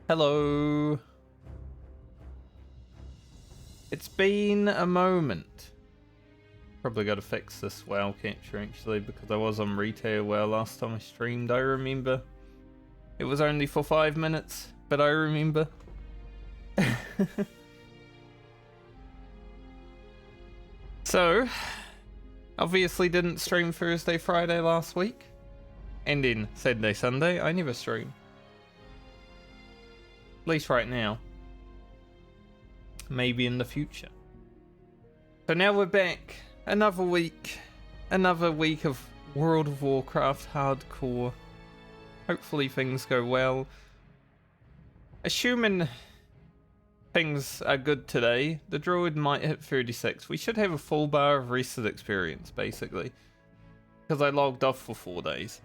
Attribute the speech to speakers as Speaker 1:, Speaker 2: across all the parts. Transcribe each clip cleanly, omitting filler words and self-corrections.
Speaker 1: Hello. It's been a moment. Probably got to fix this WoW capture actually, because I was on retail WoW last time I streamed. I remember. It was only for 5 minutes, but I remember. So, obviously didn't stream Thursday, Friday last week. And then Saturday, Sunday. I never stream. At least right now. Maybe in the future. So now we're back. Another week. Another week of World of Warcraft hardcore. Hopefully things go well. Assuming things are good today, the Druid might hit 36. We should have a full bar of rested experience, basically. Because I logged off for 4 days.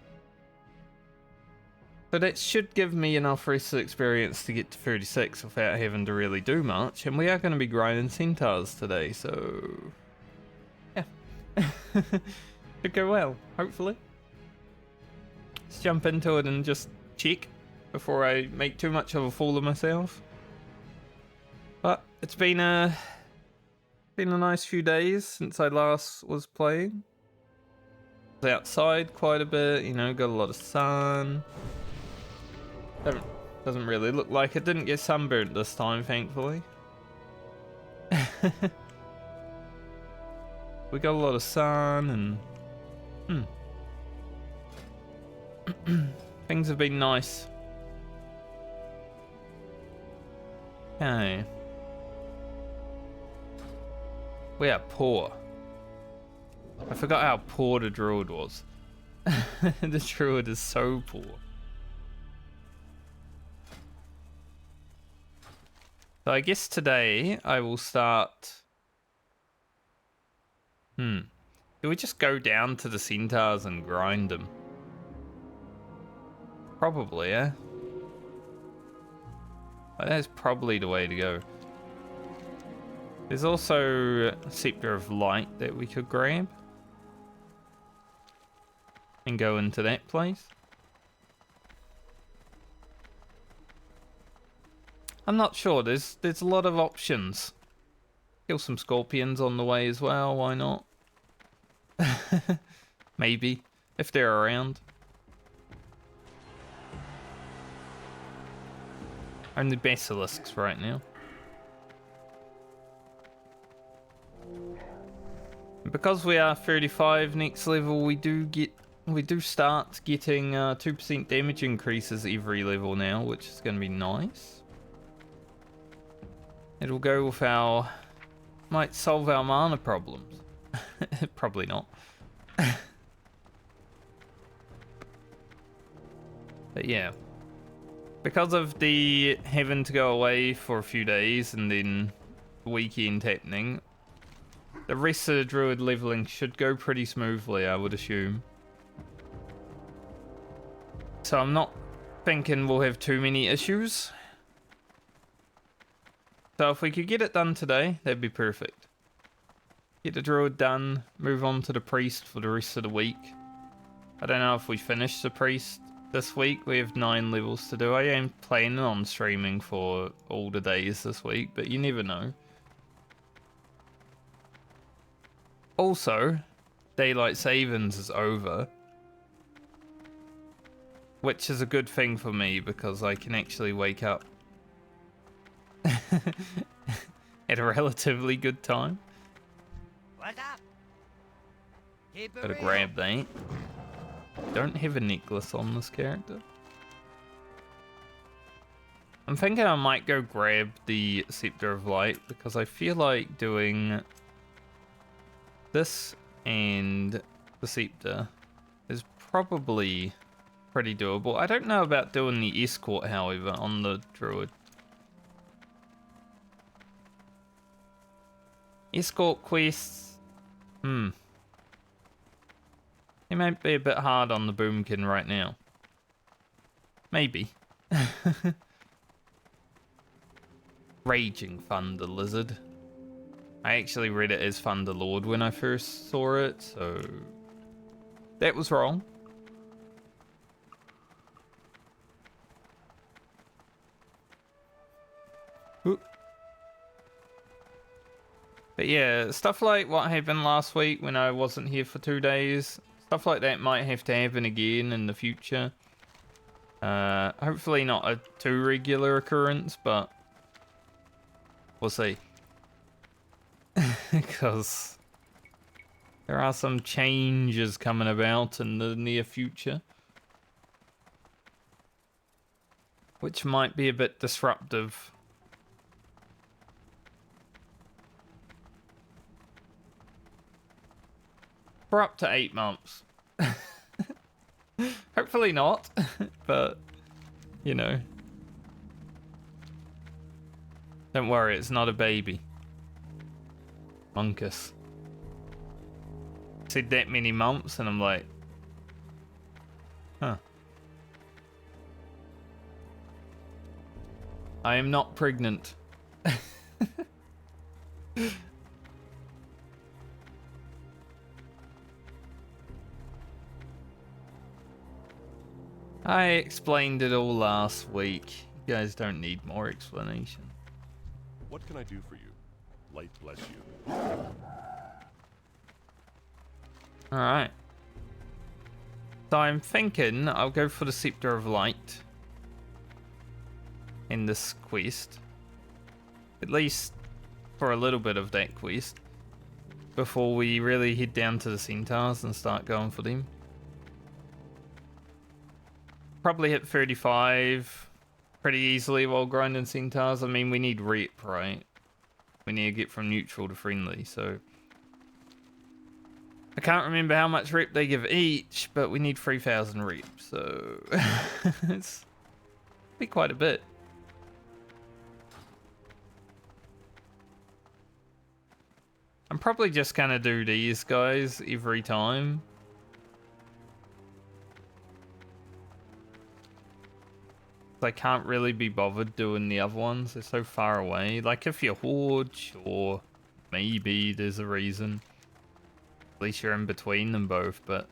Speaker 1: So that should give me enough rested experience to get to 36 without having to really do much. And we are going to be grinding centaurs today, so... yeah. Should go well, hopefully. Let's jump into it and just check before I make too much of a fool of myself. But it's been a nice few days since I last was playing. I was outside quite a bit, you know, got a lot of sun. Doesn't really look like it. Didn't get sunburnt this time, thankfully. We got a lot of sun and things have been nice. Okay. We are poor. I forgot how poor the Druid was. The Druid is so poor. So I guess today I will start... Do we just go down to the centaurs and grind them? Probably, yeah. That's probably the way to go. There's also a Scepter of Light that we could grab. And go into that place. I'm not sure, there's a lot of options. Kill some scorpions on the way as well, why not? Maybe, if they're around. Only basilisks right now. Because we are 35 next level, we do start getting 2% damage increases every level now, which is going to be nice. It'll go with our... might solve our mana problems. Probably not. But yeah. Because of the having to go away for a few days and then the weekend happening, the rest of the Druid leveling should go pretty smoothly, I would assume. So I'm not thinking we'll have too many issues. So if we could get it done today, that'd be perfect. Get the Druid done, move on to the Priest for the rest of the week. I don't know if we finish the Priest this week. We have 9 levels to do. I am planning on streaming for all the days this week, but you never know. Also, Daylight Savings is over. Which is a good thing for me because I can actually wake up at a relatively good time.
Speaker 2: What's up? Keep it
Speaker 1: Gotta
Speaker 2: real.
Speaker 1: grab that. Don't have a necklace on this character. I'm thinking I might go grab the Scepter of Light because I feel like doing this and the Scepter is probably pretty doable. I don't know about doing the escort, however, on the Druid. Escort quests. It might be a bit hard on the Boomkin right now. Maybe. Raging Thunder Lizard. I actually read it as Thunder Lord when I first saw it, so that was wrong. Oop. But yeah, stuff like what happened last week when I wasn't here for 2 days, stuff like that might have to happen again in the future. Hopefully not a too regular occurrence, but we'll see. Because there are some changes coming about in the near future, which might be a bit disruptive. For up to 8 months. Hopefully not, but, you know. Don't worry, it's not a baby. Monkus. Said that many months, and I'm like, huh. I am not pregnant. I explained it all last week. You guys don't need more explanation.
Speaker 3: What can I do for you? Light bless you.
Speaker 1: Alright. So I'm thinking I'll go for the Scepter of Light in this quest. At least for a little bit of that quest. Before we really head down to the Centaurs and start going for them. Probably hit 35 pretty easily while grinding Centaurs. I mean, we need rep, right? We need to get from neutral to friendly, so... I can't remember how much rep they give each, but we need 3,000 rep, so... it's be quite a bit. I'm probably just gonna do these guys every time. I can't really be bothered doing the other ones. They're so far away. Like if you're Horde, sure, maybe there's a reason. At least you're in between them both. But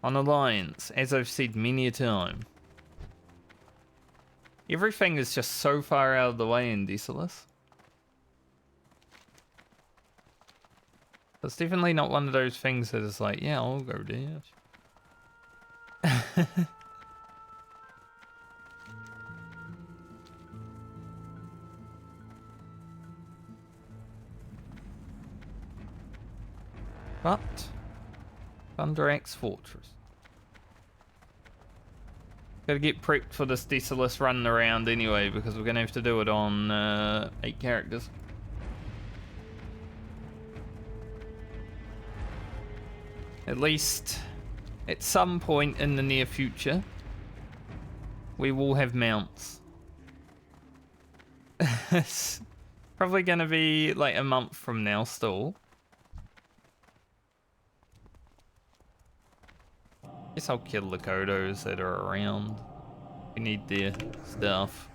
Speaker 1: on Alliance, as I've said many a time, everything is just so far out of the way in Desolus. It's definitely not one of those things that is like, yeah, I'll go there. But Thunder Axe Fortress. Gotta get prepped for this Desolus running around anyway, because we're gonna have to do it on 8 characters. At least at some point in the near future, we will have mounts. It's probably gonna be like a month from now still. Guess I'll kill the Kodos that are around. We need their stuff.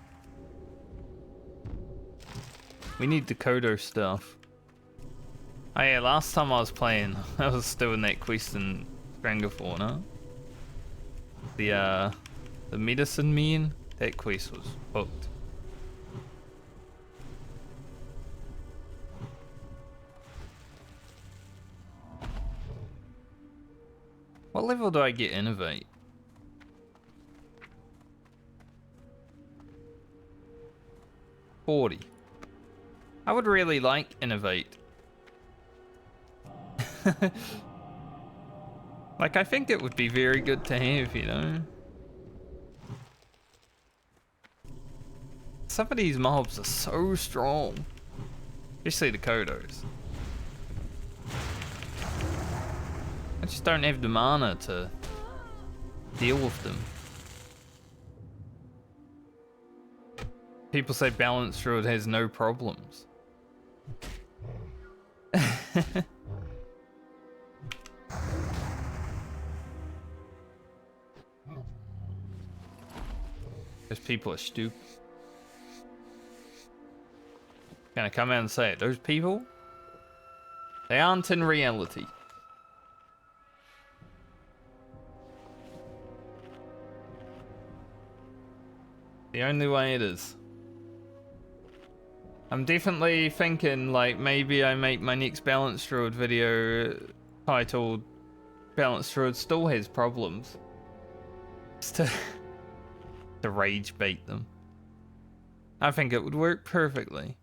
Speaker 1: We need the Kodo stuff. Oh yeah, last time I was playing, I was still in that quest in Strangafauna. The medicine man, that quest was hooked. What level do I get Innovate? 40. I would really like Innovate. Like, I think it would be very good to have, you know? Some of these mobs are so strong. Especially the Kodos. I just don't have the mana to deal with them. People say Balanced Druid has no problems. Those people are stupid. Gonna come out and say it. Those people, they aren't in reality. The only way it is. I'm definitely thinking like maybe I make my next Balance Druid video titled Balance Druid Still Has Problems. Just to rage bait them. I think it would work perfectly.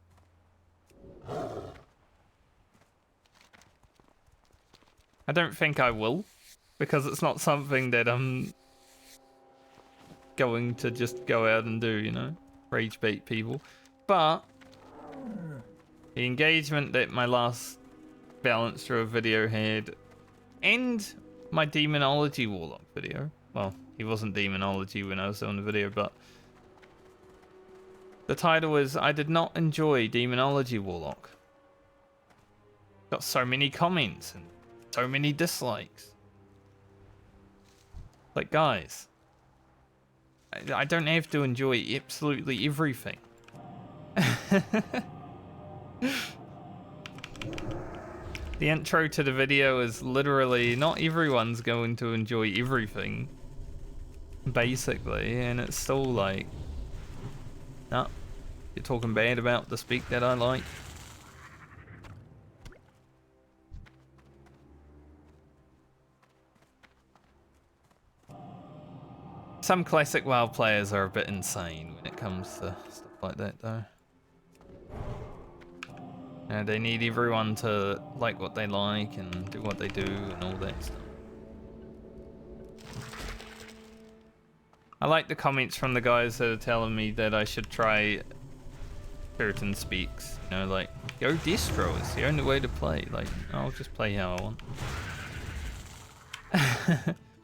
Speaker 1: I don't think I will, because it's not something that I'm going to just go out and do, you know? Rage bait people. But the engagement that my last Balance Druid video had, and my Demonology Warlock video, well, he wasn't Demonology when I was doing the video, but the title is I did not enjoy Demonology Warlock. Got so many comments and so many dislikes. Like, guys, I don't have to enjoy absolutely everything. The intro to the video is literally not everyone's going to enjoy everything, basically, and it's still like, no, you're talking bad about the speak that I like. Some classic WoW players are a bit insane when it comes to stuff like that, though. They need everyone to like what they like and do what they do and all that stuff. I like the comments from the guys that are telling me that I should try certain speaks. You know, like, go distro, it's the only way to play. Like, I'll just play how I want.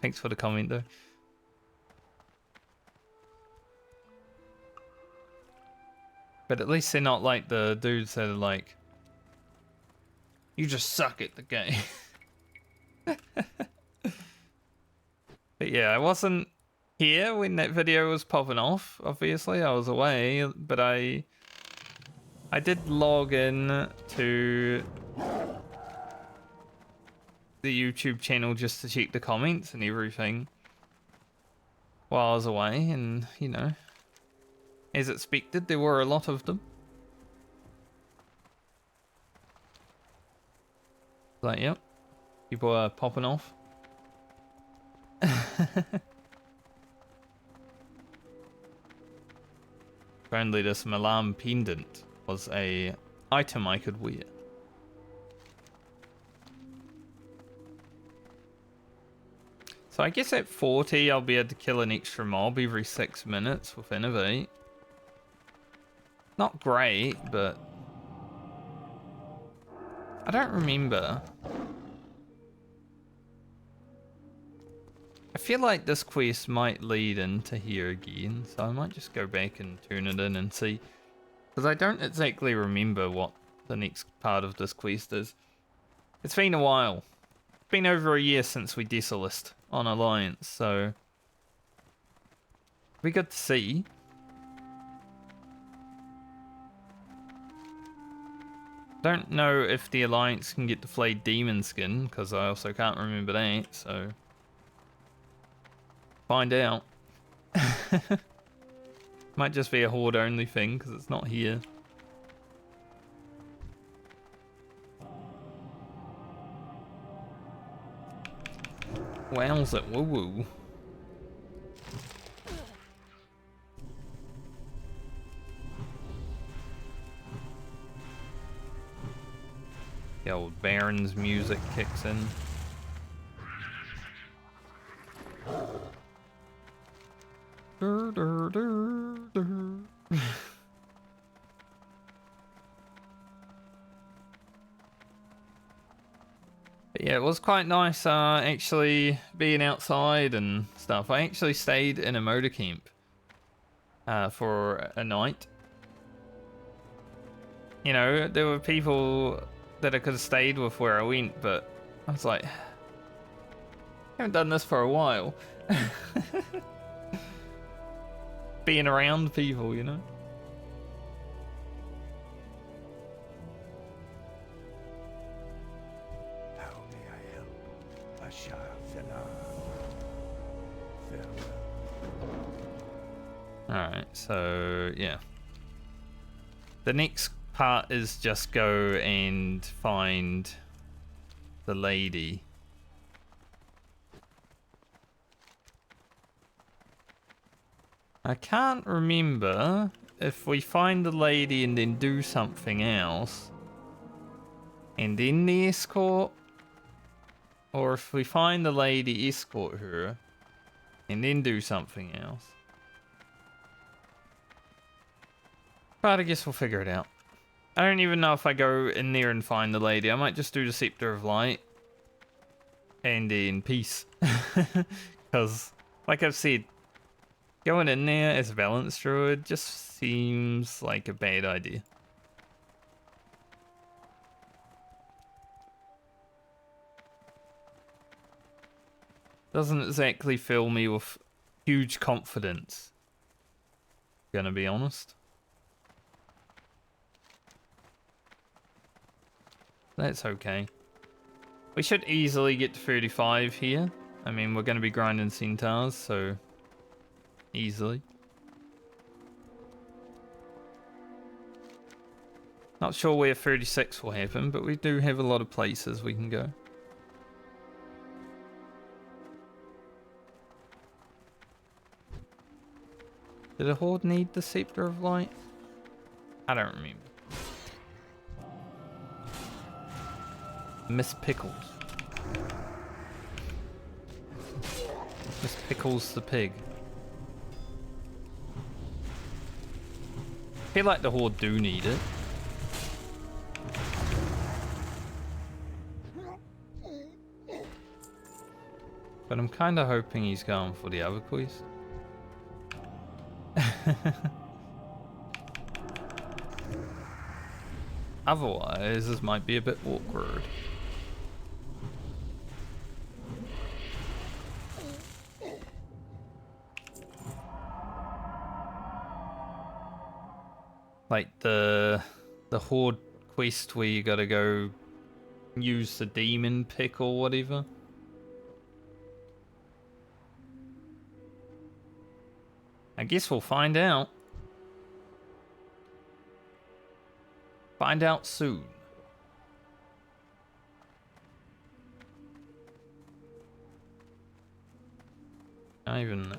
Speaker 1: Thanks for the comment, though. But at least they're not like the dudes that are like, you just suck at the game. But yeah, I wasn't here when that video was popping off, obviously. I was away, but I did log in to the YouTube channel just to check the comments and everything while I was away, and, you know, as expected, there were a lot of them. Like, yep, people are popping off. Apparently this Malam pendant was a item I could wear. So I guess at 40 I'll be able to kill an extra mob every 6 minutes with Innovate. Not great, but I don't remember. I feel like this quest might lead into here again, so I might just go back and turn it in and see. Because I don't exactly remember what the next part of this quest is. It's been a while. It's been over a year since we Desolist on Alliance, so we got to see. Don't know if the Alliance can get the Flayed Demon skin, because I also can't remember that, so find out. Might just be a horde only thing, because it's not here. Wow's it, woo woo. The old Baron's music kicks in. But yeah, it was quite nice actually being outside and stuff. I actually stayed in a motor camp for a night. You know, there were people that I could have stayed with where I went, but I was like, I haven't done this for a while. Being around people, you know?
Speaker 4: How may I help? Bashar Fela. Farewell.
Speaker 1: Alright, so yeah. The next part is just go and find the lady. I can't remember if we find the lady and then do something else and then the escort, or if we find the lady, escort her and then do something else. But I guess we'll figure it out. I don't even know if I go in there and find the lady. I might just do the Scepter of Light and then peace. Because, like I've said, going in there as a balanced druid just seems like a bad idea. Doesn't exactly fill me with huge confidence, gonna be honest. That's okay. We should easily get to 35 here. I mean, we're gonna be grinding centaurs, so easily. Not sure where 36 will happen, but we do have a lot of places we can go. Did a horde need the Scepter of Light? I don't remember. Miss Pickles. Miss Pickles the pig. I feel like the horde do need it. But I'm kind of hoping he's going for the other quest. Otherwise, this might be a bit awkward. Like the horde quest where you gotta go use the demon pick or whatever. I guess we'll find out. Find out soon. Not even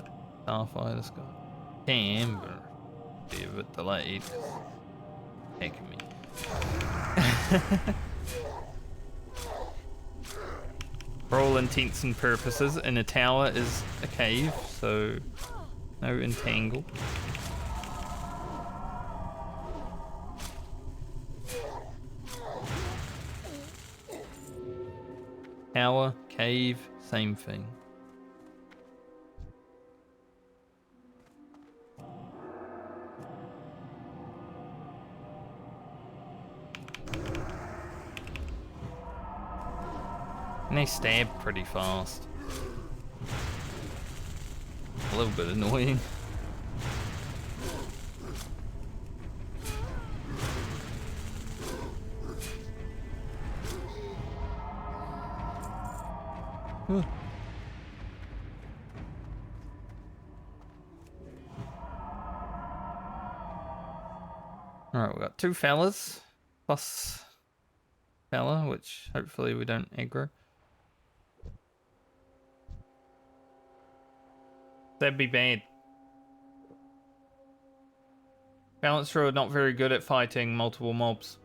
Speaker 1: Starfighter's got can, but be a bit delayed. Hacking me. For all intents and purposes, in a tower is a cave, so no entangle. Tower, cave, same thing. And they stab pretty fast. A little bit annoying. Alright, we've got two fellas plus fella, which hopefully we don't aggro. That'd be bad. Balanced Druid not very good at fighting multiple mobs.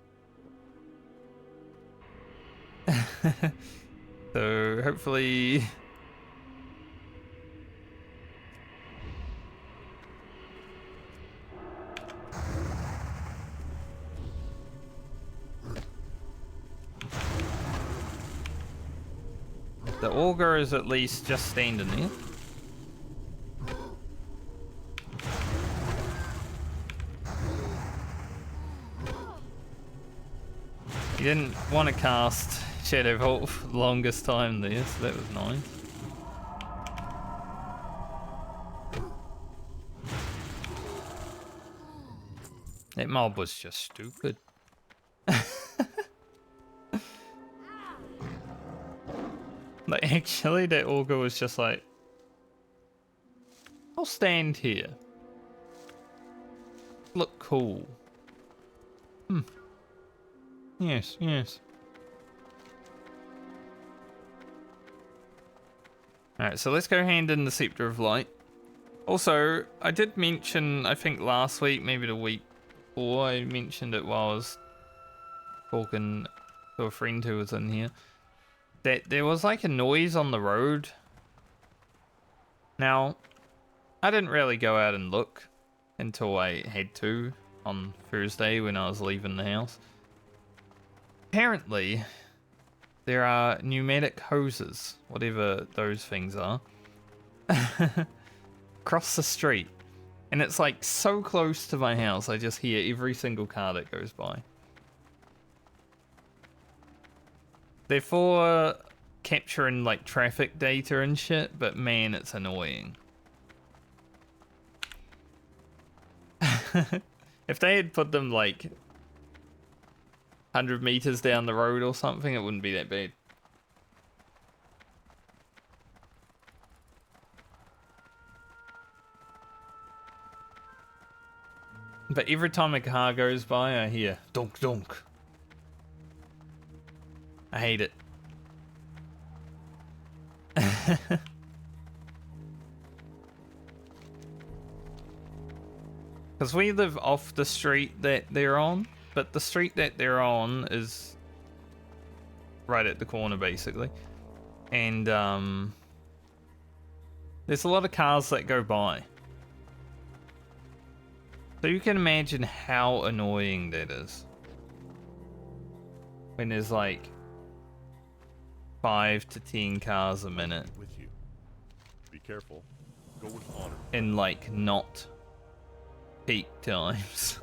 Speaker 1: So hopefully the Augur is at least just standing there. He didn't want to cast Shadow Vault for the longest time there, so that was nice. That mob was just stupid. Like, actually, that Augur was just like, I'll stand here. Look cool. Yes, yes. Alright, so let's go hand in the Scepter of Light. Also, I did mention, I think last week, maybe the week before, I mentioned it while I was talking to a friend who was in here, that there was like a noise on the road. Now, I didn't really go out and look until I had to on Thursday when I was leaving the house. Apparently, there are pneumatic hoses, whatever those things are, across the street. And it's like so close to my house, I just hear every single car that goes by. They're for capturing like traffic data and shit, but man, it's annoying. If they had put them like 100 meters down the road or something, it wouldn't be that bad. But every time a car goes by, I hear donk donk. I hate it. Because we live off the street that they're on, but the street that they're on is right at the corner, basically. And there's a lot of cars that go by. So you can imagine how annoying that is. When there's like 5 to 10 cars a minute.
Speaker 3: With you. Be careful. Go with honor.
Speaker 1: In like not peak times.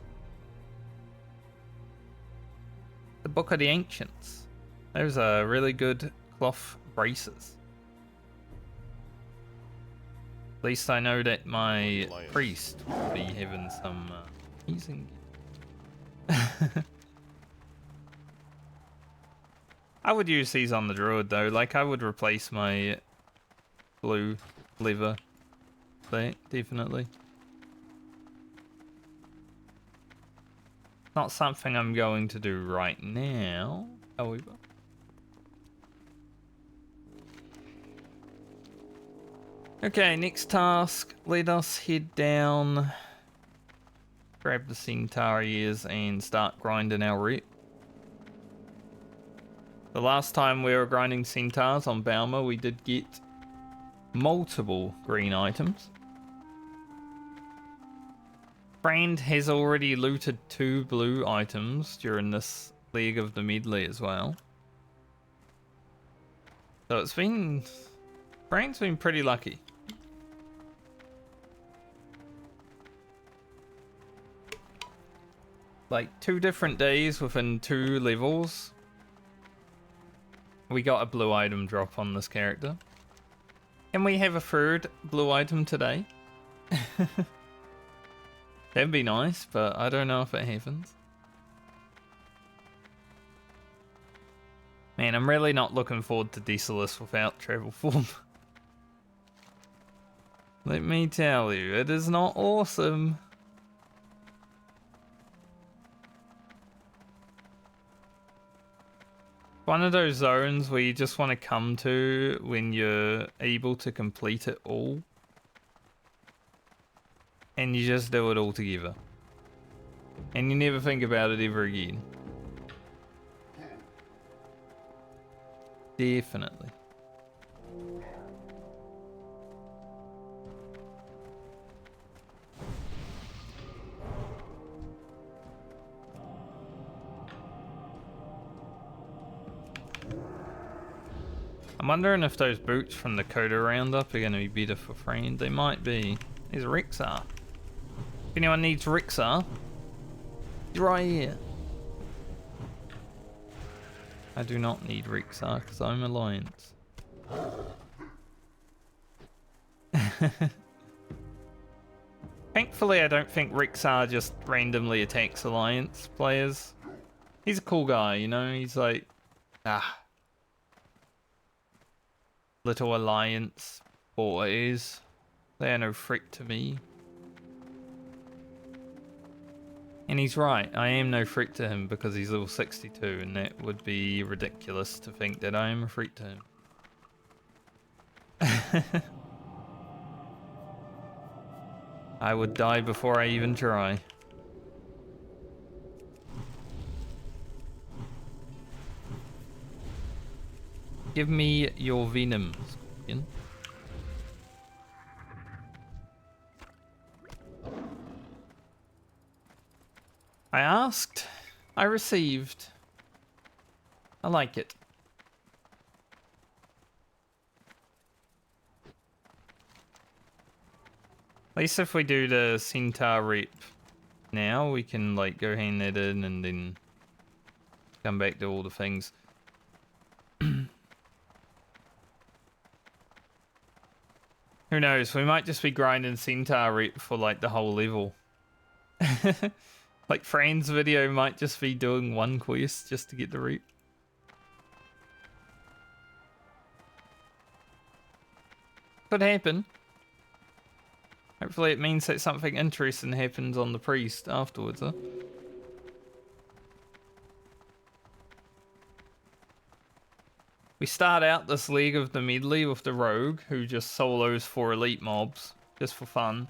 Speaker 1: The Book of the Ancients. Those are really good cloth braces. At least I know that my priest will be having some easing. I would use these on the Druid though. Like I would replace my blue leather plate, definitely. Not something I'm going to do right now, however. Okay, next task. Let us head down, grab the centaur ears, and start grinding our rep. The last time we were grinding centaurs on Balmer, we did get multiple green items. Brand has already looted 2 blue items during this leg of the medley as well. So it's been... Brand's been pretty lucky. Like 2 different days within 2 levels. We got a blue item drop on this character. Can we have a 3rd blue item today? That'd be nice, but I don't know if it happens. Man, I'm really not looking forward to Desolus without travel form. Let me tell you, it is not awesome. One of those zones where you just want to come to when you're able to complete it all. And you just do it all together. And you never think about it ever again. Definitely. I'm wondering if those boots from the Coda Roundup are going to be better for friend. They might be. There's Rexar. If anyone needs Rexar, he's right here. I do not need Rexar because I'm Alliance. Thankfully, I don't think Rexar just randomly attacks Alliance players. He's a cool guy, you know? He's like, little Alliance boys. They are no threat to me. And he's right, I am no threat to him because he's level 62, and that would be ridiculous to think that I am a threat to him. I would die before I even try. Give me your venom, Scorpion. I asked, I received. I like it. At least if we do the centaur rep now, we can like go hand that in and then come back to all the things. Who knows, we might just be grinding centaur rep for like the whole level. Like Fran's video might just be doing one quest just to get the rep. Could happen. Hopefully it means that something interesting happens on the priest afterwards, huh? We start out this leg of the medley with the rogue, who just solos 4 elite mobs, just for fun.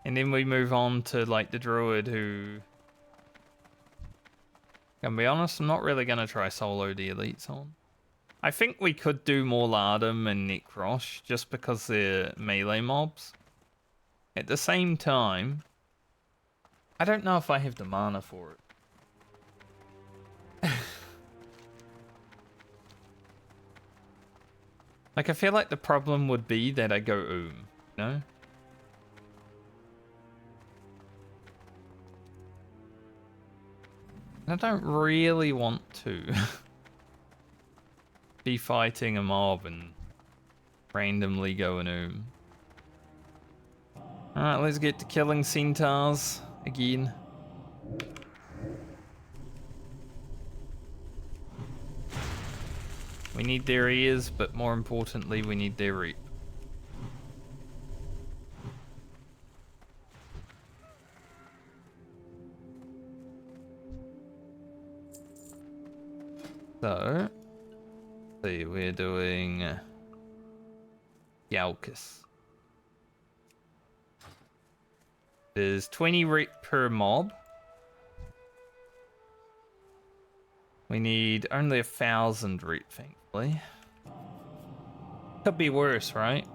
Speaker 1: And then we move on to like the druid, who... Gonna be honest, I'm not really gonna try solo the elites on. I think we could do more Lardum and Necrosh, just because they're melee mobs. At the same time, I don't know if I have the mana for it. Like, I feel like the problem would be that I go you know? I don't really want to be fighting a mob and randomly going Alright, let's get to killing centaurs again. We need their ears, but more importantly, we need their reap. So, let's see, we're doing Yalkus. There's 20 rep per mob. We need only 1,000 rep, thankfully. Could be worse, right?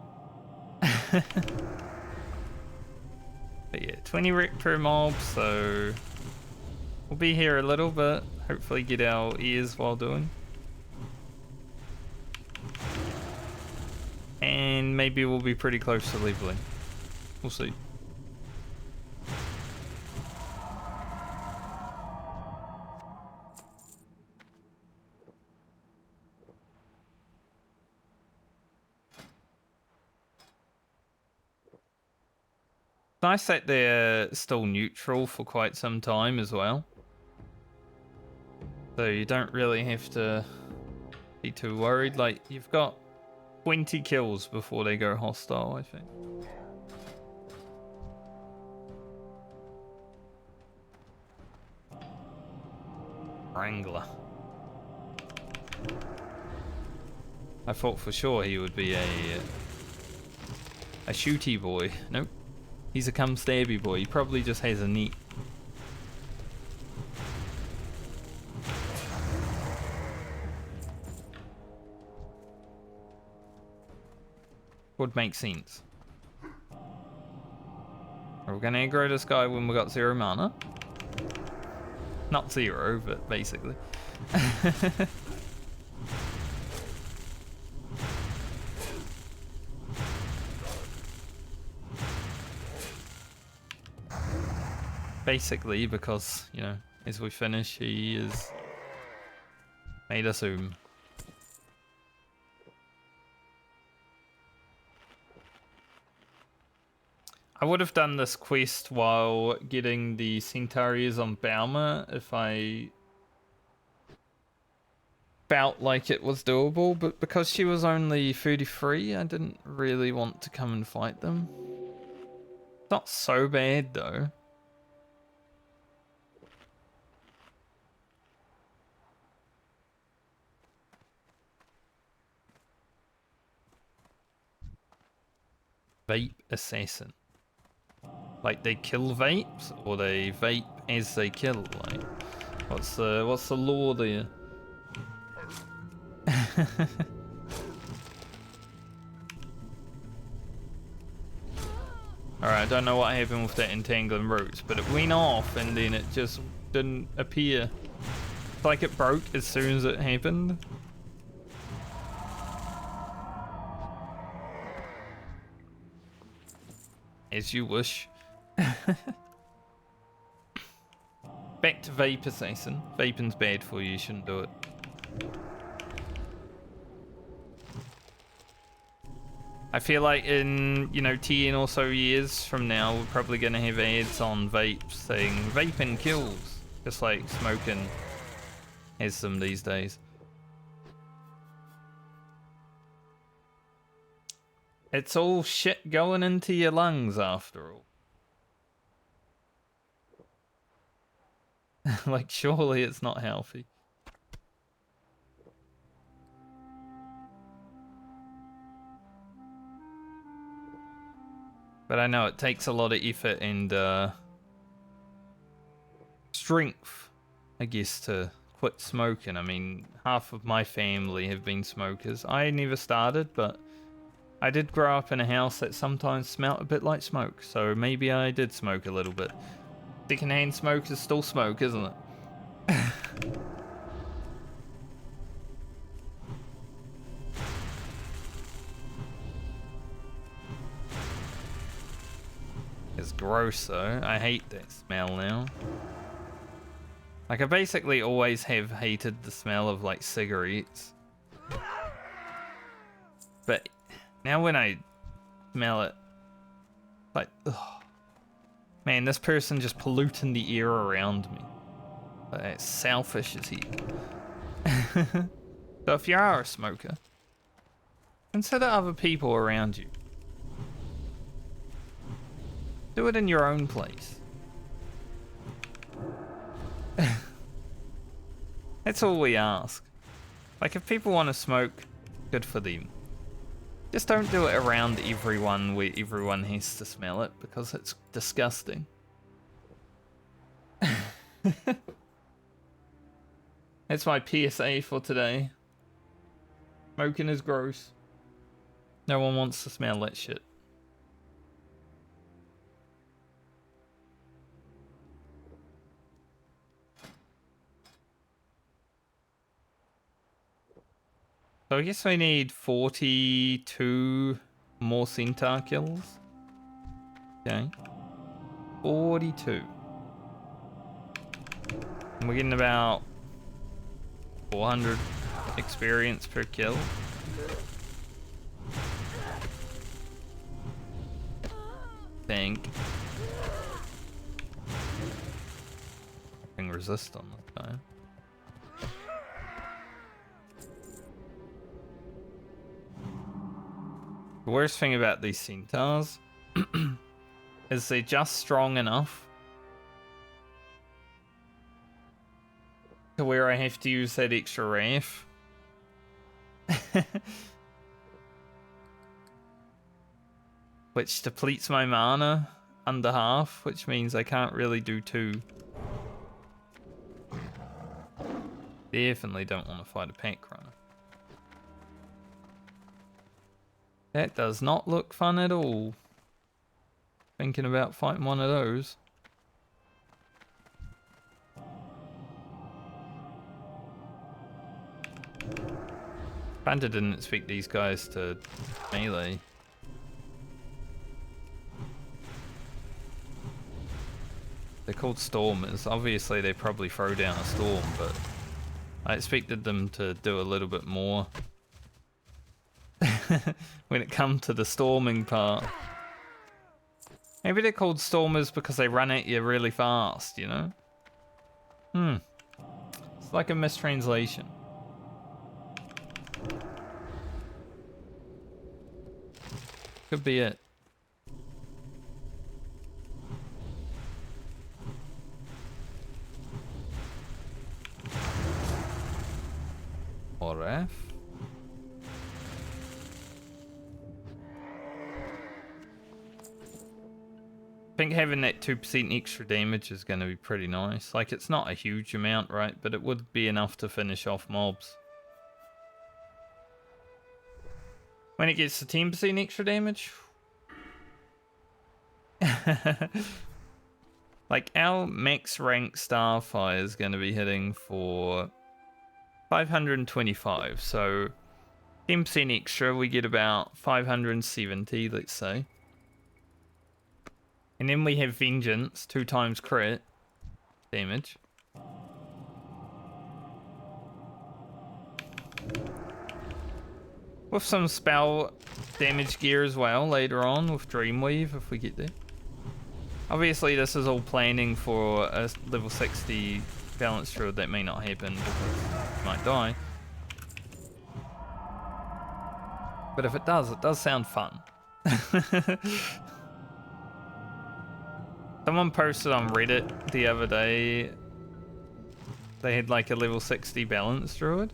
Speaker 1: But yeah, 20 rep per mob, so we'll be here a little bit. Hopefully get our ears while doing. And maybe we'll be pretty close to leveling. We'll see. Nice that they're still neutral for quite some time as well. So you don't really have to be too worried. Like, you've got 20 kills before they go hostile, I think. Wrangler. I thought for sure he would be a shooty boy. Nope. He's a come stabby boy. He probably just has a neat. Would make sense. We're gonna aggro this guy when we got 0 mana. Not 0, but basically. Basically, because, you know, as we finish, he is made us I would have done this quest while getting the Centaurias on Bauma if I felt like it was doable, but because she was only 33, I didn't really want to come and fight them. It's not so bad though. Vape assassin. Like they kill vapes, or they vape as they kill. Like, what's the law there? Alright, I don't know what happened with that entangling roots, but it went off and then it just didn't appear. It's like it broke as soon as it happened. As you wish. Back to vape assassin. Vaping's bad for you, you shouldn't do it. I feel like in, 10 or so years from now, we're probably going to have ads on vapes saying vaping kills. Just like smoking has them these days. It's all shit going into your lungs after all. Like, surely it's not healthy. But I know it takes a lot of effort and strength, I guess, to quit smoking. I mean, half of my family have been smokers. I never started, but I did grow up in a house that sometimes smelt a bit like smoke, so maybe I did smoke a little bit. Secondhand smoke is still smoke, isn't it? It's gross though. I hate that smell now. Like, I basically always have hated the smell of like cigarettes. But now when I smell it, like, ugh. Man, this person just polluting the air around me. Like, that's selfish as heck. So if you are a smoker, consider other people around you. Do it in your own place. That's all we ask. Like, if people want to smoke, good for them. Just don't do it around everyone where everyone has to smell it, because it's disgusting. That's my PSA for today. Smoking is gross. No one wants to smell that shit. So I guess I need 42 more centaur kills. Okay. 42. And we're getting about 400 experience per kill. Think. I can resist on this time. The worst thing about these centaurs is they're just strong enough to where I have to use that extra wrath. Which depletes my mana under half, which means I can't really do two. Definitely don't want to fight a pack runner. That does not look fun at all. Thinking about fighting one of those. Panda didn't expect these guys to melee. They're called stormers. Obviously they probably throw down a storm, but I expected them to do a little bit more. When it comes to the storming part. Maybe they're called stormers because they run at you really fast, you know? It's like a mistranslation. Could be it. Or F. think having that 2% extra damage is going to be pretty nice. Like, it's not a huge amount, right? But it would be enough to finish off mobs. When it gets to 10% extra damage... like, our max rank Starfire is going to be hitting for 525. So, 10% extra, we get about 570, let's say. And then we have Vengeance, 2 times crit damage. With some spell damage gear as well later on with Dreamweave if we get there. Obviously this is all planning for a level 60 balance druid that may not happen because you might die. But if it does sound fun. Someone posted on Reddit the other day, they had like a level 60 balance druid,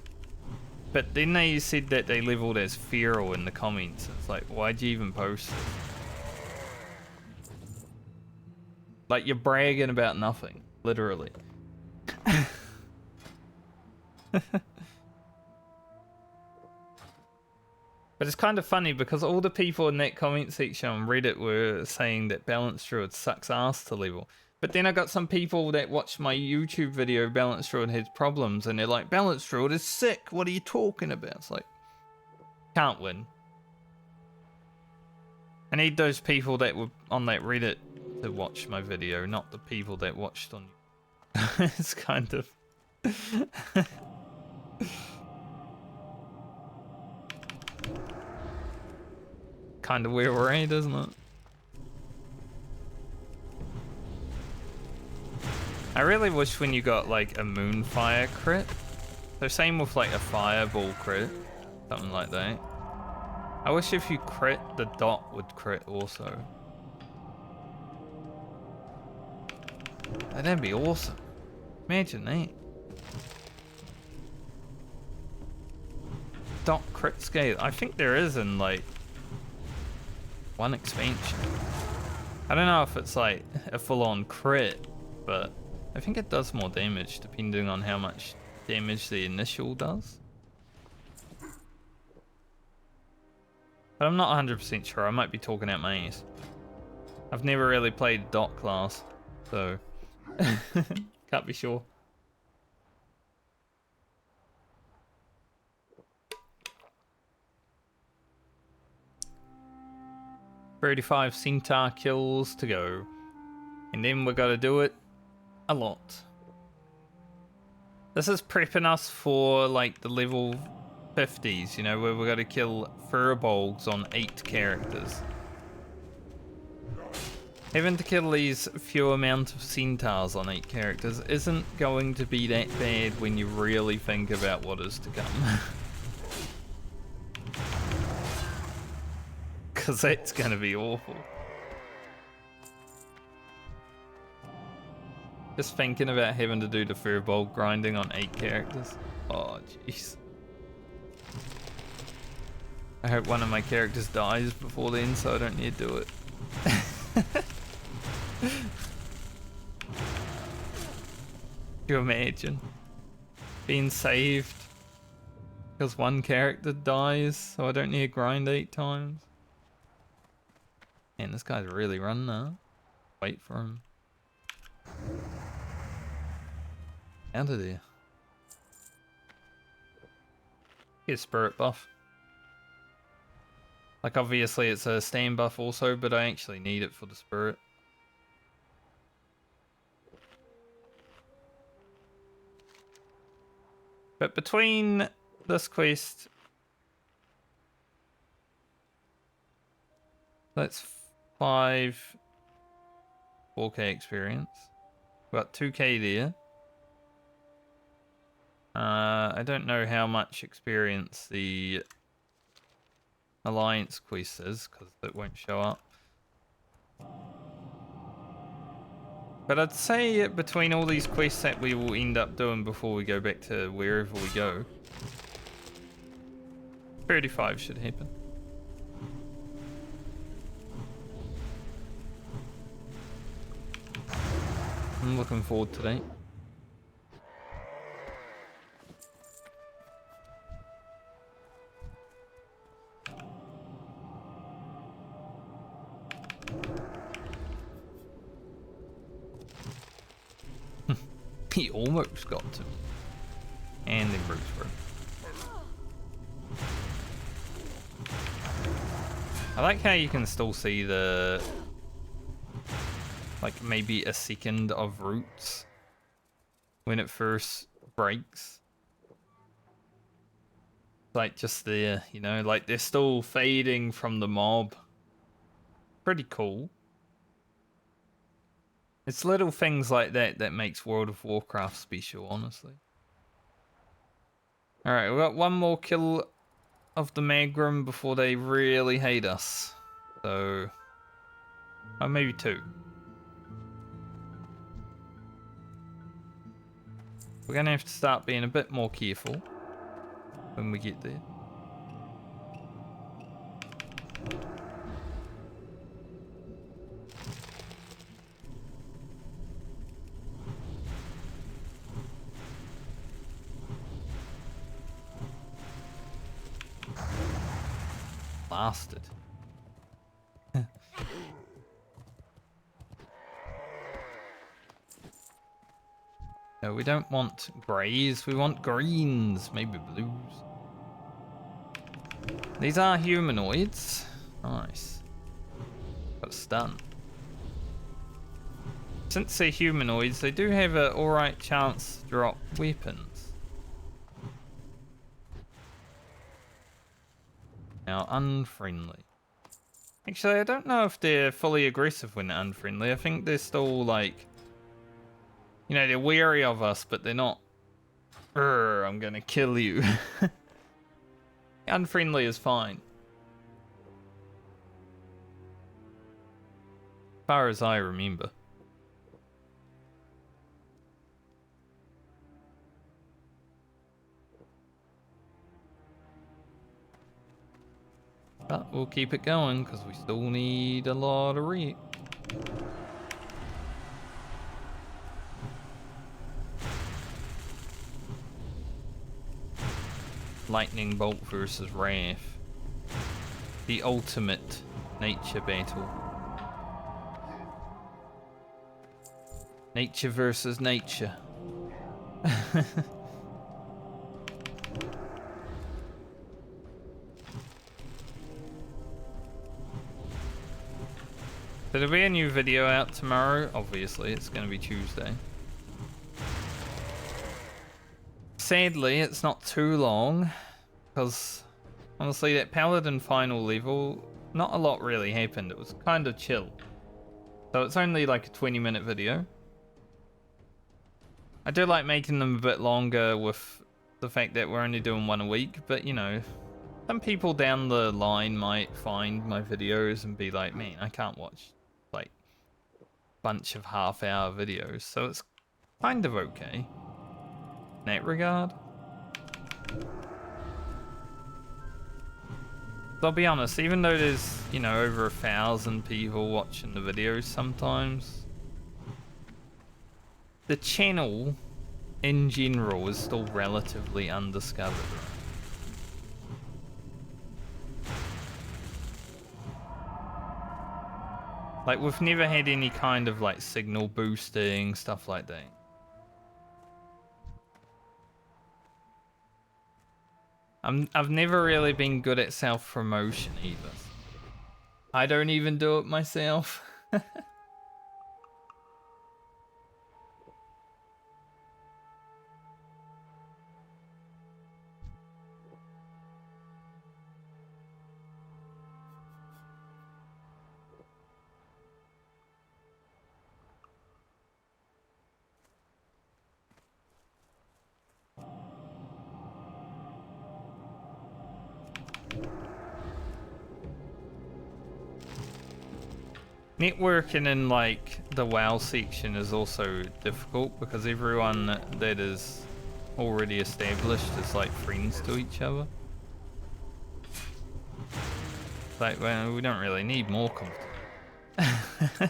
Speaker 1: but then they said that they leveled as feral in the comments. It's like, why'd you even post it? Like, you're bragging about nothing, literally. But it's kind of funny because all the people in that comment section on Reddit were saying that Balance Druid sucks ass to level. But then I got some people that watched my YouTube video, Balance Druid has problems, and they're like, Balance Druid is sick, what are you talking about? It's like, can't win. I need those people that were on that Reddit to watch my video, not the people that watched on YouTube. It's kind of... kind of where we're at, isn't it? I really wish when you got like a Moonfire crit, so same with like a Fireball crit, something like that. I wish if you crit, the dot would crit also. That'd be awesome. Imagine that. Dot crit scale. I think there is in like one expansion. I don't know if it's like a full-on crit, but I think it does more damage depending on how much damage the initial does. But I'm not 100% sure. I might be talking out my ass. I've never really played dot class, so can't be sure. $35 centaur kills to go. And then we gotta do it a lot. This is prepping us for like the level 50s, you know, where we gotta kill furbolgs on 8 characters. Having to kill these few amount of centaurs on 8 characters isn't going to be that bad when you really think about what is to come. Because that's going to be awful. Just thinking about having to do the furbolg grinding on 8 characters. Oh, jeez. I hope one of my characters dies before then so I don't need to do it. Can you imagine being saved because one character dies so I don't need to grind 8 times? Man, this guy's really running now. Wait for him. Out of there. Get a spirit buff. Like, obviously it's a stand buff also, but I actually need it for the spirit. But between this quest, that's 4K experience. Got 2K there. I don't know how much experience the Alliance quest is because it won't show up. But I'd say between all these quests that we will end up doing before we go back to wherever we go, 35 should happen. I'm looking forward to that. He almost got to me. And then Bruce through. I like how you can still see the... like maybe a second of roots when it first breaks. Like just there, you know, like they're still fading from the mob. Pretty cool. It's little things like that that makes World of Warcraft special, honestly. Alright, we got one more kill of the Magrum before they really hate us. So... oh, maybe two. We're gonna have to start being a bit more careful when we get there. Bastard. No, we don't want greys, we want greens, maybe blues. These are humanoids. Nice. Got a stun. Since they're humanoids, they do have an alright chance to drop weapons. Now, unfriendly. Actually, I don't know if they're fully aggressive when they're unfriendly. I think they're still like... you know, they're wary of us, but they're not... I'm gonna kill you. Unfriendly is fine. As far as I remember. But we'll keep it going, because we still need a lot of reap. Lightning Bolt versus Wrath. The ultimate nature battle. Nature versus nature. So there'll be a new video out tomorrow. Obviously, it's going to be Tuesday. Sadly, it's not too long, because honestly, that Paladin final level, not a lot really happened. It was kind of chill. So it's only like a 20-minute video. I do like making them a bit longer with the fact that we're only doing one a week, but you know, some people down the line might find my videos and be like, man, I can't watch like a bunch of half-hour videos, so it's kind of okay. In that regard. I'll be honest, even though there's, you know, over 1,000 people watching the videos sometimes, the channel in general is still relatively undiscovered. Like, we've never had any kind of like signal boosting, stuff like that. I've never really been good at self-promotion either. I don't even do it myself. Networking in like the WoW section is also difficult because everyone that is already established is like friends to each other. Like, well, we don't really need more competition.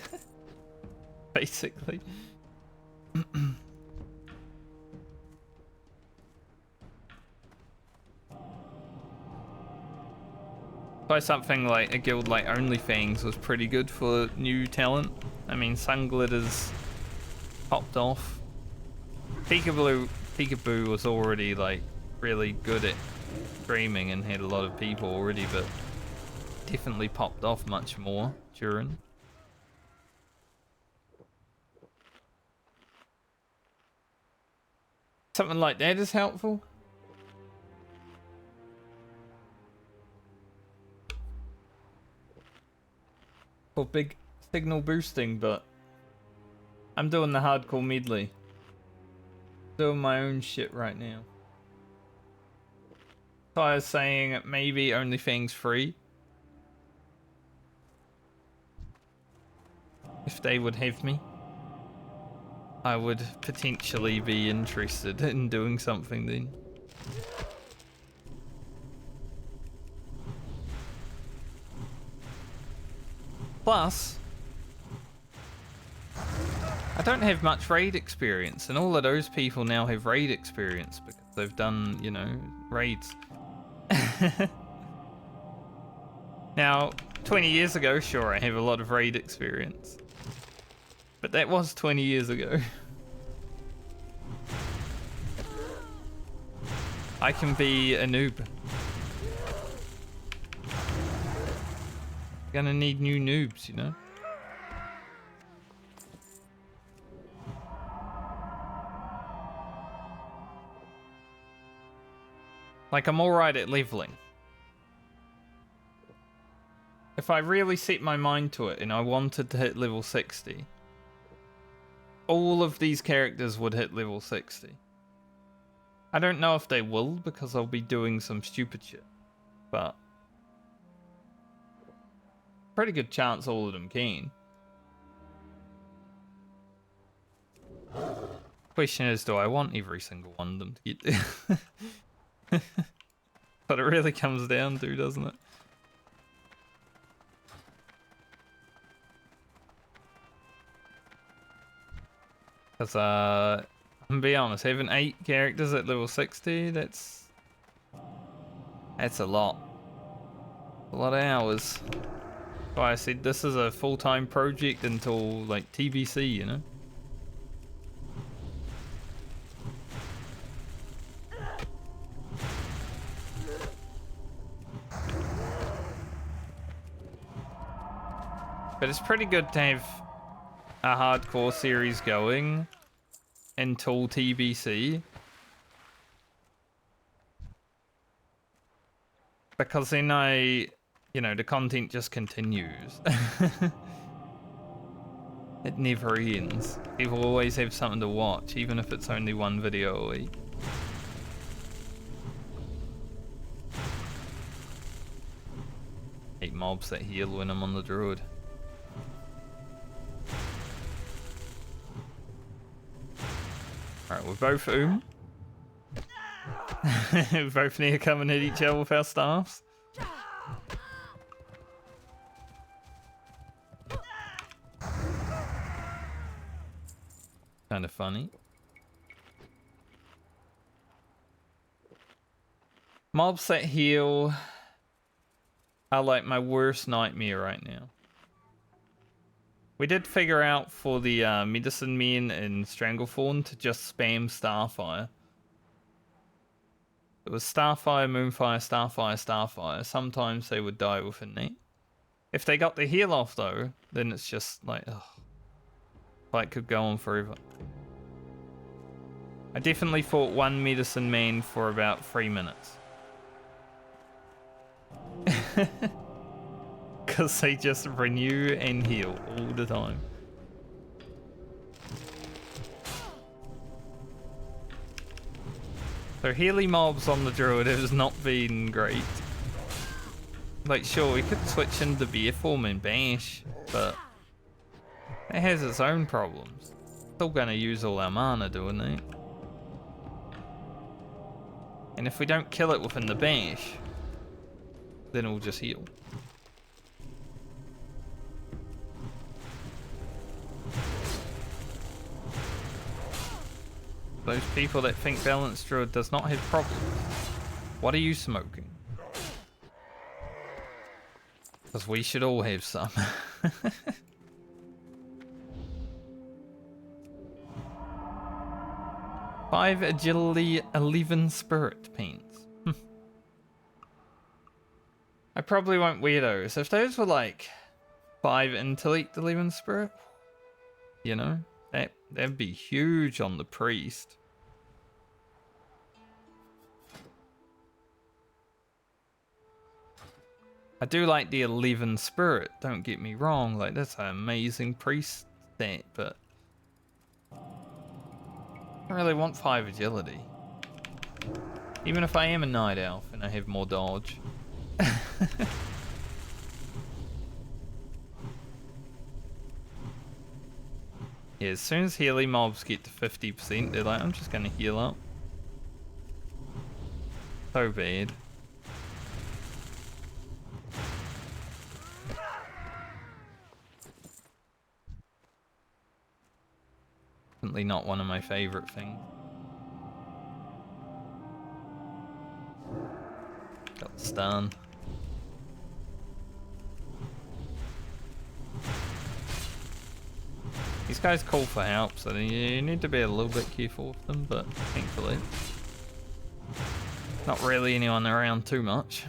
Speaker 1: Basically. Why something like a guild like OnlyFans was pretty good for new talent. I mean, Sunglitter's popped off. Peekaboo was already like really good at streaming and had a lot of people already, but definitely popped off much more during. Something like that is helpful. For big signal boosting, but I'm doing the hardcore medley. Doing my own shit right now. So I was saying maybe OnlyFans free. If they would have me, I would potentially be interested in doing something then. Plus, I don't have much raid experience, and all of those people now have raid experience because they've done, you know, raids. Now, 20 years ago, sure, I have a lot of raid experience. But that was 20 years ago. I can be a noob. Gonna need new noobs, you know? Like, I'm alright at leveling. If I really set my mind to it and I wanted to hit level 60, all of these characters would hit level 60. I don't know if they will because I'll be doing some stupid shit, but pretty good chance all of them can. Question is, do I want every single one of them to get there? But it really comes down to, doesn't it? Because, I'm gonna be honest, having 8 characters at level 60, that's a lot. A lot of hours. That's why I said this is a full-time project until, like, TBC, you know? But it's pretty good to have a hardcore series going until TBC, because then you know, the content just continues. It never ends. People always have something to watch, even if it's only one video a week. Hate mobs that heal when I'm on the Druid. Alright, we're both we both need to come and hit each other with our staffs. Kind of funny. Mobs that heal are like my worst nightmare right now. We did figure out for the medicine men in Stranglethorn to just spam Starfire. It was Starfire, Moonfire, Starfire, Starfire. Sometimes they would die within that. If they got the heal off though, then it's just like, ugh. Fight could go on forever. I definitely fought one medicine man for about 3 minutes. Because they just renew and heal all the time. So healy mobs on the Druid has not been great. Like, sure, we could switch into bear form and bash, but it has its own problems. Still gonna use all our mana doing that. And if we don't kill it within the bash, then it'll just heal. Those people that think Balanced Druid does not have problems. What are you smoking? Because we should all have some. 5 agility, 11 spirit paints. I probably won't wear those. If those were like 5 intellect, 11 spirit, you know, that'd be huge on the priest. I do like the 11 spirit, don't get me wrong, like that's an amazing priest stat, but I don't really want 5 agility. Even if I am a night elf and I have more dodge. Yeah, as soon as healy mobs get to 50%, they're like, I'm just gonna heal up. So bad. Definitely not one of my favorite things. Got the stun. These guys call for help, so you need to be a little bit careful with them, but thankfully not really anyone around too much.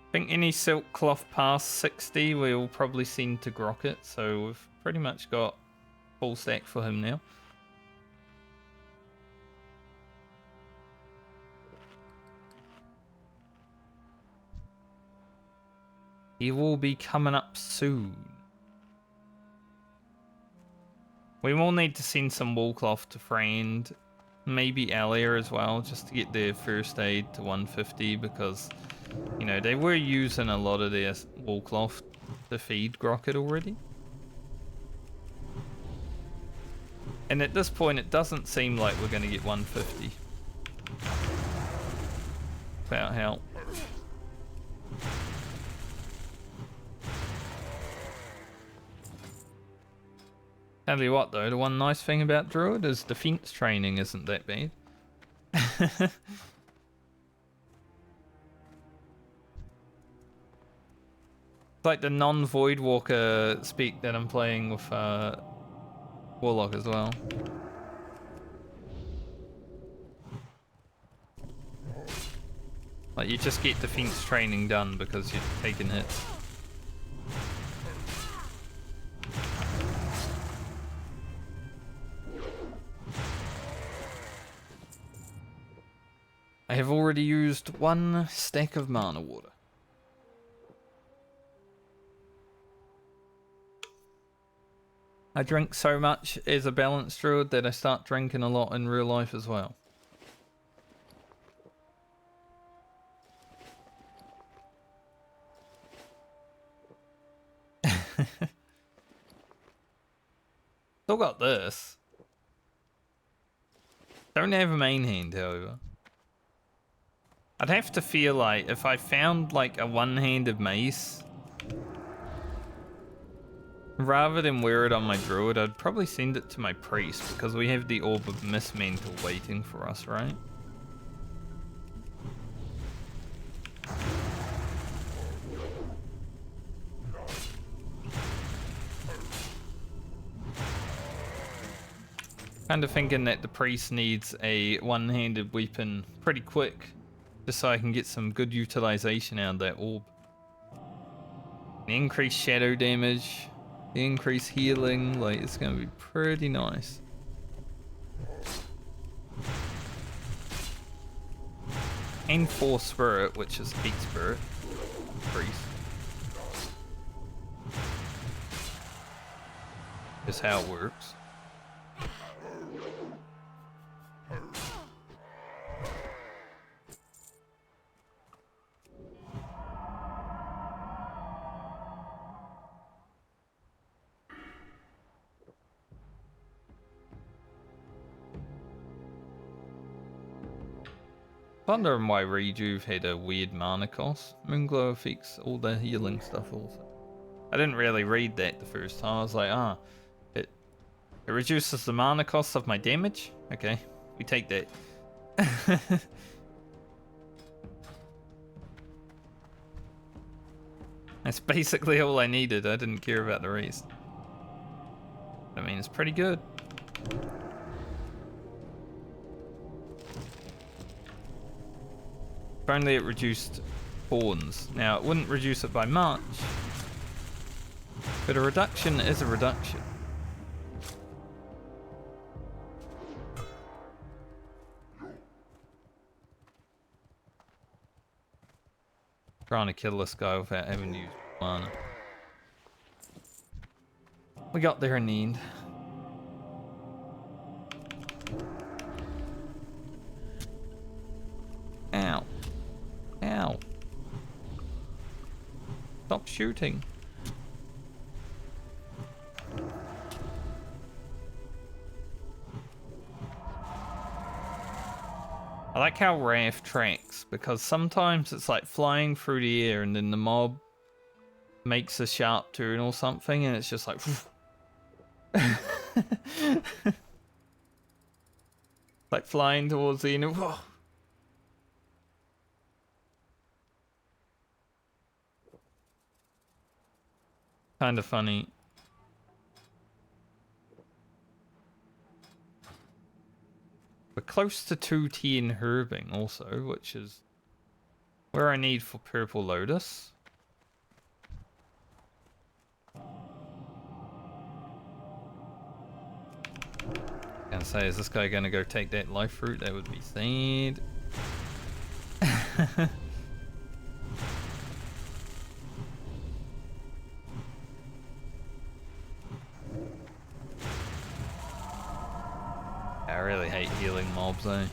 Speaker 1: I think any silk cloth past 60 we'll probably send to Grocket, so we've pretty much got full stack for him now. He will be coming up soon. We will need to send some wool cloth to friend, maybe Alia as well, just to get their first aid to 150, because, you know, they were using a lot of their wool cloth to feed Grocket already. And at this point, it doesn't seem like we're going to get 150 without help. Tell you what though, the one nice thing about Druid is defense training isn't that bad. It's like the non-Void Walker speak that I'm playing with Warlock as well. Like you just get defense training done because you're taking hits. I have already used 1 stack of mana water. I drink so much as a balanced druid that I start drinking a lot in real life as well. Still got this. Don't have a main hand, however. I'd have to feel like if I found like a one-handed mace, rather than wear it on my druid, I'd probably send it to my priest because we have the Orb of Mistmantle waiting for us, right? Kind of thinking that the priest needs a one-handed weapon pretty quick, just so I can get some good utilization out of that orb. The increased shadow damage, the increased healing, like it's gonna be pretty nice. And 4 spirit, which is 8 spirit, priest. Is how it works. Wondering why Rejuve had a weird mana cost. Moonglow affects all the healing stuff also. I didn't really read that the first time. I was like, it reduces the mana cost of my damage? Okay, we take that. That's basically all I needed. I didn't care about the rest. I mean, it's pretty good. If only it reduced pawns. Now, it wouldn't reduce it by much, but a reduction is a reduction. Trying to kill this guy without having used mana. We got there in the end. Ow. Ow. Stop shooting. I like how Wrath tracks, because sometimes it's like flying through the air and then the mob makes a sharp turn or something and it's just like like flying towards the end. Kind of funny. We're close to 210 herbing also, which is where I need for Purple Lotus. Gonna say, is this guy gonna go take that life fruit? That would be sad. I really hate healing mobs, eh?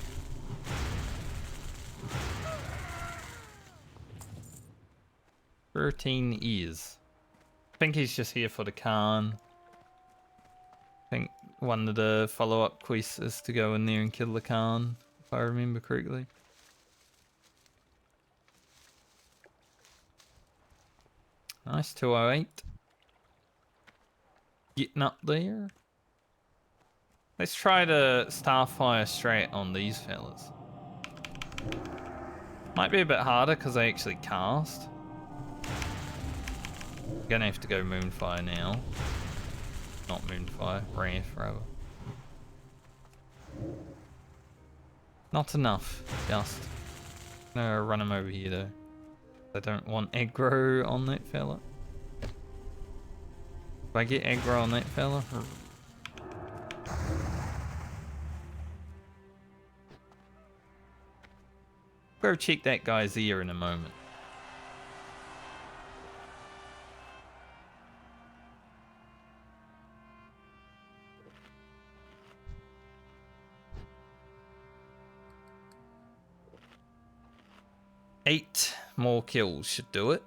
Speaker 1: Routine is. I think he's just here for the Khan. I think one of the follow-up quests is to go in there and kill the Khan, if I remember correctly. Nice, 208. Getting up there. Let's try the Starfire strat on these fellas. Might be a bit harder because they actually cast. Gonna have to go Moonfire now. Not Moonfire, Wrath rather. Not enough, just. No, run him over here though. I don't want aggro on that fella. If I get aggro on that fella... Go check that guy's ear in a moment. Eight more kills should do it.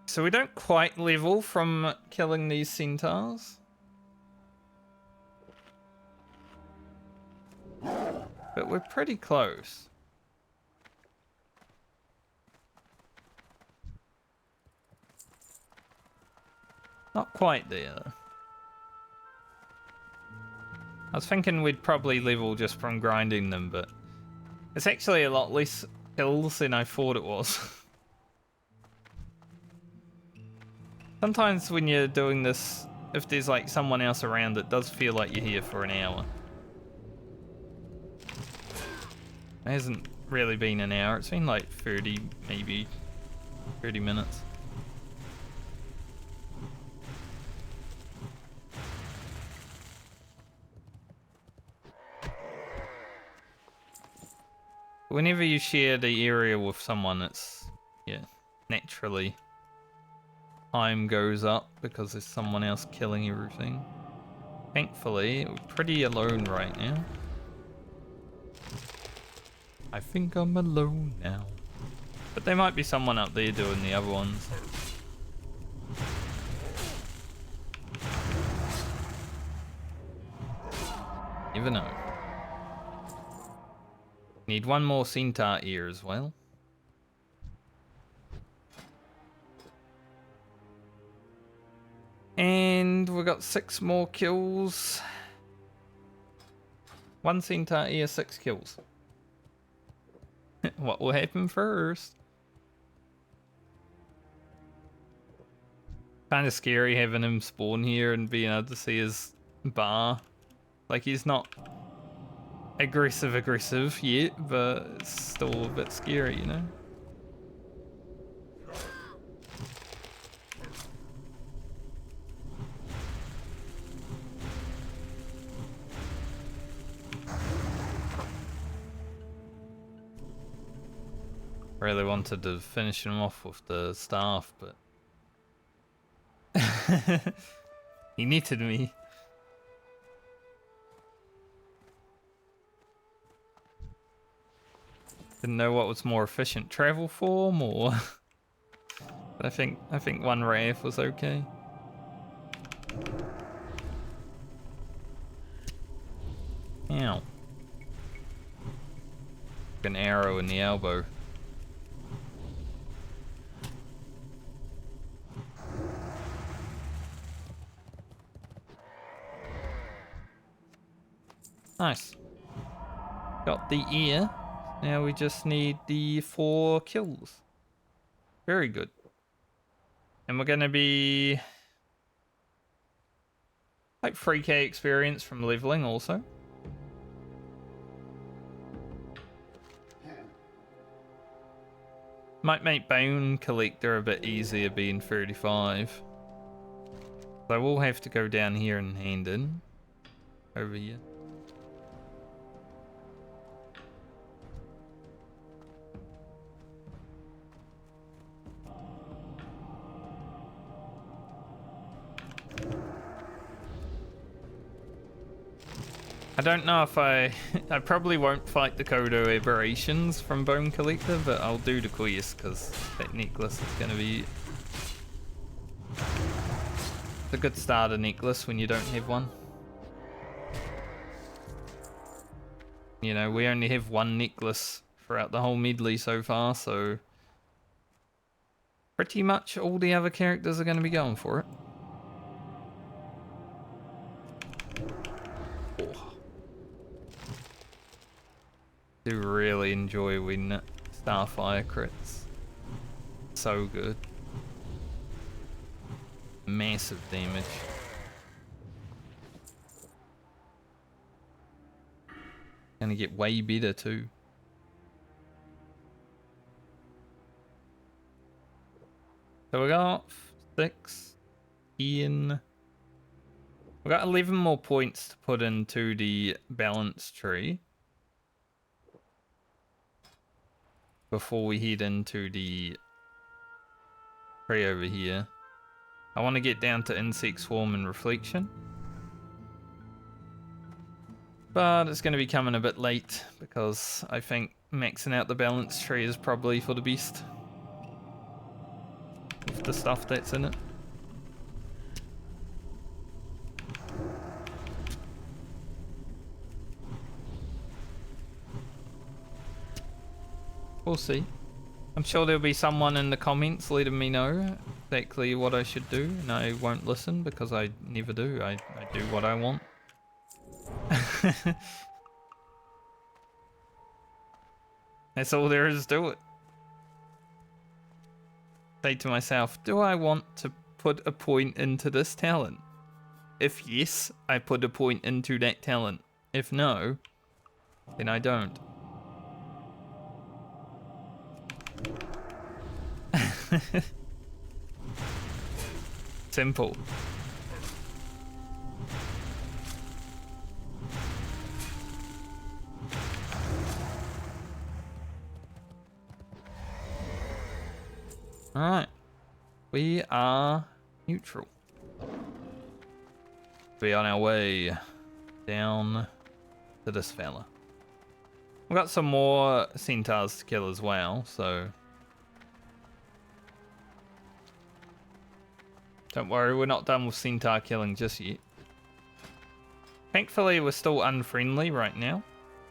Speaker 1: So we don't quite level from killing these centaurs. But we're pretty close. Not quite there. I was thinking we'd probably level just from grinding them, but it's actually a lot less kills than I thought it was. Sometimes when you're doing this, if there's like someone else around, it does feel like you're here for an hour. It hasn't really been an hour, it's been like 30, maybe 30 minutes. Whenever you share the area with someone, it's, yeah, naturally time goes up because there's someone else killing everything. Thankfully, we're pretty alone right now. I think I'm alone now. But there might be someone up there doing the other ones. Never know. Need one more centaur ear as well. And we got 6 more kills. 1 centaur ear, 6 kills. What will happen first? Kind of scary having him spawn here and being able to see his bar. Like, he's not aggressive yet, but it's still a bit scary, you know? Really wanted to finish him off with the staff, but he needed me. Didn't know what was more efficient, travel form or but I think 1 Wrath was okay. Ow. An arrow in the elbow. Nice. Got the ear. Now we just need the 4 kills. Very good. And we're gonna be like 3k experience from leveling also. Might make Bone Collector a bit easier being 35. So I will have to go down here and hand in. Over here. I don't know if I probably won't fight the Kodo aberrations from Bone Collector, but I'll do the quest because that necklace is going to be a good starter necklace when you don't have one. You know, we only have 1 necklace throughout the whole medley so far, so pretty much all the other characters are going to be going for it. Do really enjoy when Starfire crits. So good. Massive damage. Gonna get way better too. So we got 6 in. We got 11 more points to put into the balance tree before we head into the tree over here. I want to get down to Insect Swarm and Reflection. But it's going to be coming a bit late because I think maxing out the balance tree is probably for the best. With the stuff that's in it. We'll see. I'm sure there'll be someone in the comments letting me know exactly what I should do, and I won't listen because I never do. I do what I want. That's all there is to it. Say to myself, do I want to put a point into this talent? If yes, I put a point into that talent. If no, then I don't. Simple. Alright. We are neutral. Be on our way down to this fella. We've got some more centaurs to kill as well, so don't worry, we're not done with centaur killing just yet. Thankfully, we're still unfriendly right now.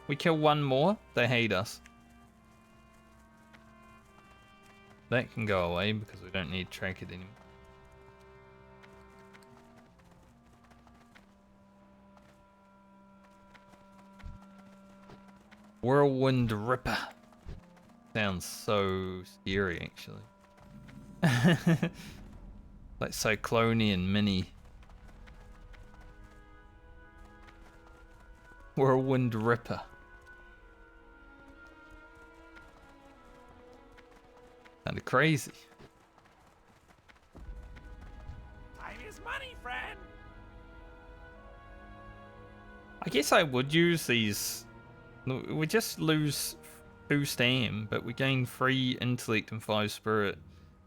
Speaker 1: We kill one more, they hate us. That can go away because we don't need to track it anymore. Whirlwind Ripper. Sounds so scary, actually. Like Cyclonian Mini. Whirlwind Ripper. Kinda crazy.
Speaker 4: Time is money, friend.
Speaker 1: I guess I would use these. We just lose 2 stam, but we gain 3 intellect and 5 spirit.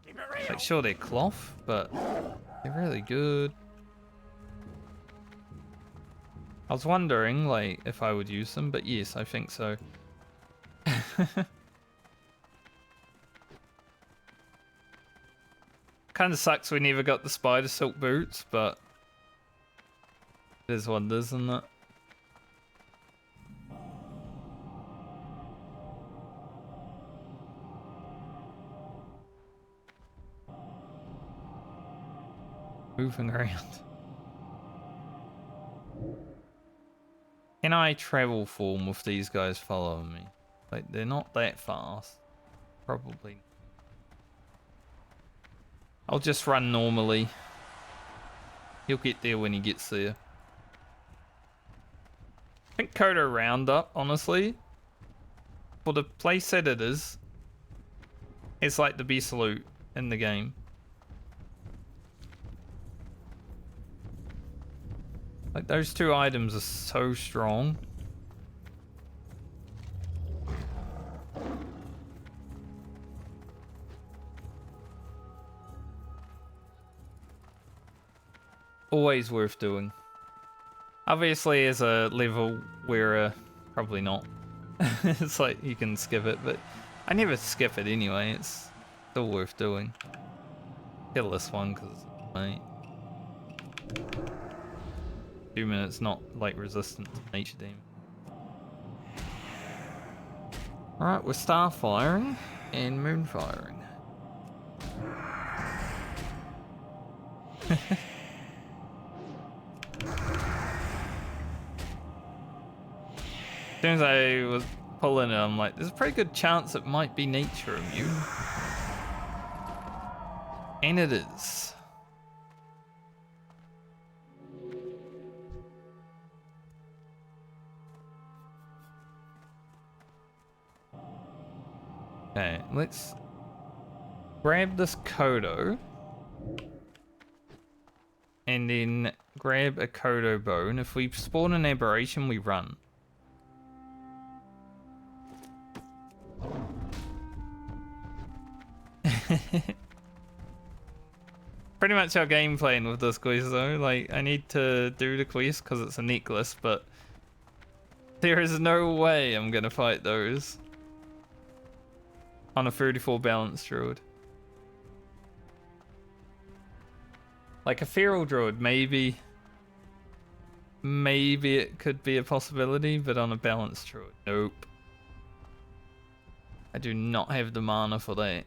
Speaker 4: Keep it real.
Speaker 1: Like, sure, they're cloth, but they're really good. I was wondering, like, if I would use them, but yes, I think so. Kind of sucks we never got the spider silk boots, but it is what it is, isn't it? Moving around. Can I travel form with these guys following me? Like, they're not that fast. Probably. I'll just run normally. He'll get there when he gets there. I think Kodo Roundup, honestly, for the playset it is, it's like the best loot in the game. Like, those 2 items are so strong. Always worth doing. Obviously, as a level where probably not. It's like you can skip it, but I never skip it anyway. It's still worth doing. Kill this one because it's mate. 2 minutes, not like resistant to nature demon. Alright, we're star firing and moon firing. As soon as I was pulling it, I'm like, there's a pretty good chance it might be nature immune. And it is. Okay, let's grab this Kodo. And then grab a Kodo bone. If we spawn an aberration, we run. Pretty much our game plan with this quest though. Like, I need to do the quest because it's a necklace, but there is no way I'm gonna fight those on a 34 balance druid. Like a feral druid, maybe it could be a possibility, but on a balanced druid, nope. I do not have the mana for that.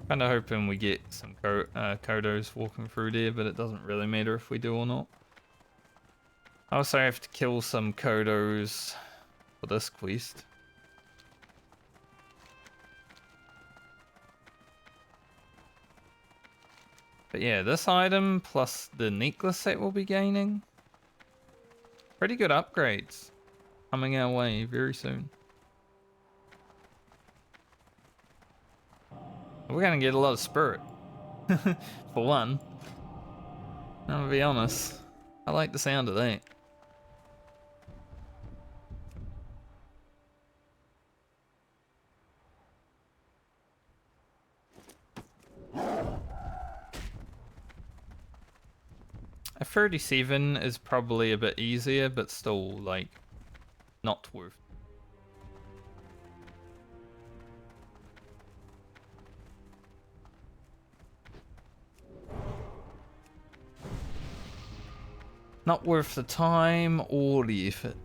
Speaker 1: Kinda hoping we get some Kodos walking through there, but it doesn't really matter if we do or not. I also have to kill some Kodos for this quest. But yeah, this item plus the necklace that we'll be gaining. Pretty good upgrades coming our way very soon. We're gonna get a lot of spirit. For one. I'm gonna be honest. I like the sound of that. A 37 is probably a bit easier, but still, like, not worth. Not worth the time or the effort.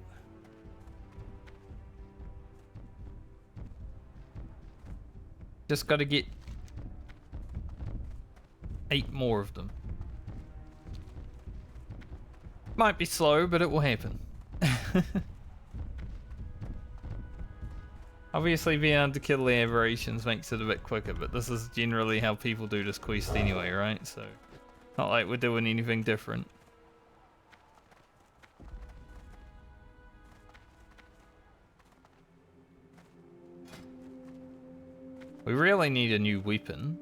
Speaker 1: Just gotta get 8 more of them. Might be slow, but it will happen. Obviously being able to kill the aberrations makes it a bit quicker, but this is generally how people do this quest anyway, right? So, not like we're doing anything different. We really need a new weapon.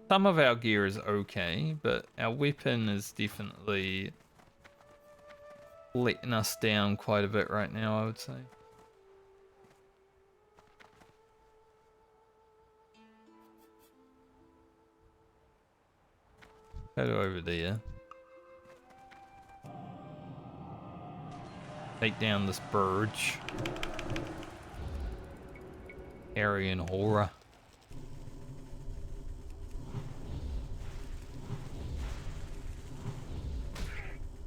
Speaker 1: Some of our gear is okay, but our weapon is definitely letting us down quite a bit right now, I would say. Go to over there. Take down this birch. Aryan horror.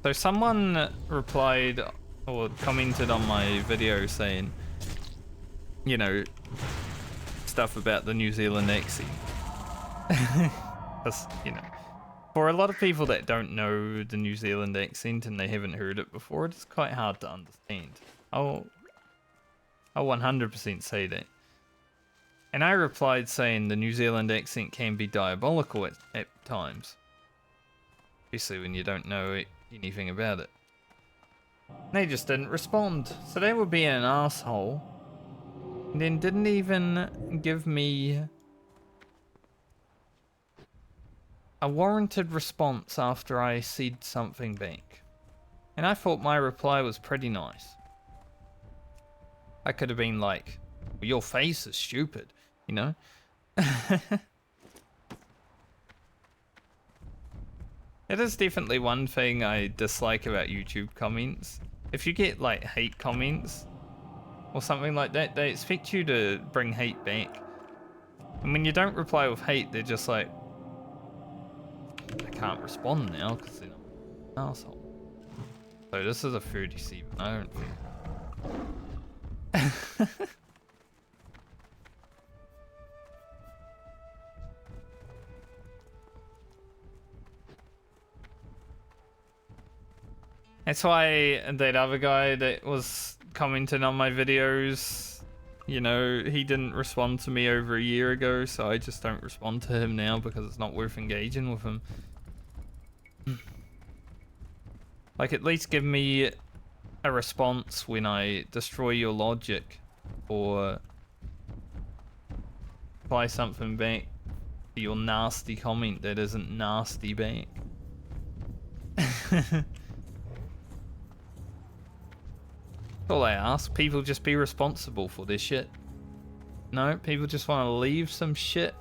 Speaker 1: So someone replied or commented on my video saying, you know, stuff about the New Zealand accent. Because, you know, for a lot of people that don't know the New Zealand accent and they haven't heard it before, it's quite hard to understand. I'll 100% say that. And I replied saying the New Zealand accent can be diabolical at times. Especially when you don't know anything about it. They just didn't respond. So they were being an asshole. And then didn't even give me a warranted response after I said something back. And I thought my reply was pretty nice. I could have been like, well, your face is stupid, you know? It is definitely one thing I dislike about YouTube comments. If you get like hate comments or something like that, they expect you to bring hate back. And when you don't reply with hate, they're just like, I can't respond now because they're not an asshole. So this is a 37, I don't think. That's why that other guy that was commenting on my videos, you know, he didn't respond to me over a year ago, so I just don't respond to him now because it's not worth engaging with him. Like, at least give me a response when I destroy your logic or apply something back to your nasty comment that isn't nasty back. All I ask, people just be responsible for this shit. No, people just want to leave some shit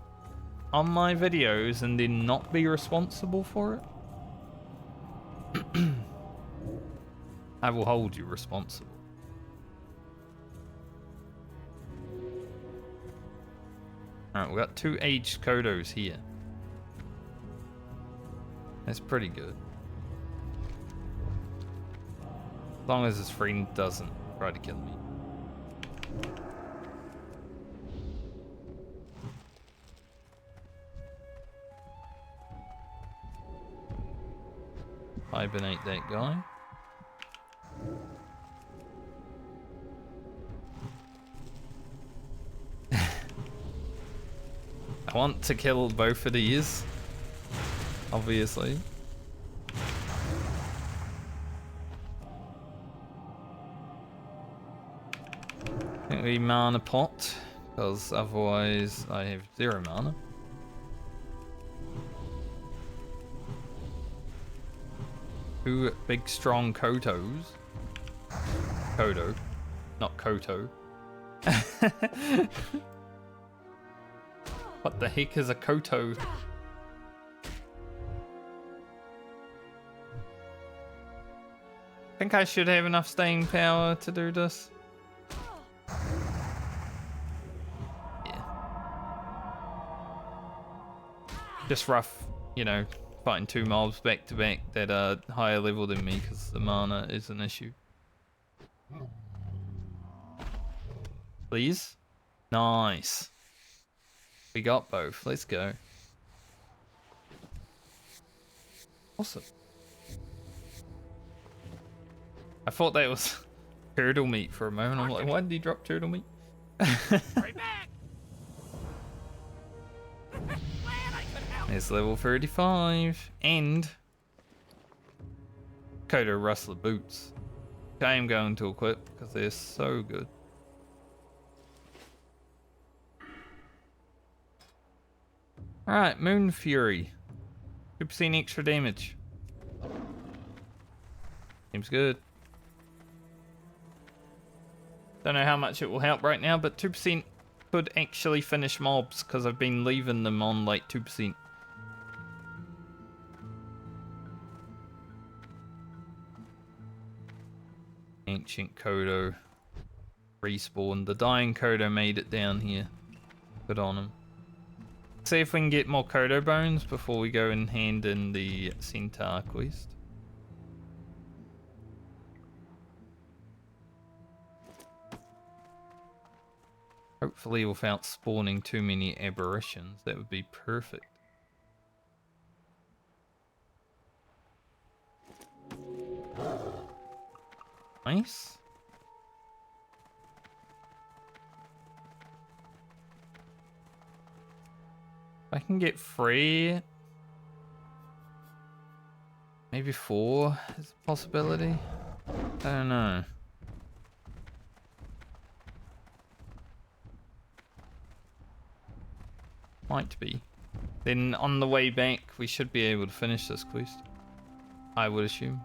Speaker 1: on my videos and then not be responsible for it. I will hold you responsible. Alright, we got 2 aged Kodos here. That's pretty good. As long as his friend doesn't try to kill me. Hibernate that guy. I want to kill both of these, obviously. We mana pot, because otherwise I have 0 mana. Two big strong Kotos. Kodo, not Koto. What the heck is a Koto? Think I should have enough staying power to do this. Yeah. Just rough you know, fighting 2 mobs back to back that are higher level than me because the mana is an issue. Please? Nice. We got both. Let's go. Awesome. I thought that was turtle meat for a moment. I'm like, why did he drop turtle meat?
Speaker 2: Right back.
Speaker 1: It's level 35. And Kodo Rustler boots. I am going to equip because they're so good. Alright, Moon Fury. 2% extra damage. Seems good. Don't know how much it will help right now, but 2% could actually finish mobs because I've been leaving them on like 2%. Ancient Kodo respawned. The dying Kodo made it down here. Good on him. See if we can get more Kodo bones before we go and hand in the Centaur quest. Hopefully without spawning too many aberrations. That would be perfect. Nice. I can get 3. Maybe 4 is a possibility. I don't know. Might be. Then on the way back, we should be able to finish this quest. I would assume.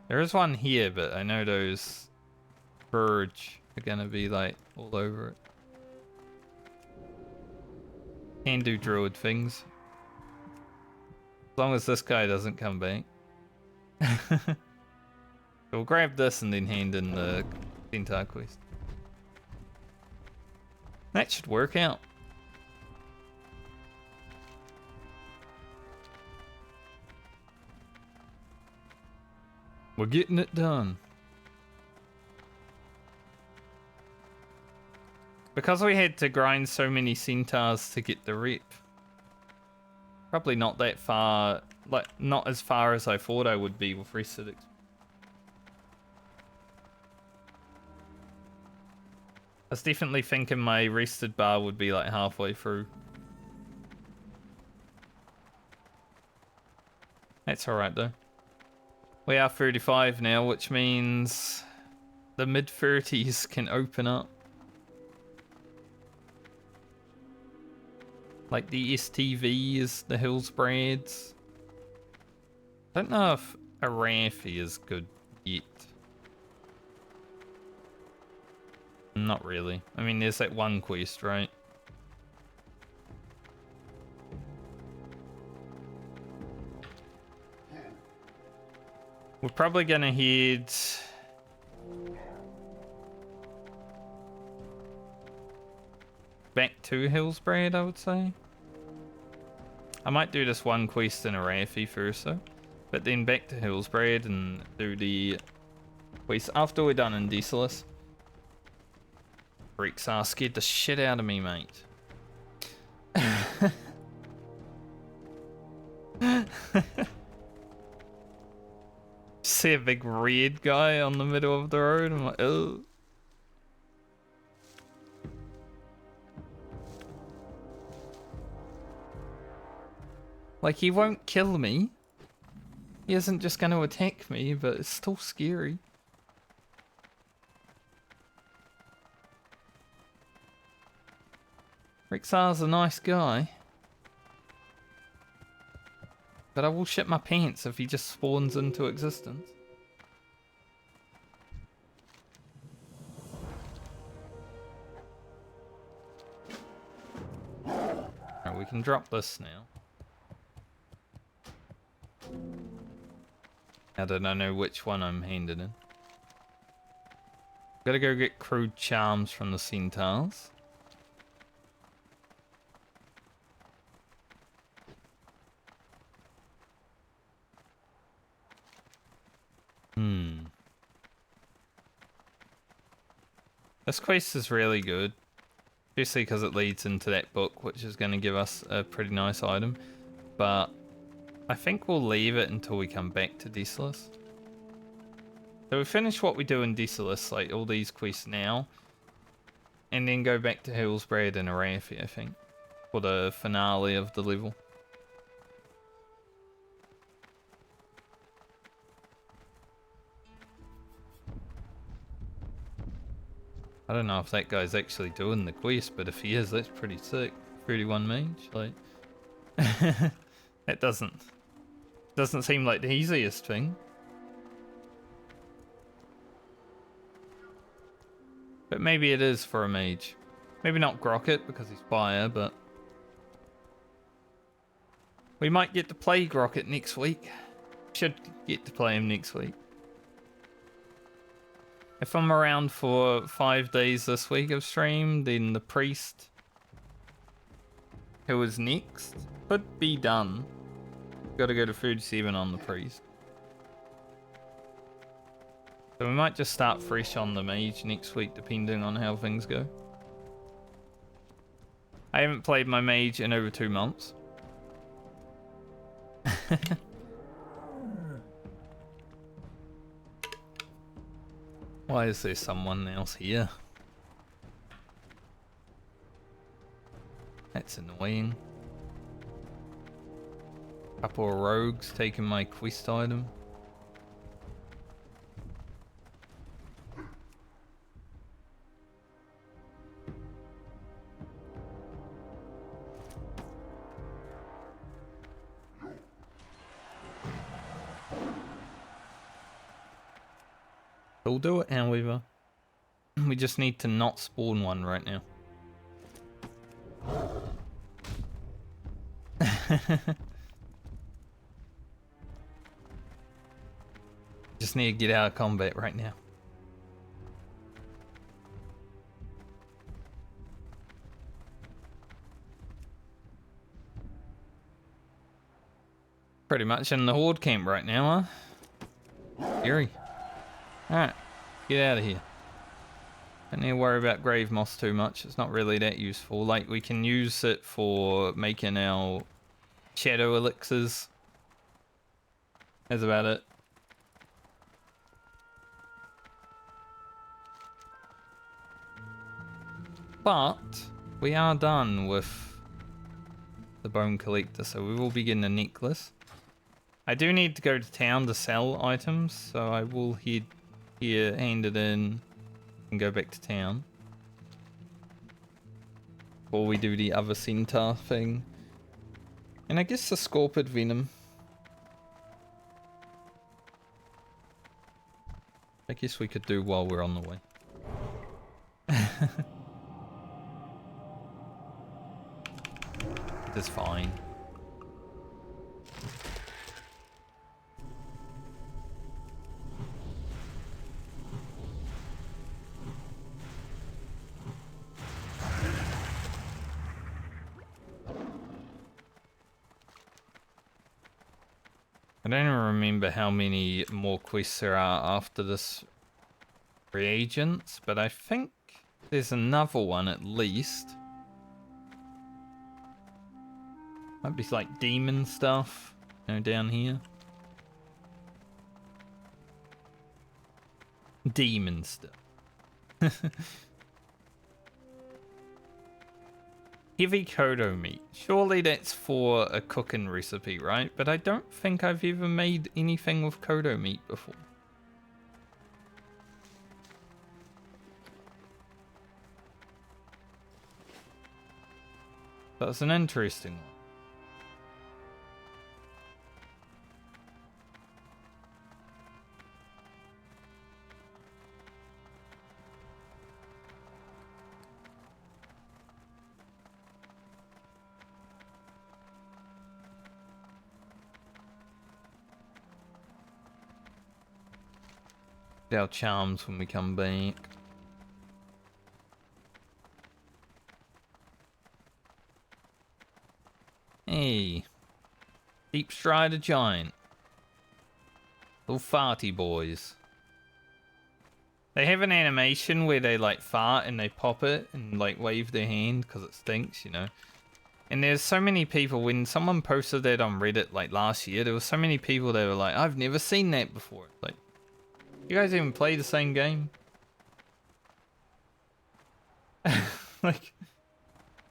Speaker 1: There is one here, but I know those Verge are gonna be like all over it. Can do Druid things. As long as this guy doesn't come back. We'll grab this and then hand in the Centaur quest. That should work out. We're getting it done. Because we had to grind so many centaurs to get the rep. Probably not that far, like not as far as I thought I would be with rested experience. I was definitely thinking my rested bar would be like halfway through. That's alright though. We are 35 now, which means the mid-30s can open up. Like the STVs, the Hillsbreds. I don't know if Arathi is good yet. Not really. I mean, there's that one quest, right? We're probably gonna head back to Hillsbrad, I would say. I might do this one quest in Arathi first though, but then back to Hillsbrad and do the quest after we're done in Desolus. Rexar scared the shit out of me, mate. See a big red guy on the middle of the road, I'm like, oh. Like, he won't kill me. He isn't just going to attack me, but it's still scary. Rexar's a nice guy. But I will shit my pants if he just spawns into existence. Alright, we can drop this now. Now that I know which one I'm handing in. Gotta go get crude charms from the centaurs. This quest is really good. Especially because it leads into that book, which is going to give us a pretty nice item. But I think we'll leave it until we come back to Desolus. So we finish what we do in Desolus, like all these quests now. And then go back to Hillsbrad and Arathi, I think. For the finale of the level. I don't know if that guy's actually doing the quest, but if he is, that's pretty sick. 31 mage, like... That doesn't seem like the easiest thing. But maybe it is for a mage. Maybe not Grocket because he's fire, but... We might get to play Grocket next week. Should get to play him next week. If I'm around for 5 days this week of stream, then the priest, who is next, could be done. Gotta go to 37 on the priest. So we might just start fresh on the mage next week, depending on how things go. I haven't played my mage in over 2 months. Why is there someone else here? That's annoying. Couple of rogues taking my quest item. We'll do it, however. We just need to not spawn one right now. Just need to get out of combat right now. Pretty much in the horde camp right now, huh? Scary. Alright, get out of here. Don't need to worry about grave moss too much. It's not really that useful. Like, we can use it for making our shadow elixirs. That's about it. But we are done with the bone collector, so we will be getting a necklace. I do need to go to town to sell items, so I will head here, hand it in, and go back to town. Before we do the other centaur thing. And I guess the scorpid venom. I guess we could do while we're on the way. It's fine. I don't even remember how many more quests there are after this reagents, but I think there's another one at least. Might be like demon stuff, you know, down here. Demon stuff. Heavy Kodo meat. Surely that's for a cooking recipe, right? But I don't think I've ever made anything with Kodo meat before. That's an interesting one. Our charms when we come back. Hey. Deep Strider Giant. Little farty boys. They have an animation where they like fart and they pop it and like wave their hand because it stinks, you know. And there's so many people, when someone posted that on Reddit like last year, there was so many people that were like, I've never seen that before. Like, you guys even play the same game? Like,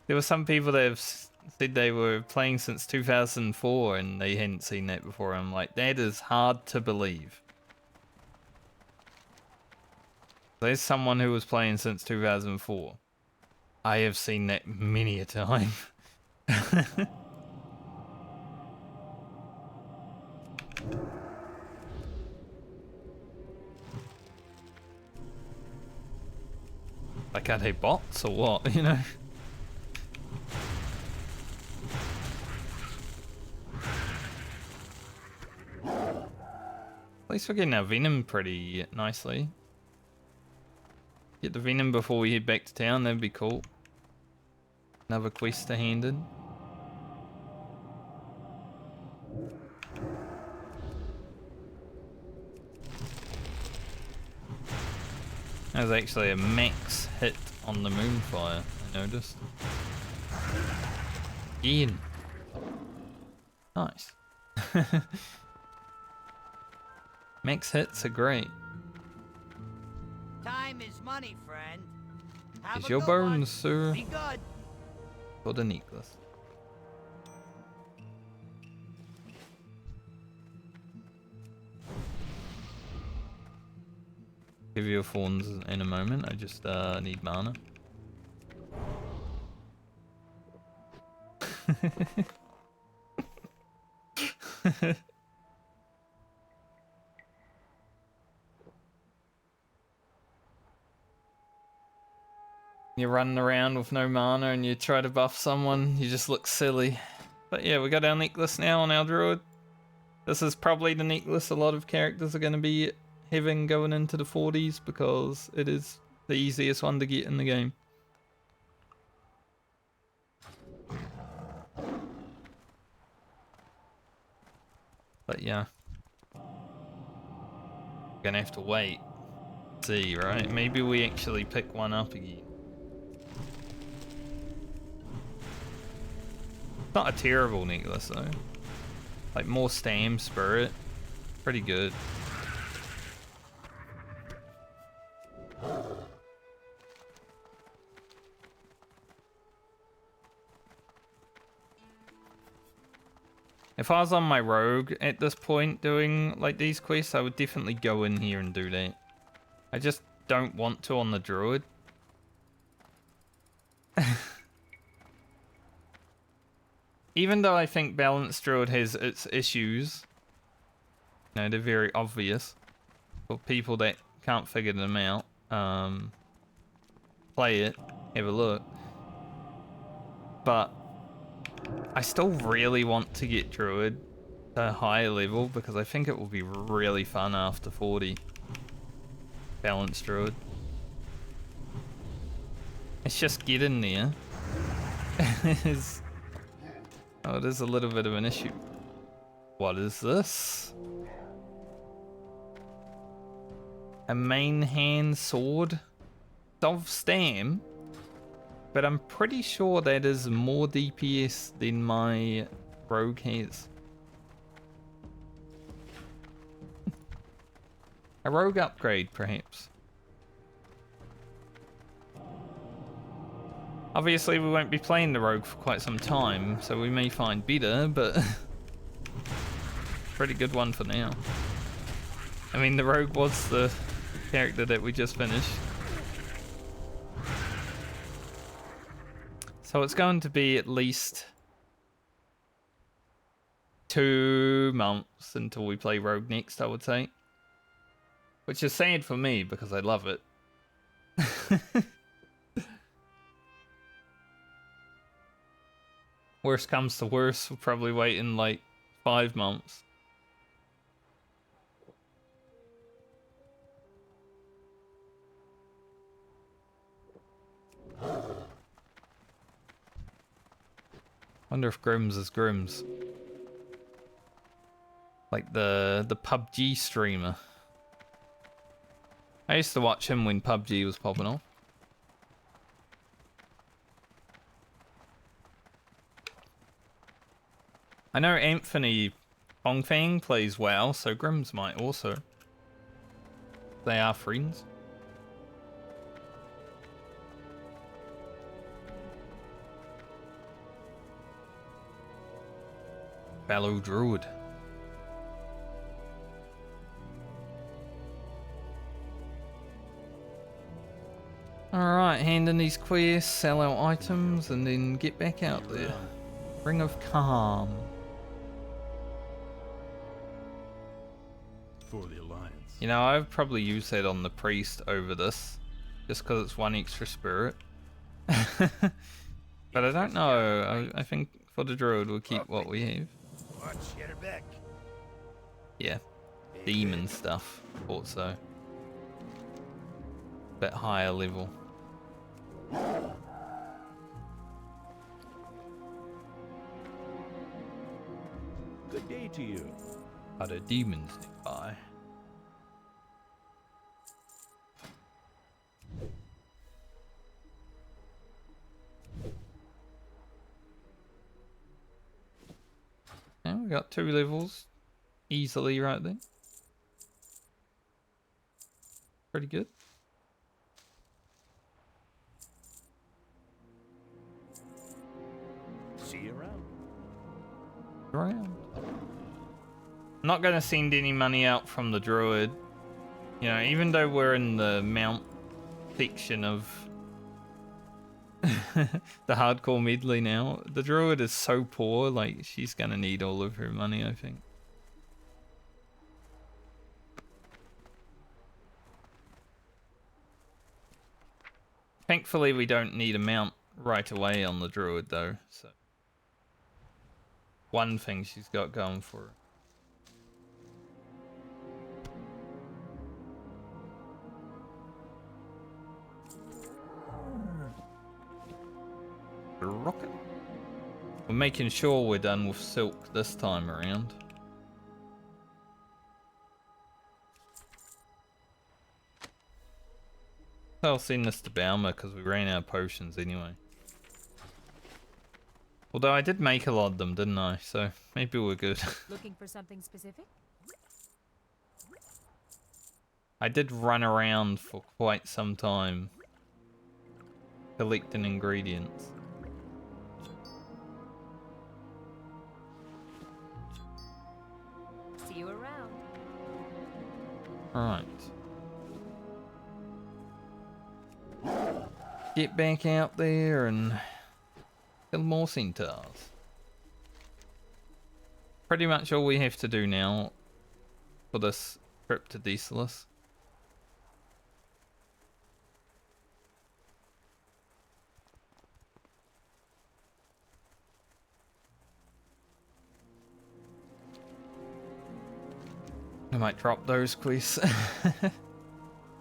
Speaker 1: there were some people that have said they were playing since 2004 and they hadn't seen that before. I'm like, that is hard to believe. There's someone who was playing since 2004. I have seen that many a time. Like, are they bots or what, you know? At least we're getting our venom pretty nicely. Get the venom before we head back to town, that'd be cool. Another quest to hand in. There's actually a max hit on the Moonfire, I noticed. Again. Nice. Max hits are great.
Speaker 2: Time is money, friend. Have
Speaker 1: Is
Speaker 2: a
Speaker 1: your
Speaker 2: good
Speaker 1: bones,
Speaker 2: one.
Speaker 1: sir?
Speaker 2: Be good.
Speaker 1: For the necklace. Give you a fawns in a moment. I just need mana. You're running around with no mana and you try to buff someone, you just look silly. But yeah, we got our necklace now on our druid. This is probably the necklace a lot of characters are going to be having going into the 40s because it is the easiest one to get in the game. But yeah. Gonna have to wait. See, right? Maybe we actually pick one up again. Not a terrible necklace though. Like more stam spirit. Pretty good. If I was on my rogue at this point doing like these quests, I would definitely go in here and do that. I just don't want to on the druid. Even though I think balanced druid has its issues, you know, they're very obvious for people that can't figure them out. Play it, have a look. But I still really want to get druid to a higher level because I think it will be really fun after 40. Balanced druid. It's just getting there. Oh, it is a little bit of an issue. What is this? A main hand sword? Of stam? But I'm pretty sure that is more DPS than my rogue has. A rogue upgrade, perhaps. Obviously, we won't be playing the rogue for quite some time, so we may find better, but pretty good one for now. I mean, the rogue was the character that we just finished. So it's going to be at least 2 months until we play rogue next, I would say. Which is sad for me, because I love it. Worst comes to worst, we'll probably wait in like 5 months. Wonder if Grims is Grims. Like the PUBG streamer. I used to watch him when PUBG was popping off. I know Anthony Hongfang plays WoW, so Grims might also. They are friends. Fellow Druid. Alright, hand in these quests, sell our items, and then get back out there. Ring of Calm.
Speaker 4: For the Alliance.
Speaker 1: You know, I've probably used that on the priest over this, just because it's one extra spirit. But I don't know, I think for the druid we'll keep what we have.
Speaker 2: Watch your back.
Speaker 1: Yeah, demon stuff, thought so. Bit higher level.
Speaker 4: Good day to you.
Speaker 1: Are there demons nearby? Yeah, we got 2 levels easily right there. Pretty good.
Speaker 4: See you around.
Speaker 1: I'm not gonna send any money out from the druid. You know, even though we're in the mount section of the hardcore medley now, the druid is so poor, like she's gonna need all of her money, I think. Thankfully we don't need a mount right away on the druid though, so one thing she's got going for her. Rocket. We're making sure we're done with silk this time around. I'll send this to Baumer because we ran out of potions anyway. Although I did make a lot of them, didn't I? So maybe we're good.
Speaker 5: Looking for something specific?
Speaker 1: I did run around for quite some time collecting ingredients.
Speaker 5: See you around.
Speaker 1: Right. Get back out there and kill more centaurs. Pretty much all we have to do now for this trip to Desolus. I might drop those quests.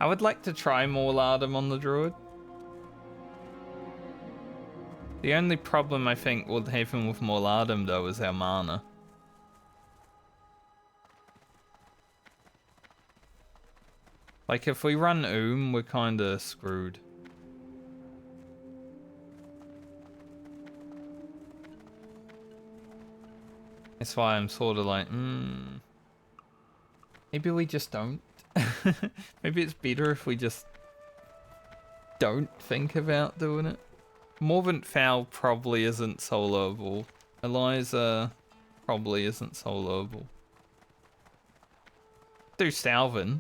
Speaker 1: I would like to try more Lardum on the druid. The only problem I think with having with more Lardum though is our mana. Like if we run we're kinda screwed. That's why I'm sort of like, maybe we just don't. Maybe it's better if we just don't think about doing it. Morvant Fowl probably isn't soloable. Eliza probably isn't soloable. Do Stalvin.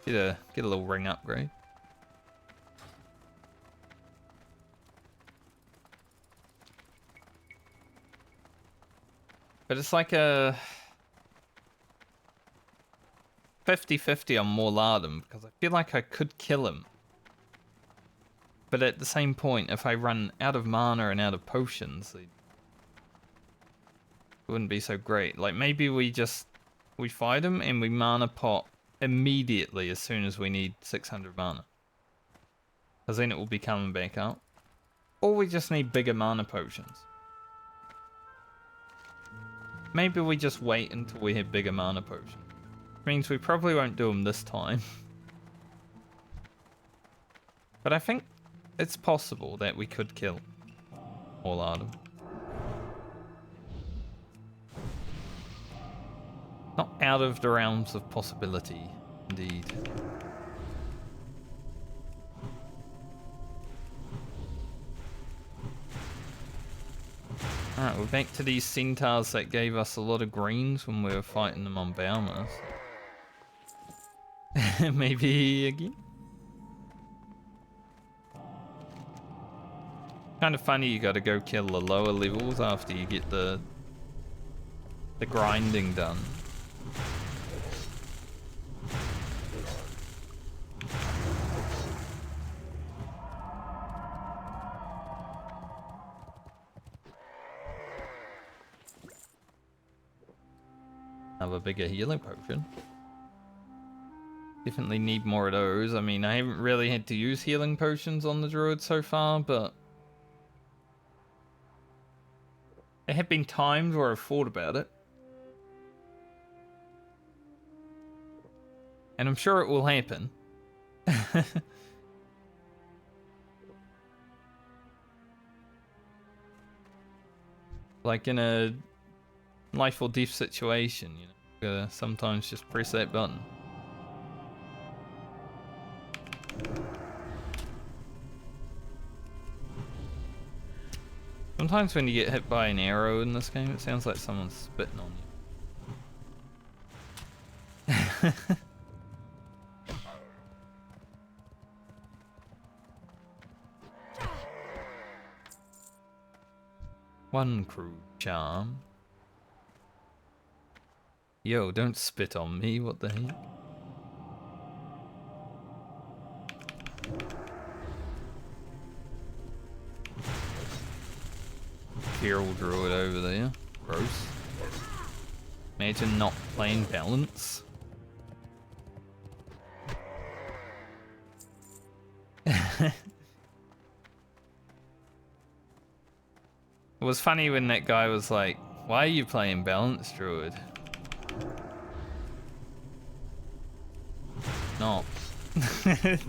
Speaker 1: Get a little ring upgrade. But it's like a 50-50 on more Lardum because I feel like I could kill him. But at the same point, if I run out of mana and out of potions, it wouldn't be so great. Like maybe we fight him and we mana pot immediately as soon as we need 600 mana. Because then it will be coming back up. Or we just need bigger mana potions. Maybe we just wait until we have bigger mana potions. Means we probably won't do them this time. But I think it's possible that we could kill all of them. Not out of the realms of possibility, indeed. Alright, we're back to these centaurs that gave us a lot of greens when we were fighting them on Bauma. Maybe again? Kind of funny you gotta go kill the lower levels after you get the grinding done. Have a bigger healing potion. Definitely need more of those. I mean, I haven't really had to use healing potions on the Druid so far, but there have been times where I've thought about it. And I'm sure it will happen. Like in a life or death situation, you know, you gotta sometimes just press that button. Sometimes when you get hit by an arrow in this game, it sounds like someone's spitting on you. One crew charm. Yo, don't spit on me, what the heck? Feral Druid over there. Gross. Imagine not playing balance. It was funny when that guy was like, why are you playing balance, Druid? No. It's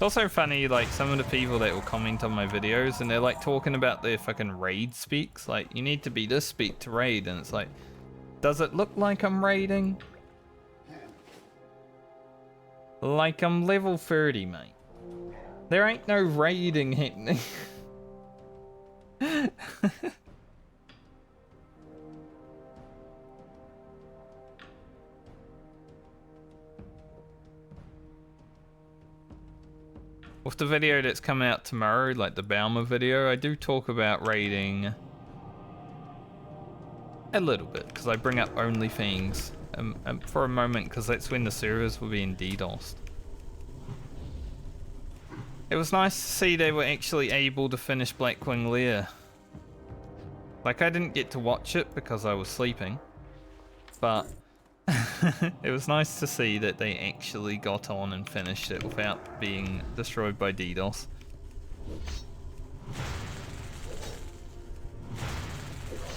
Speaker 1: also funny, like, some of the people that will comment on my videos and they're like talking about their fucking raid speaks. Like, you need to be this speak to raid, and it's like, does it look like I'm raiding? Like I'm level 30, mate. There ain't no raiding happening. With the video that's coming out tomorrow, like the Bauma video, I do talk about raiding a little bit, because I bring up OnlyFans for a moment, because that's when the servers were being DDoSed. It was nice to see they were actually able to finish Blackwing Lair. Like, I didn't get to watch it because I was sleeping, but it was nice to see that they actually got on and finished it without being destroyed by DDoS.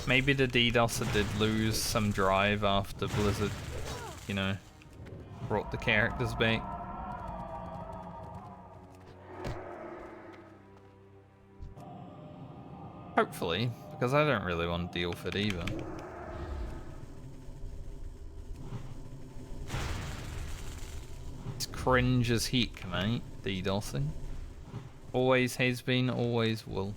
Speaker 1: Maybe the DDoSer did lose some drive after Blizzard, you know, brought the characters back. Hopefully, because I don't really want to deal with it either. It's cringe as heck, mate, DDoSing. Always has been, always will.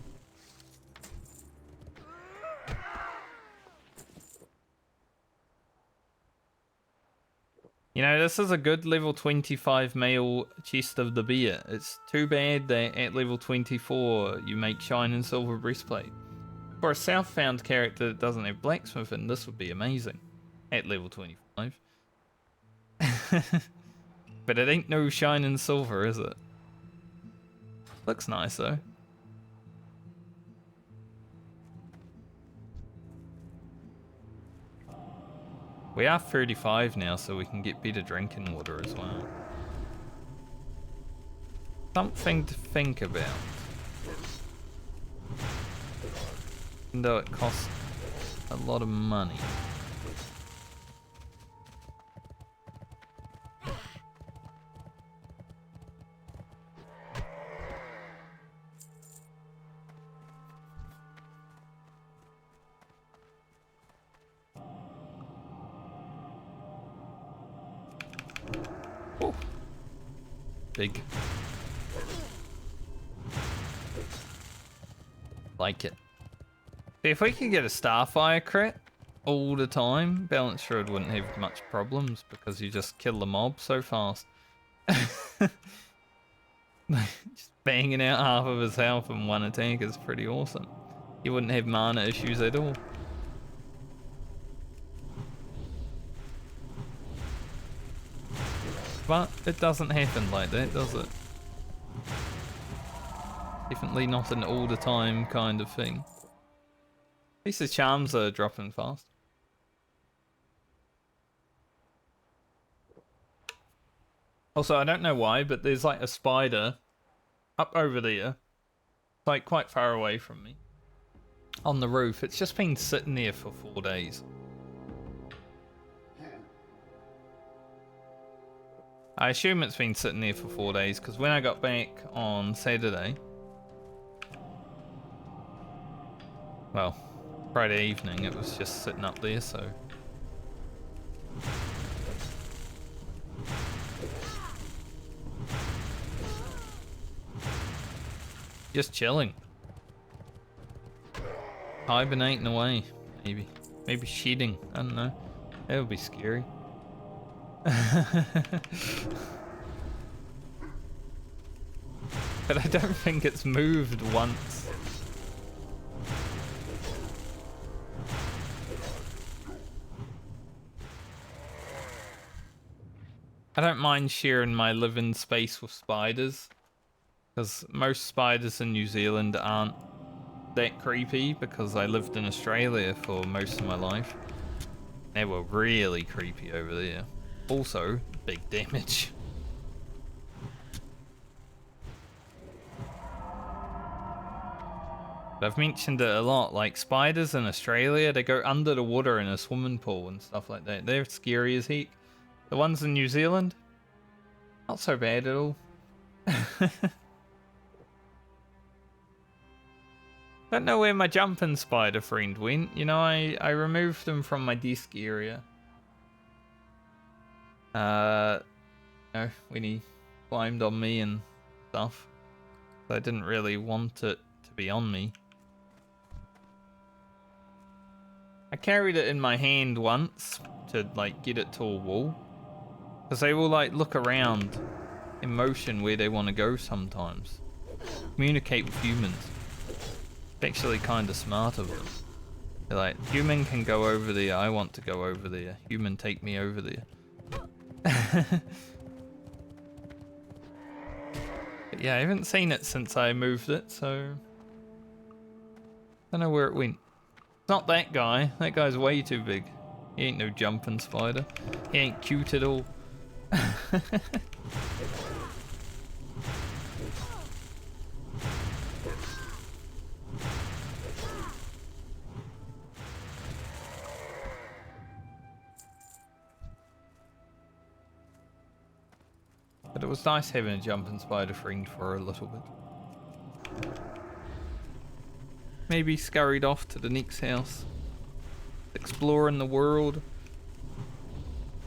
Speaker 1: You know, this is a good level 25 male chest of the beer. It's too bad that at level 24 you make shine and silver breastplate. For a Southbound character that doesn't have blacksmithing, this would be amazing. At level 25. But it ain't no shine and silver, is it? Looks nice though. We are 35 now, so we can get better drinking water as well. Something to think about. Even though it costs a lot of money. Oh. Big. Like it. If we could get a Starfire crit all the time, Balanced Druid wouldn't have much problems because you just kill the mob so fast. Just banging out half of his health in one attack is pretty awesome. You wouldn't have mana issues at all. But it doesn't happen like that, does it? Definitely not an all the time kind of thing. At least the charms are dropping fast. Also, I don't know why, but there's like a spider up over there. It's like quite far away from me. On the roof. It's just been sitting there for 4 days. I assume it's been sitting there for 4 days because when I got back on Saturday, well, Friday evening, it was just sitting up there, so. Just chilling. Hibernating away, maybe. Maybe shedding, I don't know. That would be scary. But I don't think it's moved once. I don't mind sharing my living space with spiders, because most spiders in New Zealand aren't that creepy because I lived in Australia for most of my life. They were really creepy over there. Also, big damage. But I've mentioned it a lot, like spiders in Australia, they go under the water in a swimming pool and stuff like that. They're scary as heck. The ones in New Zealand, not so bad at all. Don't know where my jumping spider friend went. You know, I removed him from my desk area. You know, when he climbed on me and stuff. I didn't really want it to be on me. I carried it in my hand once to like get it to a wall. Because they will like look around in motion where they want to go sometimes. Communicate with humans. It's actually kind of smart of them. They're like, human can go over there, I want to go over there. Human, take me over there. But yeah, I haven't seen it since I moved it, so don't know where it went. It's not that guy. That guy's way too big. He ain't no jumping spider. He ain't cute at all. But it was nice having a jumping spider friend for a little bit. Maybe scurried off to the next house. Exploring the world.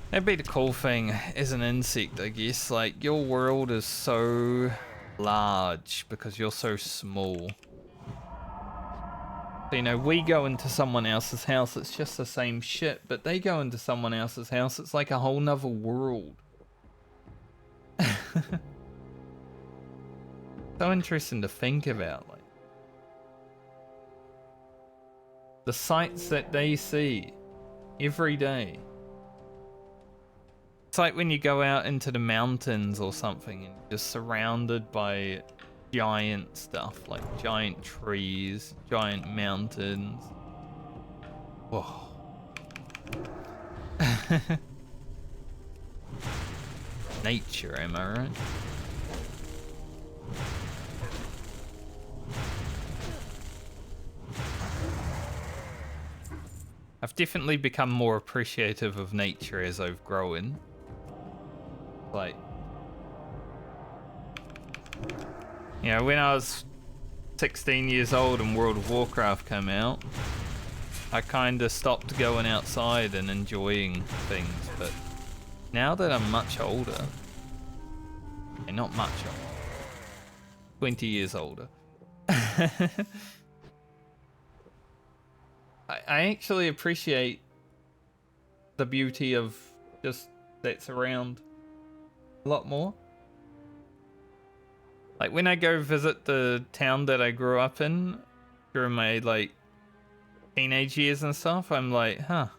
Speaker 1: That'd be the cool thing as an insect, I guess. Like, your world is so large because you're so small. So, you know, we go into someone else's house, it's just the same shit. But they go into someone else's house, it's like a whole nother world. So interesting to think about, like the sights that they see every day. It's like when you go out into the mountains or something and you're just surrounded by giant stuff, like giant trees, giant mountains. Whoa. Nature, am I right? I've definitely become more appreciative of nature as I've grown. Like, you know, when I was 16 years old and World of Warcraft came out, I kind of stopped going outside and enjoying things, but now that I'm much older, and not much older, 20 years older, I actually appreciate the beauty of just that's around a lot more. Like when I go visit the town that I grew up in during my like teenage years and stuff, I'm like, huh.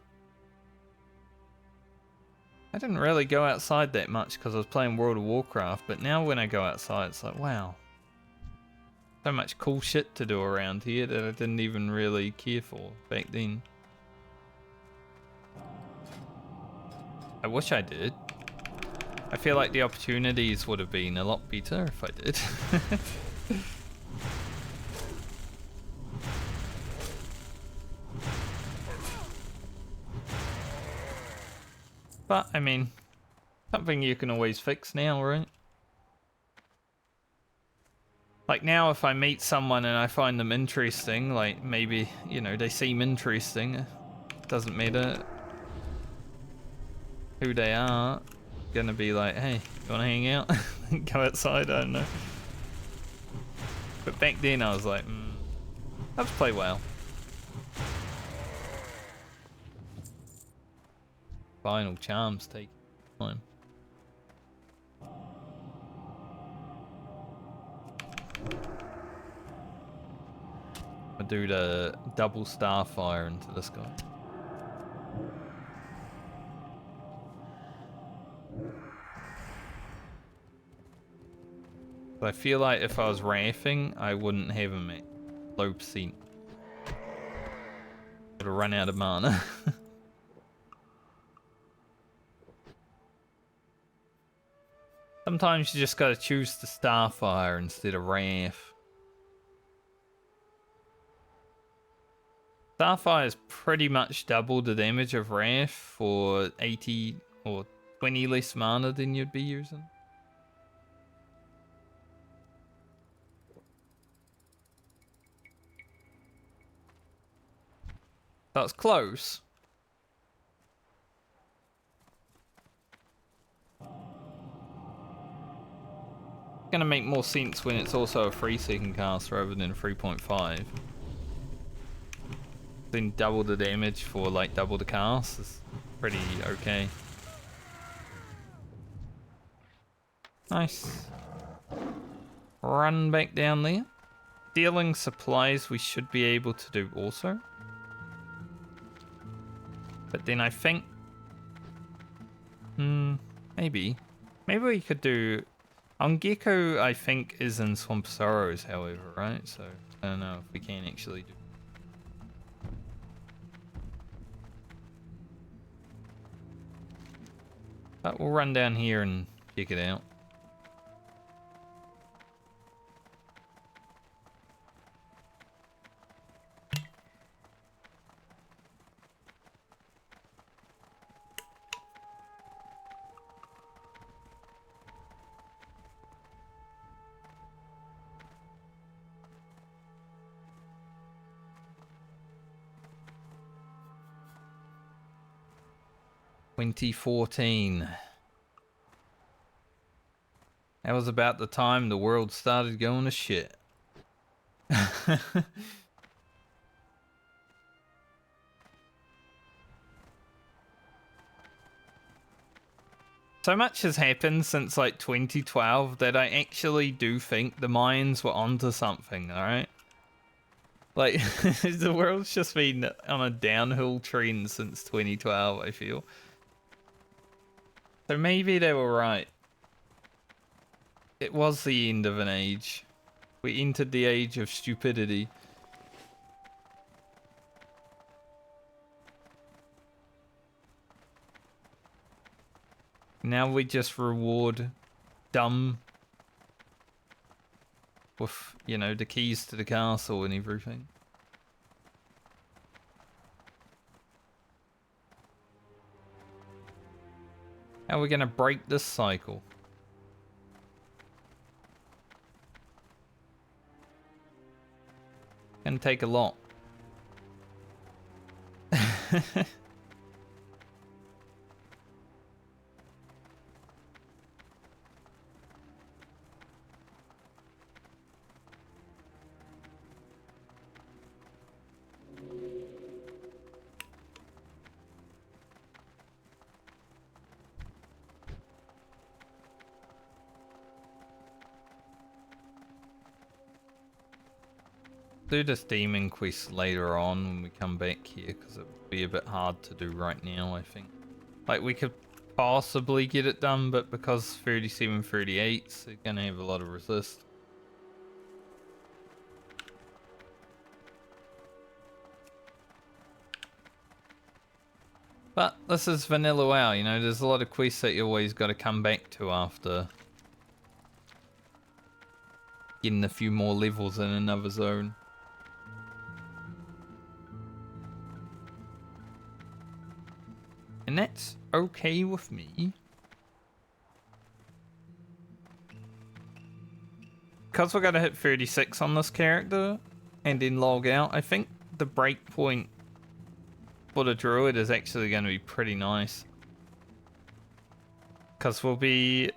Speaker 1: I didn't really go outside that much because I was playing World of Warcraft, but now when I go outside, it's like, wow. So much cool shit to do around here that I didn't even really care for back then. I wish I did. I feel like the opportunities would have been a lot better if I did. But, I mean, something you can always fix now, right? Like now, if I meet someone and I find them interesting, like maybe, you know, they seem interesting, it doesn't matter who they are, gonna be like, hey, you wanna hang out? Go outside, I don't know. But back then I was like, let's play WoW. Final charms take time. I do the double starfire into this guy. But I feel like if I was raffing, I wouldn't have him at low percent. Would have run out of mana. Sometimes you just gotta choose the starfire instead of raff. Starfire is pretty much double the damage of raff for 80 or 20 less mana than you'd be using. That's close. Gonna make more sense when it's also a 3-second cast rather than 3.5. Then double the damage for like double the cast is pretty okay. Nice. Run back down there. Stealing supplies we should be able to do also. But then I think... maybe. Maybe we could do... Gecko, I think, is in Swamp Sorrows, however, right? So, I don't know if we can actually do... But we'll run down here and check it out. $2014. That was about the time the world started going to shit. So much has happened since like 2012 that I actually do think the Mayans were onto something, alright? Like, the world's just been on a downhill trend since 2012, I feel. So maybe they were right. It was the end of an age. We entered the age of stupidity. Now we just reward dumb with, you know, the keys to the castle and everything. How are we gonna break this cycle? Gonna take a lot. Do this demon quest later on when we come back here, because it would be a bit hard to do right now, I think. Like, we could possibly get it done, but because 37, 38's, they're gonna have a lot of resist. But this is vanilla WoW, you know, there's a lot of quests that you always got to come back to after getting a few more levels in another zone. And that's okay with me. Because we're going to hit 36 on this character and then log out, I think the breakpoint for the Druid is actually going to be pretty nice. Because we'll be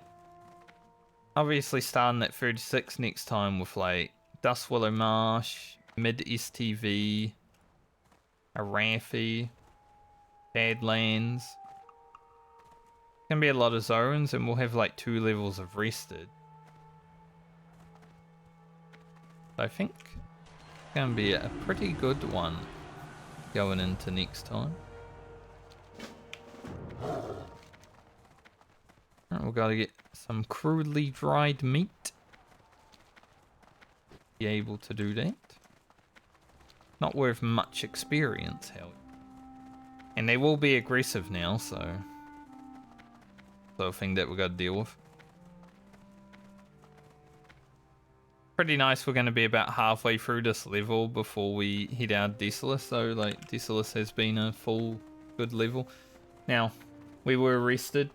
Speaker 1: obviously starting at 36 next time with like Dust Willow Marsh, Mid STV, Arathi, Badlands. Gonna be a lot of zones, and we'll have like 2 levels of rested. I think it's gonna be a pretty good one going into next time. Alright, we've got to get some crudely dried meat. Be able to do that. Not worth much experience, however. And they will be aggressive now, so a thing that we've got to deal with. Pretty nice, we're going to be about halfway through this level before we hit our Desolus, so like Desolus has been a full good level. Now, we were arrested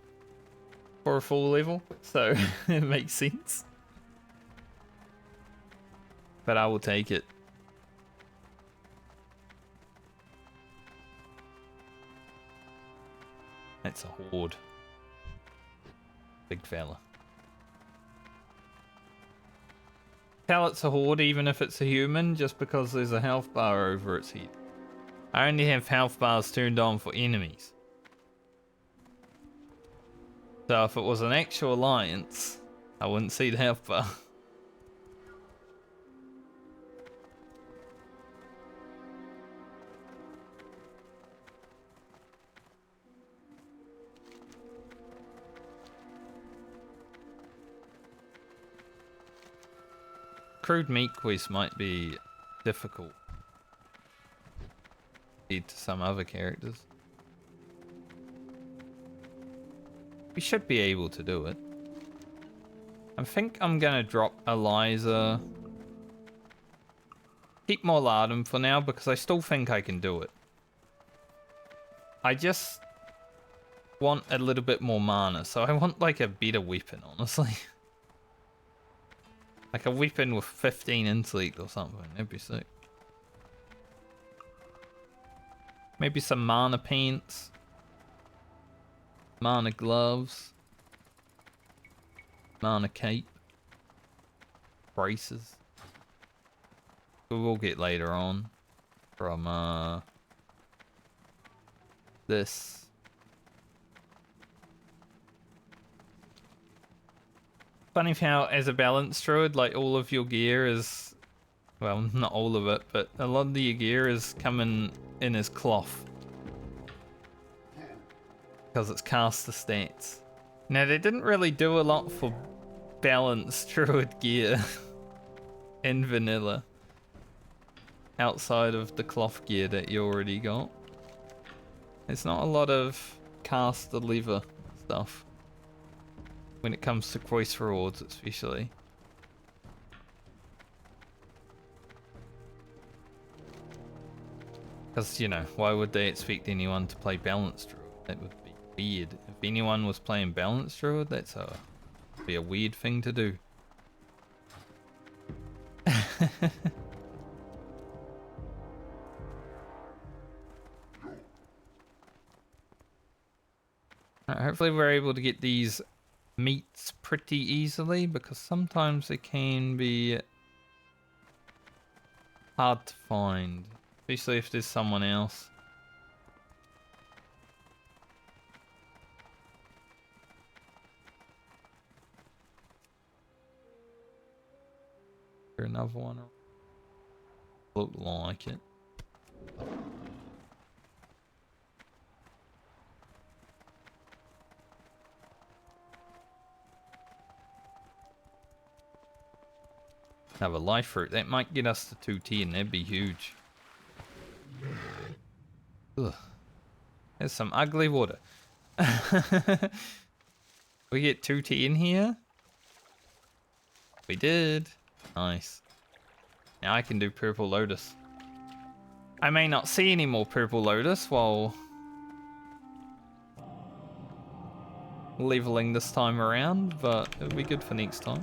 Speaker 1: for a full level, so it makes sense. But I will take it. That's a horde. Big fella. Tell it's a horde even if it's a human, just because there's a health bar over its head. I only have health bars turned on for enemies. So if it was an actual alliance, I wouldn't see the health bar. Crude meat quest might be difficult compared to some other characters. We should be able to do it. I think I'm gonna drop Eliza. Keep Morladum for now because I still think I can do it. I just want a little bit more mana, so I want like a better weapon, honestly. Like a weapon with 15 intellect or something, that'd be sick. Maybe some mana pants. Mana gloves. Mana cape. Braces. We will get later on. From, this. Funny how, as a balance druid, like all of your gear is, well, not all of it, but a lot of your gear is coming in as cloth. Because it's caster stats. Now, they didn't really do a lot for balanced druid gear in vanilla. Outside of the cloth gear that you already got. There's not a lot of caster lever stuff. When it comes to quest rewards, especially. Because, you know, why would they expect anyone to play balanced druid? That would be weird. If anyone was playing balanced Druid, that's be a weird thing to do. Alright, hopefully we're able to get these meats pretty easily, because sometimes they can be hard to find, especially if there's someone else. There another one? Look like it. Have a life fruit. That might get us to 210. That'd be huge. Ugh. There's some ugly water. We get 210 here? We did. Nice. Now I can do Purple Lotus. I may not see any more Purple Lotus while leveling this time around, but it'll be good for next time.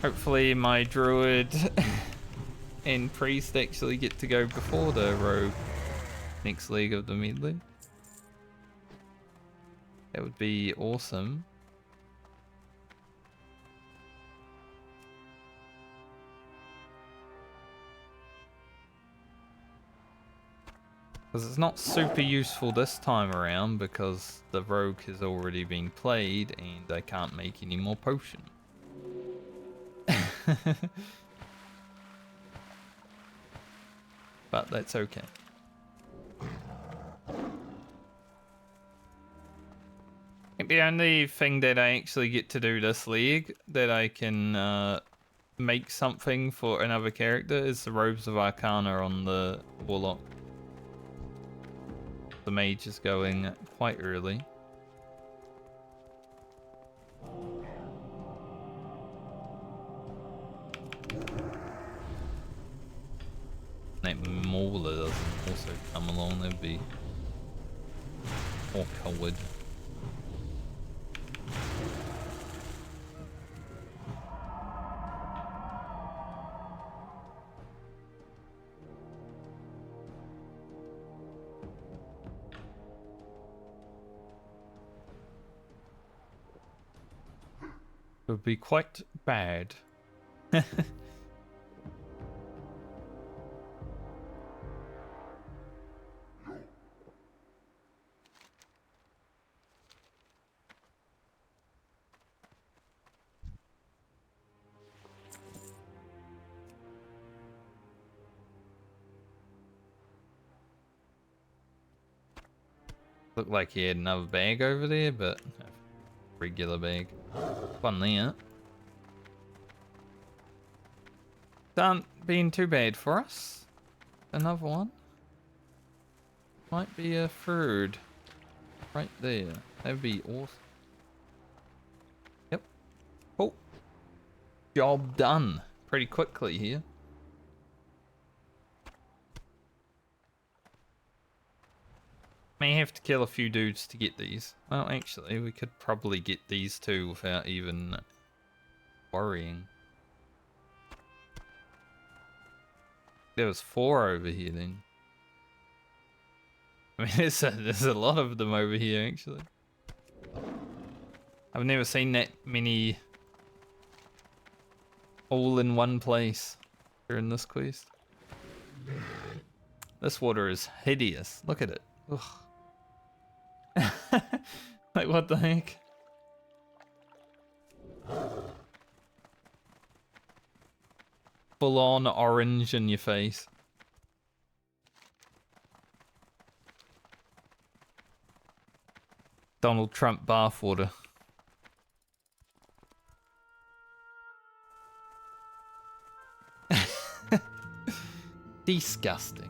Speaker 1: Hopefully my Druid and Priest actually get to go before the Rogue next leg of the Medley. That would be awesome. Because it's not super useful this time around because the Rogue has already been played and I can't make any more potions. But that's okay. I think the only thing that I actually get to do this league that I can make something for another character is the Robes of Arcana on the Warlock. The mage is going quite early. That Mauler doesn't also come along, that'd be awkward. It would be quite bad. Looked like he had another bag over there, but a regular bag. Fun there. Aren't being too bad for us. Another one. Might be a third. Right there. That'd be awesome. Yep. Cool. Job done. Pretty quickly here. May have to kill a few dudes to get these. Well, actually, we could probably get these two without even worrying. There was 4 over here then. I mean, there's a lot of them over here actually. I've never seen that many all in one place during this quest. This water is hideous. Look at it. Ugh. Like, what the heck? Full on orange in your face. Donald Trump bathwater. Disgusting.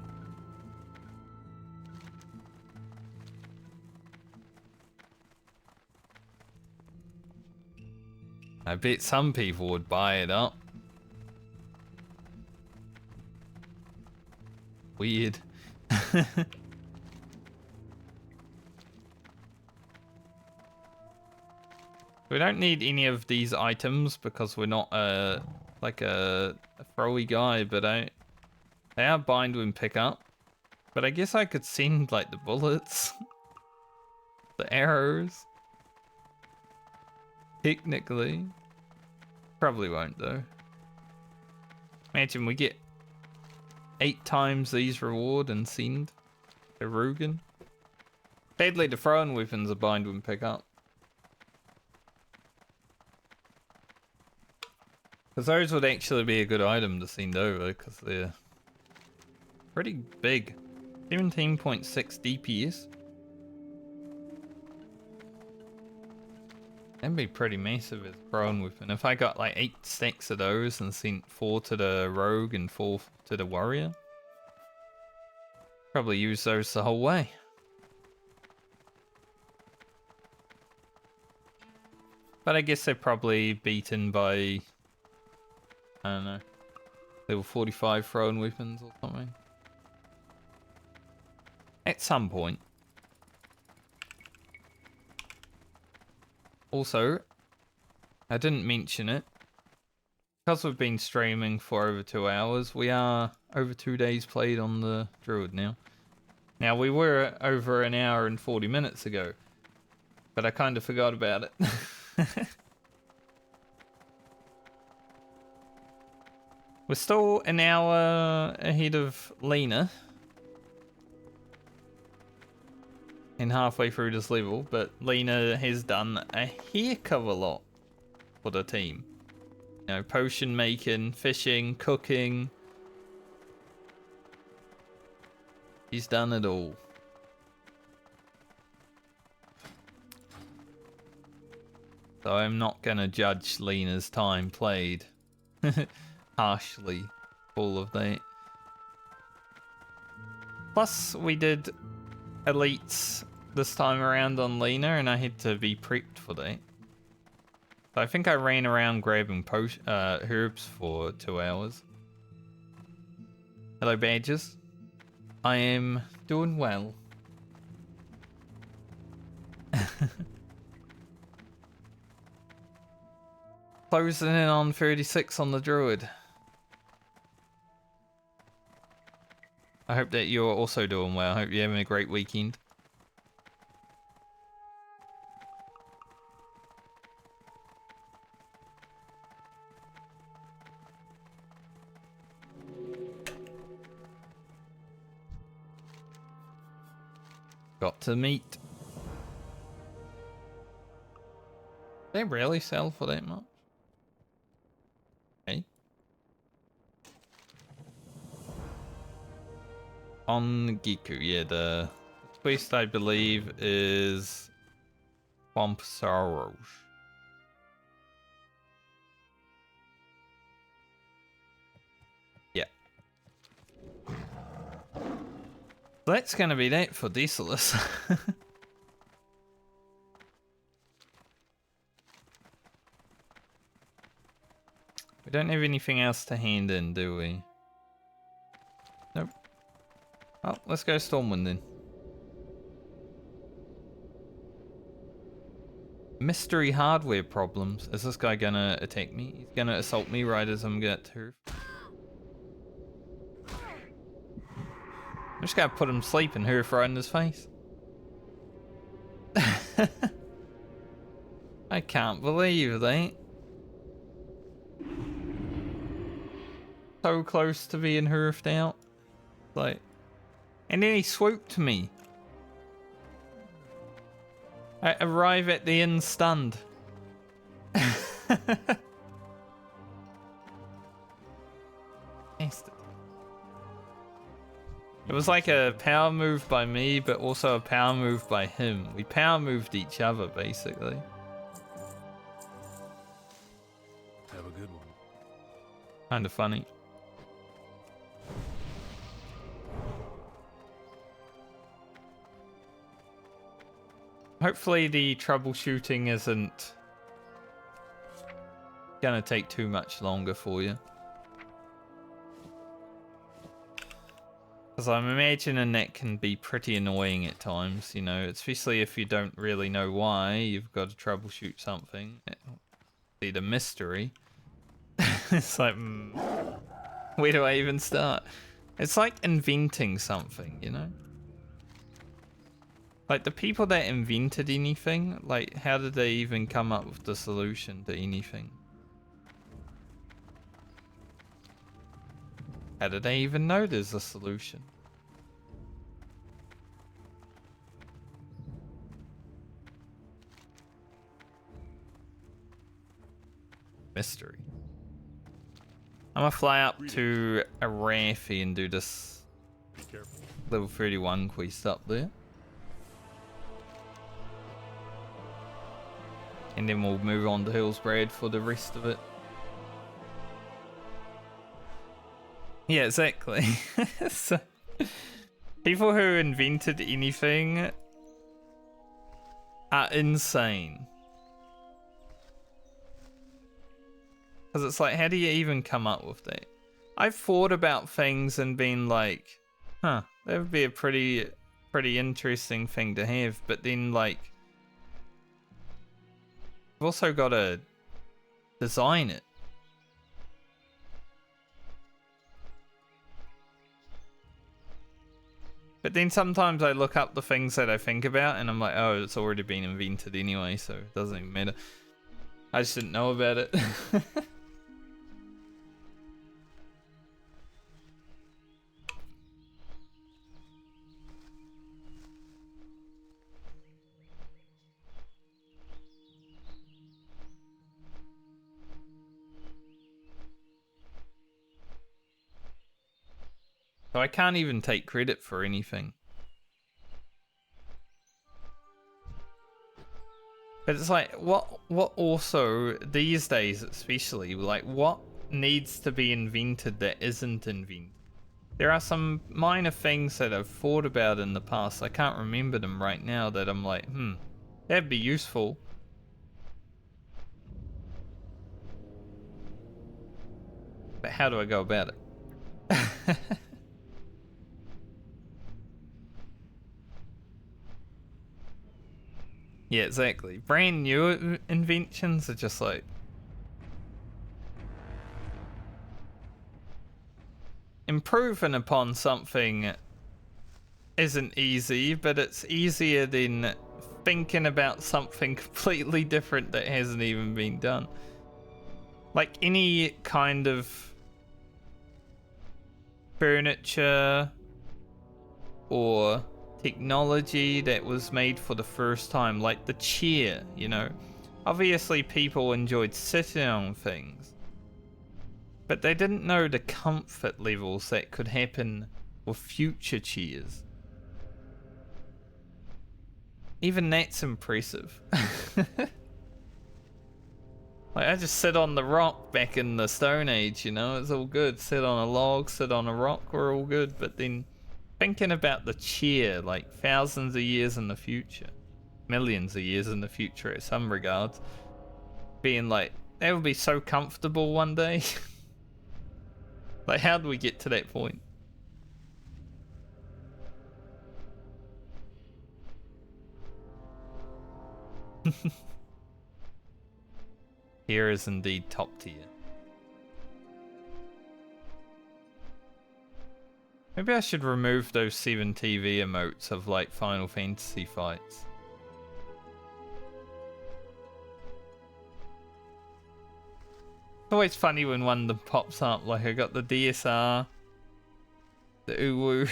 Speaker 1: I bet some people would buy it up. weird. We don't need any of these items because we're not like a throwy guy, but they are bind when pick up. But I guess I could send like the bullets, the arrows. Technically. Probably won't though. Imagine we get 8 times these reward and send to Rugen. Sadly, the throwing weapons are bind when pick up. Because those would actually be a good item to send over because they're pretty big. 17.6 DPS. That'd be pretty massive as a throwing weapon. If I got like 8 stacks of those and sent 4 to the rogue and 4 to the warrior. Probably use those the whole way. But I guess they're probably beaten by, I don't know, level 45 throwing weapons or something. At some point. Also, I didn't mention it. Because we've been streaming for over 2 hours, we are over 2 days played on the Druid now. Now, we were over an hour and 40 minutes ago. But I kind of forgot about it. We're still an hour ahead of Lena. And halfway through this level, but Lena has done a heck of a lot for the team. You know, potion making, fishing, cooking. She's done it all. So I'm not gonna judge Lena's time played harshly. All of that. Plus, we did elites this time around on Lena, and I had to be prepped for that. So I think I ran around grabbing herbs for 2 hours. Hello, badges. I am doing well. Closing in on 36 on the Druid. I hope that you're also doing well. I hope you're having a great weekend. Got to meet. They rarely sell for that much. Okay. On Giku, yeah, the quest I believe is Swamp Sorrows. Yeah. That's gonna be that for Desolus. We don't have anything else to hand in, do we? Nope. Oh, let's go Stormwind then. Mystery hardware problems. Is this guy gonna attack me? He's gonna assault me right as I'm gonna turf. I'm just gonna put him to sleep and hurf right in his face. I can't believe that. So close to being hurfed out. Like, and then he swooped me. I arrive at the inn stunned. It was like a power move by me, but also a power move by him. We power moved each other, basically.
Speaker 3: Have a good one.
Speaker 1: Kind of funny. Hopefully the troubleshooting isn't gonna take too much longer for you. Because I'm imagining that can be pretty annoying at times, you know, especially if you don't really know why, you've got to troubleshoot something. See the mystery. It's like, where do I even start? It's like inventing something, you know? Like the people that invented anything, like how did they even come up with the solution to anything? How did they even know there's a solution? Mystery. I'm gonna fly up to Arathi and do this
Speaker 3: Be careful.
Speaker 1: level 31 quest up there. And then we'll move on to Hillsbrad for the rest of it. Yeah, exactly. So, people who invented anything are insane. Because it's like, how do you even come up with that? I've thought about things and been like, huh, that would be a pretty interesting thing to have. But then, like, you've also got to design it. But then sometimes I look up the things that I think about and I'm like, oh, it's already been invented anyway, so it doesn't even matter. I just didn't know about it. So I can't even take credit for anything. But it's like, what also, these days especially, like what needs to be invented that isn't invented? There are some minor things that I've thought about in the past, I can't remember them right now, that I'm like, that'd be useful. But how do I go about it? Yeah, exactly. Brand new inventions are just like... Improving upon something isn't easy, but it's easier than thinking about something completely different that hasn't even been done. Like any kind of furniture or technology that was made for the first time, like the chair, you know. Obviously people enjoyed sitting on things, but they didn't know the comfort levels that could happen with future chairs. Even that's impressive. Like I just sit on the rock back in the Stone Age, you know, it's all good. Sit on a log, sit on a rock, we're all good. But then thinking about the chair, like thousands of years in the future, millions of years in the future at some regards, being like, that would be so comfortable one day. Like, how do we get to that point? Here is indeed top tier. Maybe I should remove those 7 TV emotes of like Final Fantasy fights. It's always funny when one of them pops up, like I got the DSR, the Uwu,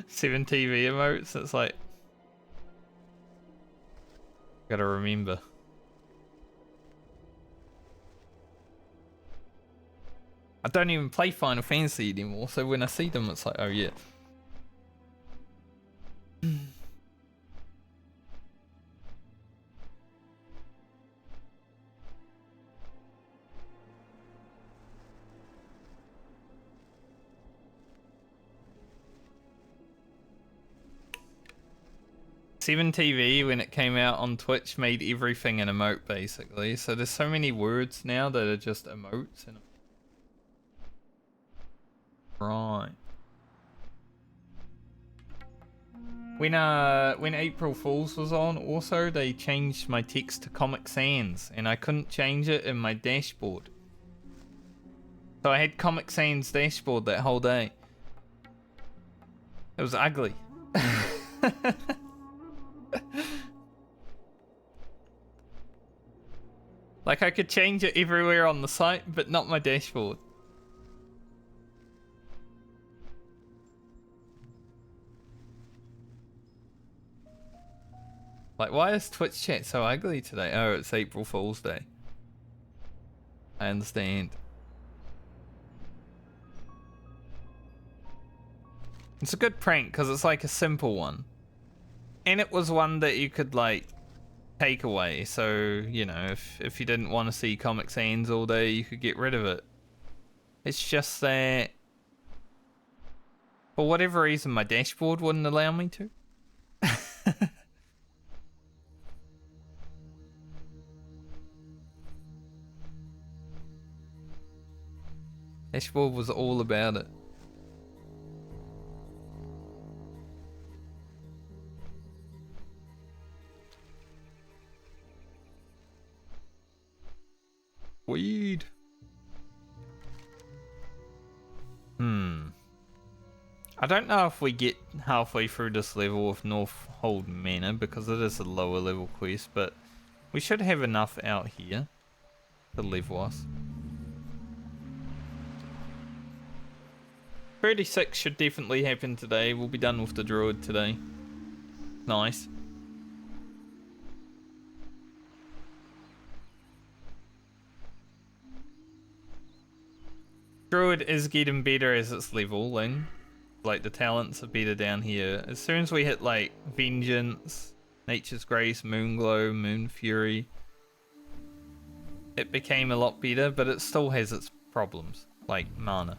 Speaker 1: 7 TV emotes, it's like, gotta remember. I don't even play Final Fantasy anymore, so when I see them, it's like, oh yeah. 7TV, when it came out on Twitch, made everything an emote, basically. So there's so many words now that are just emotes. Right. When April Fools was on, also they changed my text to Comic Sans, and I couldn't change it in my dashboard. So I had Comic Sans dashboard that whole day. It was ugly. Like I could change it everywhere on the site, but not my dashboard. Like, why is Twitch chat so ugly today? Oh, it's April Fool's Day. I understand. It's a good prank because it's like a simple one. And it was one that you could like take away. So, you know, if you didn't want to see Comic Sans all day, you could get rid of it. It's just that for whatever reason my dashboard wouldn't allow me to. Dashboard was all about it. Weed. I don't know if we get halfway through this level with Northhold Manor because it is a lower level quest, but we should have enough out here to level us. 36 should definitely happen today. We'll be done with the Druid today. Nice. Druid is getting better as it's leveling. Like the talents are better down here. As soon as we hit like Vengeance, Nature's Grace, Moonglow, Moon Fury, it became a lot better, but it still has its problems, like mana.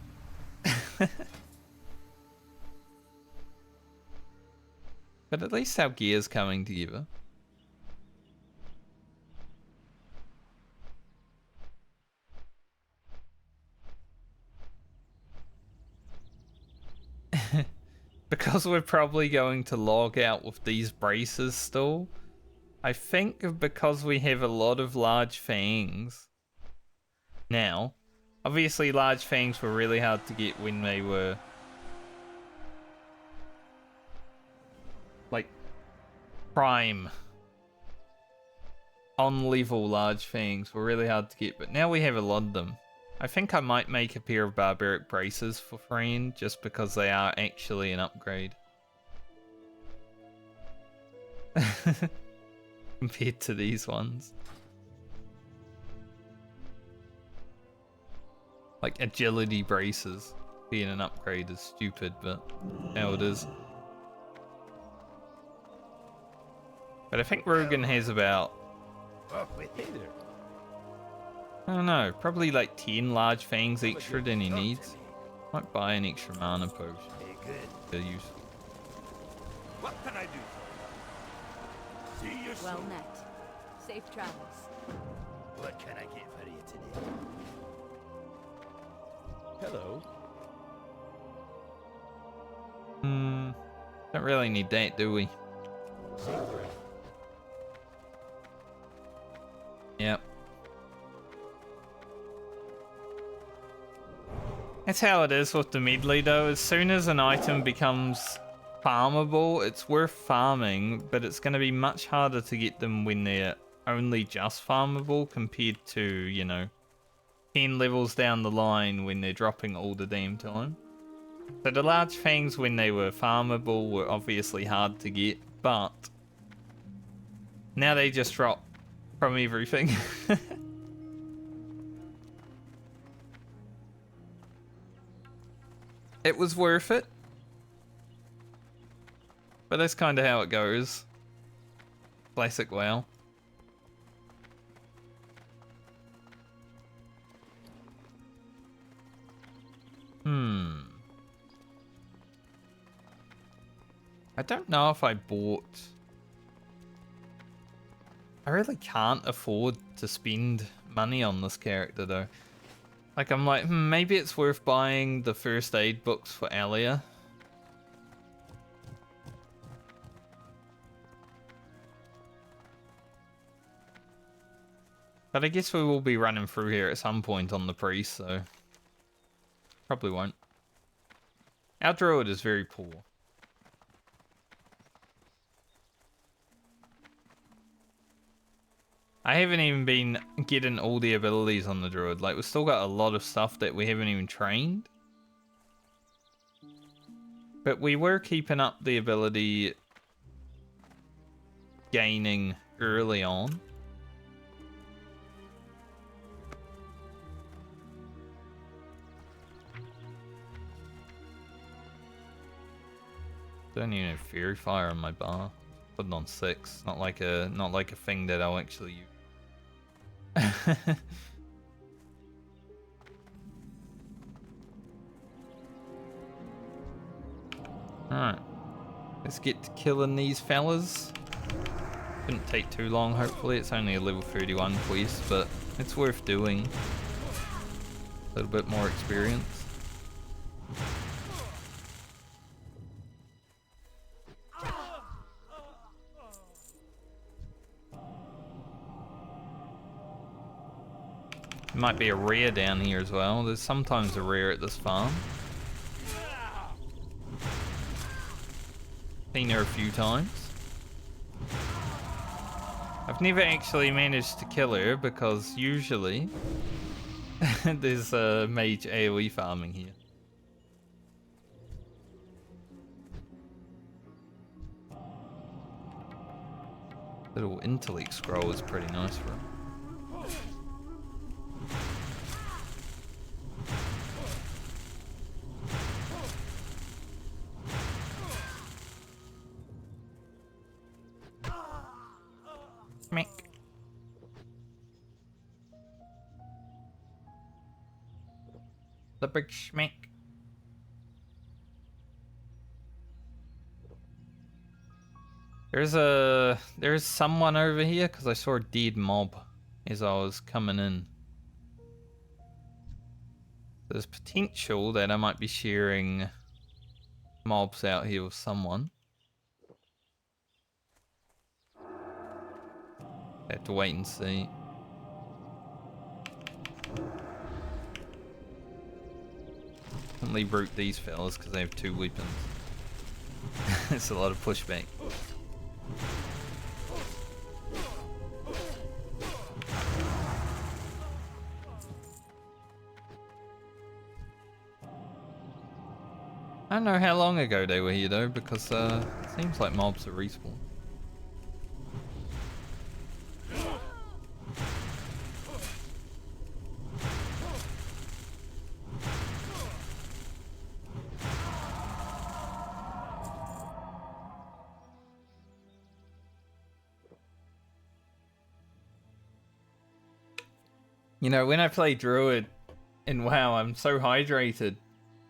Speaker 1: But at least our gear's coming together. Because we're probably going to log out with these braces still. I think because we have a lot of large fangs now. Obviously large fangs were really hard to get when they were like prime. On level large fangs were really hard to get, but now we have a lot of them. I think I might make a pair of barbaric braces for friend just because they are actually an upgrade. Compared to these ones. Like agility braces being an upgrade is stupid, but how it is. But I think Rogan has about, I don't know, probably like 10 large fangs extra than he needs. Might buy an extra mana potion. They're useful.
Speaker 4: What can I do? See you soon.
Speaker 5: Well met. Safe travels.
Speaker 4: What can I get for you today? Hello.
Speaker 1: Don't really need that, do we? Yep. That's how it is with the medley though. As soon as an item becomes farmable, it's worth farming, but it's going to be much harder to get them when they're only just farmable compared to, you know, 10 levels down the line when they're dropping all the damn time. So the large fangs when they were farmable were obviously hard to get, but now they just drop from everything. It was worth it. But that's kind of how it goes. Classic WoW. I don't know if I bought... I really can't afford to spend money on this character though. Like I'm like, maybe it's worth buying the first aid books for Alia. But I guess we will be running through here at some point on the priest, so probably won't. Our druid is very poor. I haven't even been getting all the abilities on the druid. Like, we've still got a lot of stuff that we haven't even trained. But we were keeping up the ability gaining early on. Don't even have Fury Fire on my bar. Putting on 6. Not like a thing that I'll actually use. Alright. Let's get to killing these fellas. Shouldn't take too long, hopefully. It's only a level 31 quest, but it's worth doing. A little bit more experience. Might be a rare down here as well. There's sometimes a rare at this farm. Seen her a few times. I've never actually managed to kill her because usually there's a mage AoE farming here. Little intellect scroll is pretty nice for him. Schmeck. The big schmeck. There's someone over here because I saw a dead mob as I was coming in. There's potential that I might be sharing mobs out here with someone. I have to wait and see. Only brute these fellas because they have 2 weapons. It's a lot of pushback. I don't know how long ago they were here though, because it seems like mobs are respawn. You know, when I play Druid in WoW, I'm so hydrated.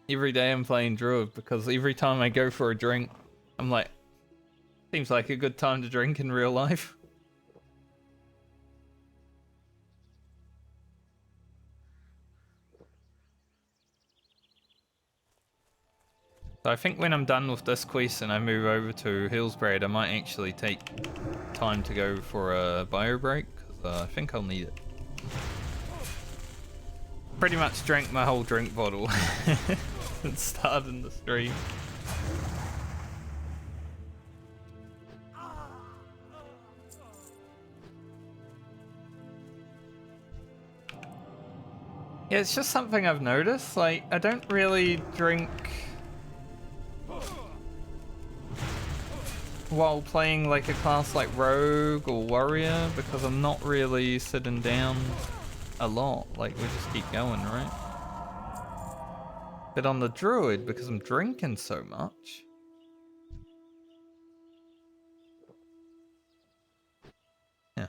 Speaker 1: Every day I'm playing Druid because every time I go for a drink, I'm like, seems like a good time to drink in real life. So I think when I'm done with this quest and I move over to Hillsbrad, I might actually take time to go for a bio break, because I think I'll need it. Pretty much drank my whole drink bottle and started the stream. Yeah, it's just something I've noticed. Like, I don't really drink while playing like a class like Rogue or Warrior because I'm not really sitting down a lot. Like, we just keep going, right? But on the Druid, because I'm drinking so much, yeah.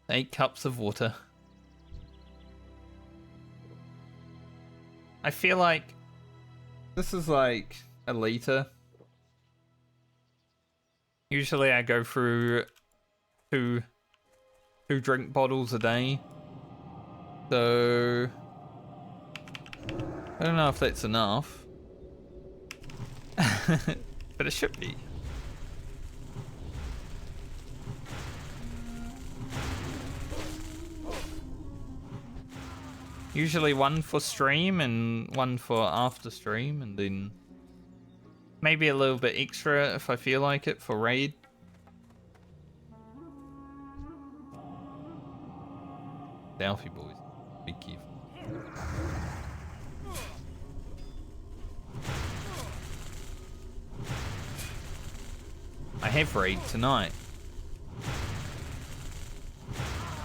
Speaker 1: 8 cups of water. I feel like this is like a liter. Usually I go through two drink bottles a day. So I don't know if that's enough. But it should be. Usually one for stream and one for after stream, and then maybe a little bit extra if I feel like it for raid. Alfie boys, be careful. I have raid tonight.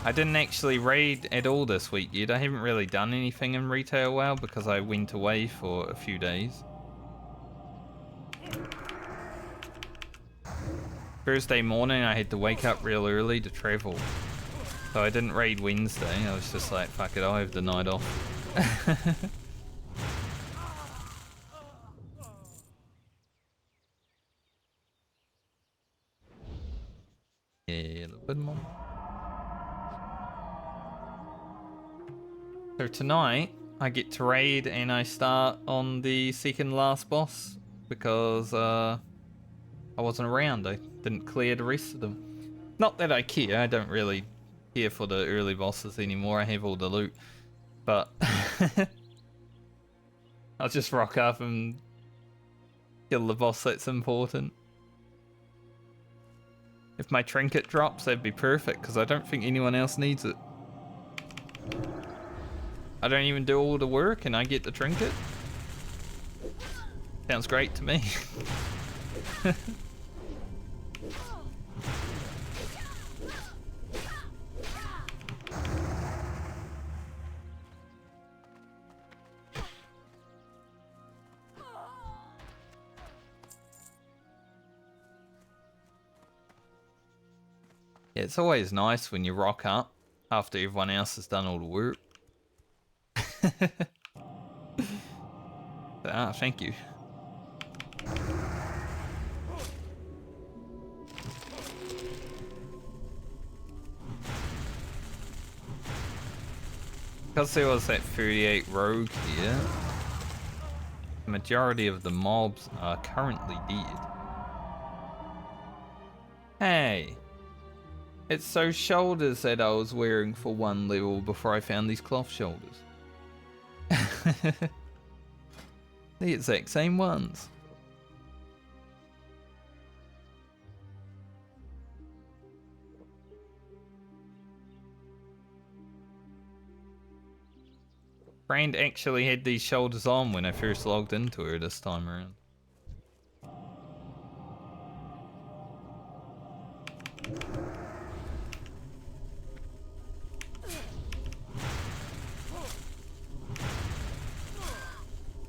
Speaker 1: I didn't actually raid at all this week yet. I haven't really done anything in retail WoW because I went away for a few days. Thursday morning I had to wake up real early to travel. So I didn't raid Wednesday. I was just like, fuck it, I'll have the night off. Yeah, a little bit more. So tonight, I get to raid and I start on the second last boss because I wasn't around. I didn't clear the rest of them. Not that I care, I don't really care for the early bosses anymore. I have all the loot. But I'll just rock up and kill the boss that's important. If my trinket drops, that'd be perfect because I don't think anyone else needs it. I don't even do all the work and I get the trinket. Sounds great to me. Yeah, it's always nice when you rock up after everyone else has done all the work. Ah, thank you. Because there was that 38 rogue here, the majority of the mobs are currently dead. Hey! It's those shoulders that I was wearing for one level before I found these cloth shoulders. The exact same ones. Brand actually had these shoulders on when I first logged into her this time around.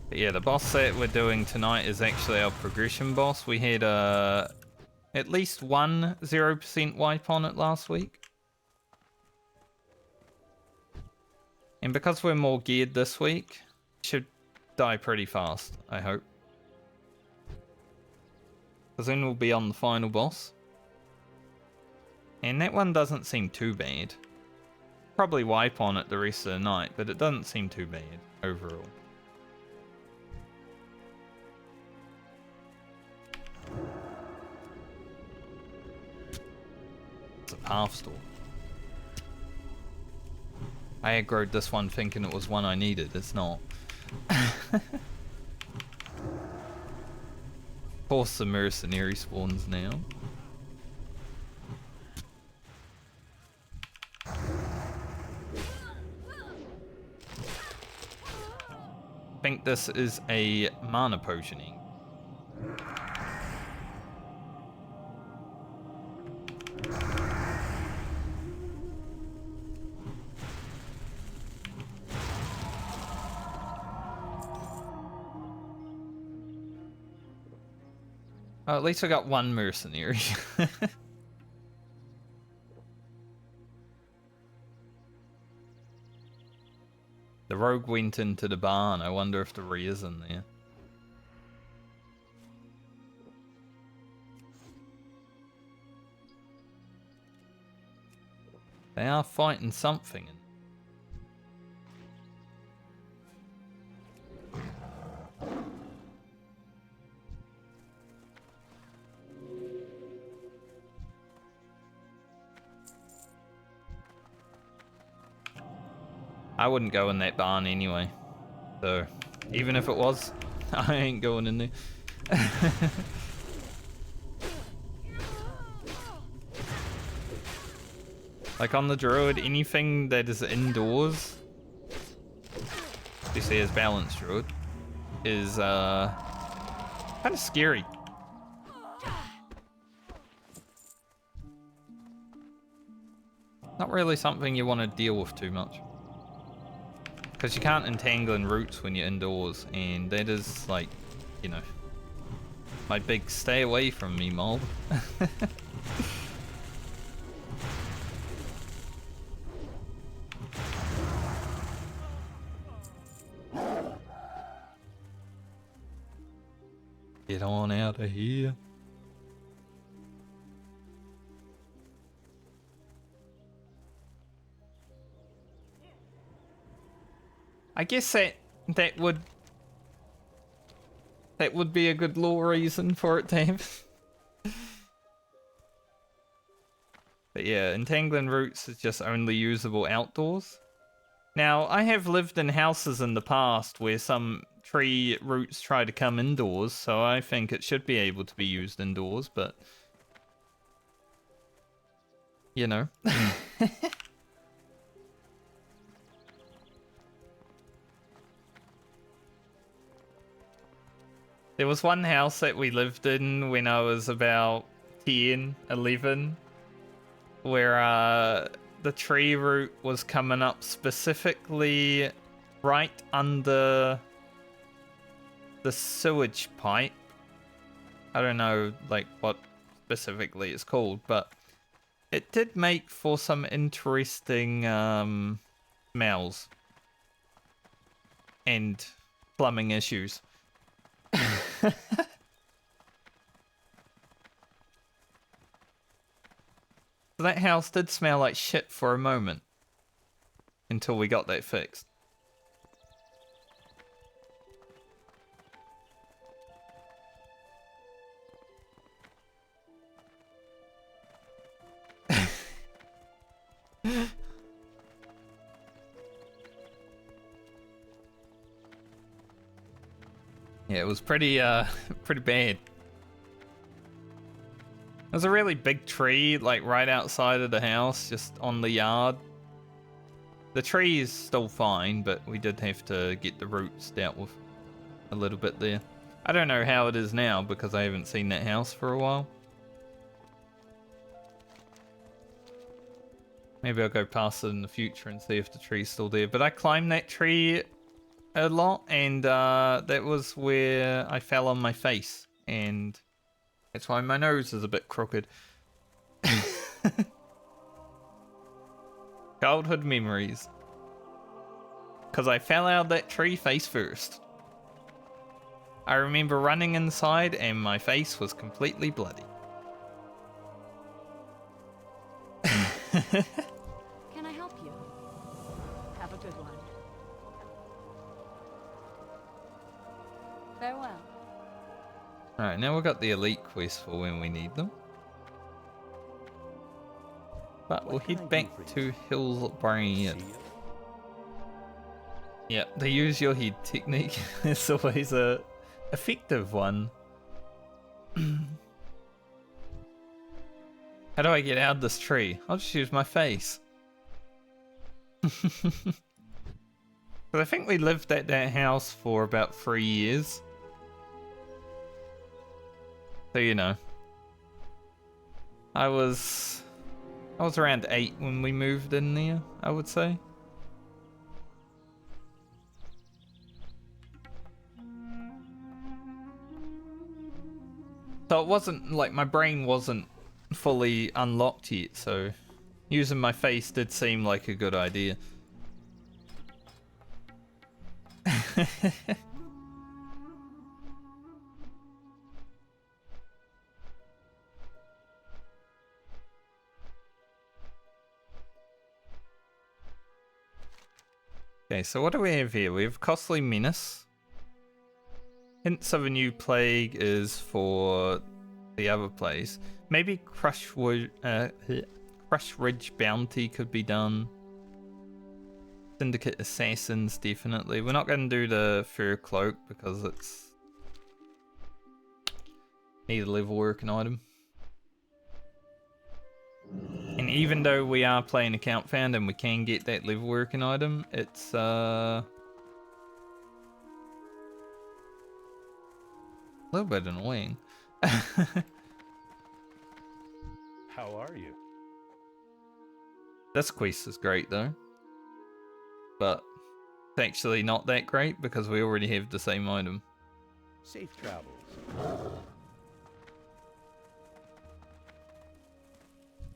Speaker 1: But yeah, the boss that we're doing tonight is actually our progression boss. We had at least one 0% wipe on it last week. And because we're more geared this week, it should die pretty fast, I hope. Because then we'll be on the final boss. And that one doesn't seem too bad. Probably wipe on it the rest of the night, but it doesn't seem too bad overall. It's a path store. I aggroed this one thinking it was one I needed. It's not. Force the mercenary spawns now. I think this is a mana potioning. Oh, at least I got one mercenary. The rogue went into the barn. I wonder if the rear's in there. They are fighting something. I wouldn't go in that barn anyway. So, even if it was, I ain't going in there. Like on the Druid, anything that is indoors, especially as balanced Druid, is kind of scary. Not really something you want to deal with too much. Because you can't entangle in roots when you're indoors, and that is like, you know, my big stay away from me mob. Get on out of here. I guess that would be a good lore reason for it to have. But yeah, entangling roots is just only usable outdoors. Now, I have lived in houses in the past where some tree roots try to come indoors, so I think it should be able to be used indoors, but you know. There was one house that we lived in when I was about 10, 11, where the tree root was coming up specifically right under the sewage pipe. I don't know like what specifically it's called, but it did make for some interesting smells and plumbing issues. So that house did smell like shit for a moment until we got that fixed. Yeah, it was pretty pretty bad. There's a really big tree, like right outside of the house, just on the yard. The tree is still fine, but we did have to get the roots dealt with a little bit there. I don't know how it is now because I haven't seen that house for a while. Maybe I'll go past it in the future and see if the tree's still there. But I climbed that tree a lot, and that was where I fell on my face, and that's why my nose is a bit crooked. Childhood memories. Because I fell out of that tree face first. I remember running inside and my face was completely bloody.
Speaker 5: Can I help you? Have a good one. Farewell.
Speaker 1: Alright, now we've got the elite quests for when we need them. But we'll head back to Hillsbrad. Yeah, the use your head technique is always a effective one. How do I get out of this tree? I'll just use my face. But I think we lived at that house for about 3 years. So you know. I was around 8 when we moved in there, I would say. So it wasn't like my brain wasn't fully unlocked yet, so using my face did seem like a good idea. Okay, so what do we have here? We have Costly Menace. Hints of a new plague is for the other place. Maybe Crush Ridge Bounty could be done. Syndicate Assassins, definitely. We're not going to do the Fur Cloak because it's... need a level working item. And even though we are playing account found and we can get that level working item, it's a little bit annoying.
Speaker 3: How are you?
Speaker 1: This quest is great though. But it's actually not that great because we already have the same item.
Speaker 3: Safe travels.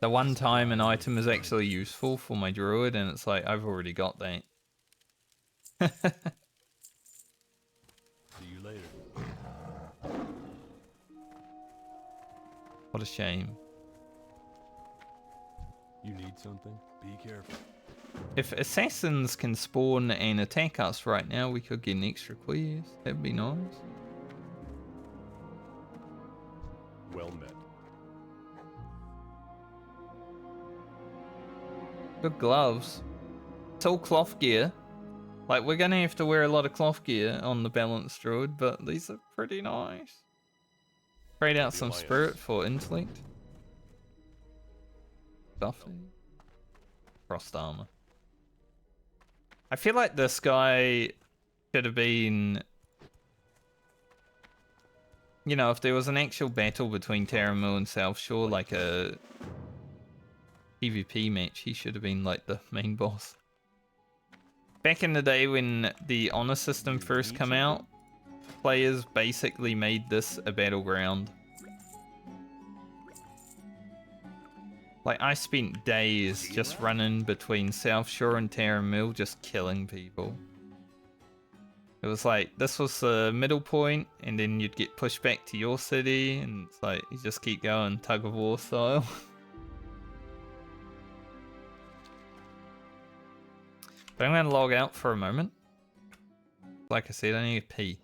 Speaker 1: The one time an item is actually useful for my druid and it's like, I've already got that.
Speaker 3: See you later.
Speaker 1: What a shame.
Speaker 3: You need something? Be careful.
Speaker 1: If assassins can spawn and attack us right now, we could get an extra quest. That'd be nice.
Speaker 3: Well met.
Speaker 1: Good gloves. It's all cloth gear. Like, we're gonna have to wear a lot of cloth gear on the balanced druid, but these are pretty nice. Trade out some
Speaker 3: Alliance.
Speaker 1: spirit for intellect. Buffy. Frost armor. I feel like this guy should have been... You know, if there was an actual battle between Terramil and South Shore, like a PvP match, he should have been like the main boss. Back in the day when the honor system first came out, players basically made this a battleground. Like, I spent days just running between South Shore and Terramil just killing people. It was like, this was the middle point, and then you'd get pushed back to your city, and it's like, you just keep going tug of war style. But I'm going to log out for a moment. Like I said, I need to pee.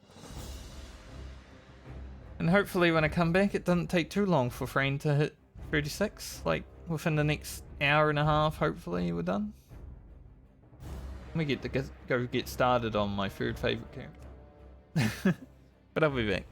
Speaker 1: And hopefully when I come back, it doesn't take too long for Frame to hit 36. Like, within the next hour and a half, hopefully we're done. Let me get to go get started on my third favourite character. But I'll be back.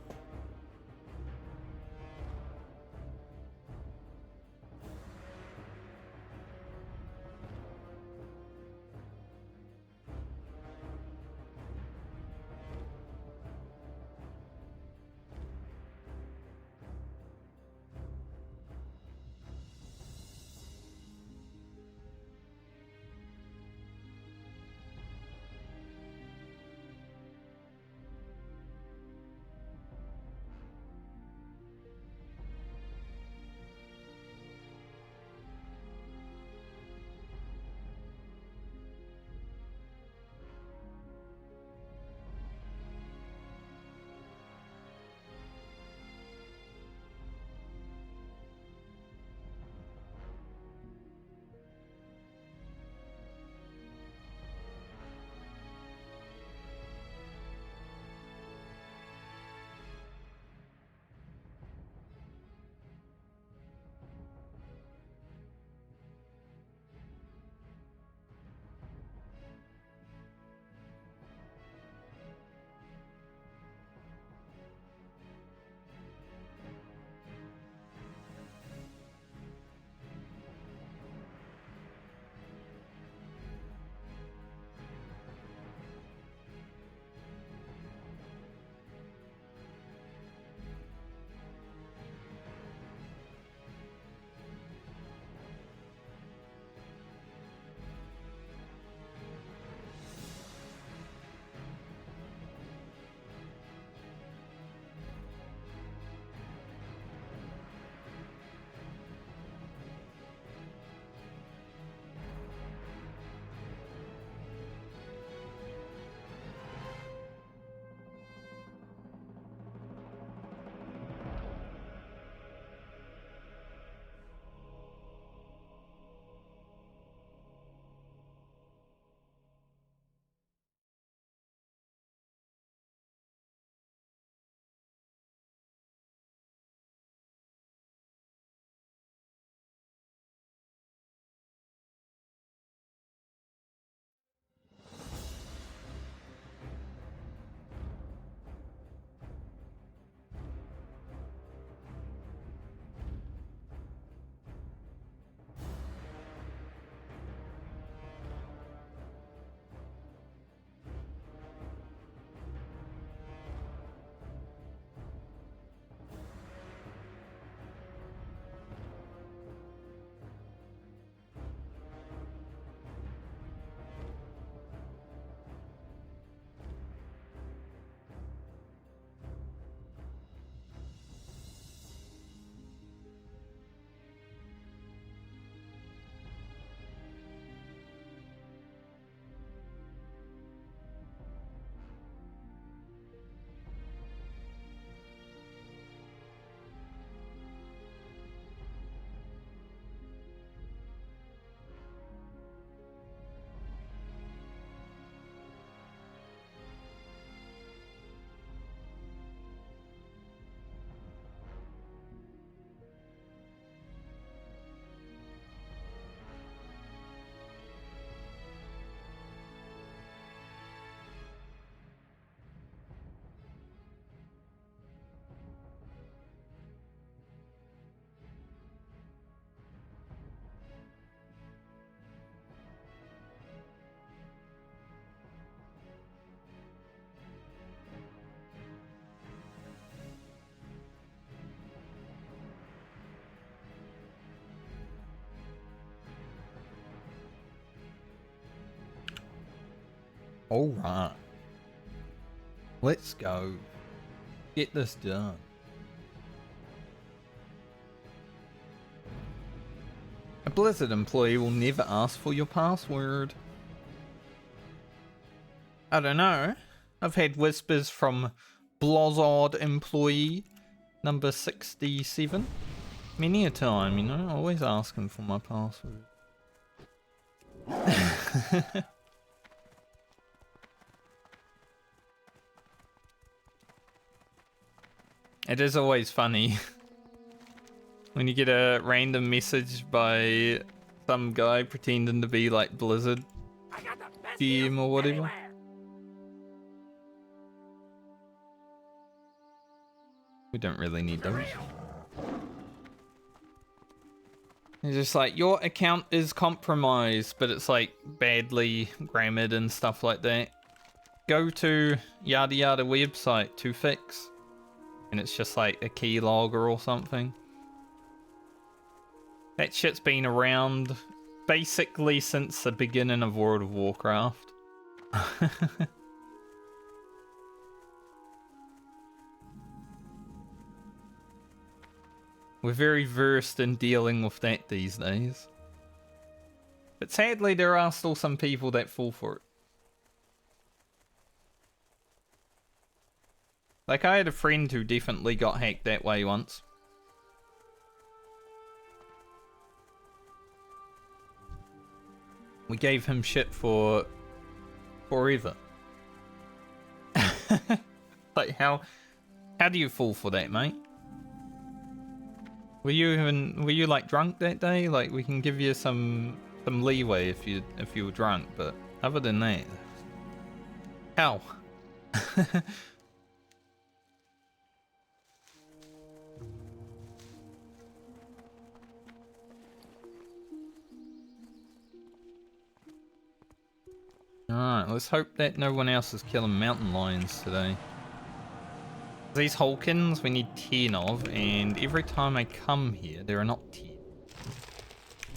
Speaker 1: Alright. Let's go. Get this done. A Blizzard employee will never ask for your password. I don't know. I've had whispers from Blizzard employee number 67 many a time, you know, always asking for my password. It is always funny when you get a random message by some guy pretending to be like Blizzard DM or whatever. We don't really need those. It's just like, your account is compromised, but it's like badly grammared and stuff like that. Go to yada yada website to fix. And it's just like a keylogger or something. That shit's been around basically since the beginning of World of Warcraft. We're very versed in dealing with that these days. But sadly, there are still some people that fall for it. Like, I had a friend who definitely got hacked that way once. We gave him shit for forever. Like, how do you fall for that, mate? Were you like drunk that day? Like, we can give you some leeway if you were drunk, but other than that, how? Alright, let's hope that no one else is killing mountain lions today. These Hulkins we need 10 of, and every time I come here, there are not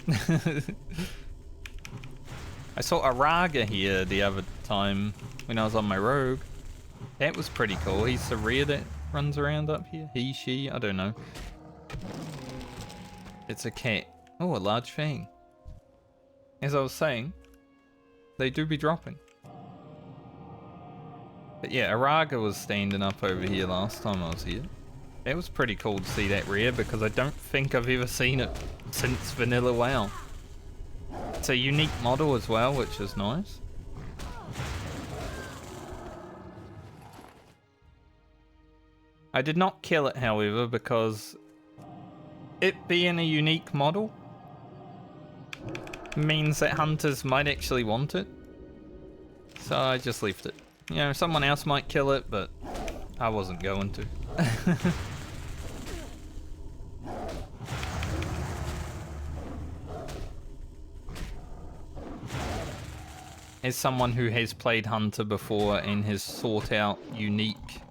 Speaker 1: 10. I saw a Raga here the other time when I was on my rogue. That was pretty cool. He's the rare that runs around up here. He, she, I don't know. It's a cat. Oh, a large fang. As I was saying, they do be dropping. But yeah, Araga was standing up over here last time I was here. That was pretty cool to see that rare because I don't think I've ever seen it since Vanilla WoW. It's a unique model as well, which is nice. I did not kill it, however, because it being a unique model means that hunters might actually want it. So I just left it. You know, someone else might kill it, but I wasn't going to. As someone who has played Hunter before and has sought out unique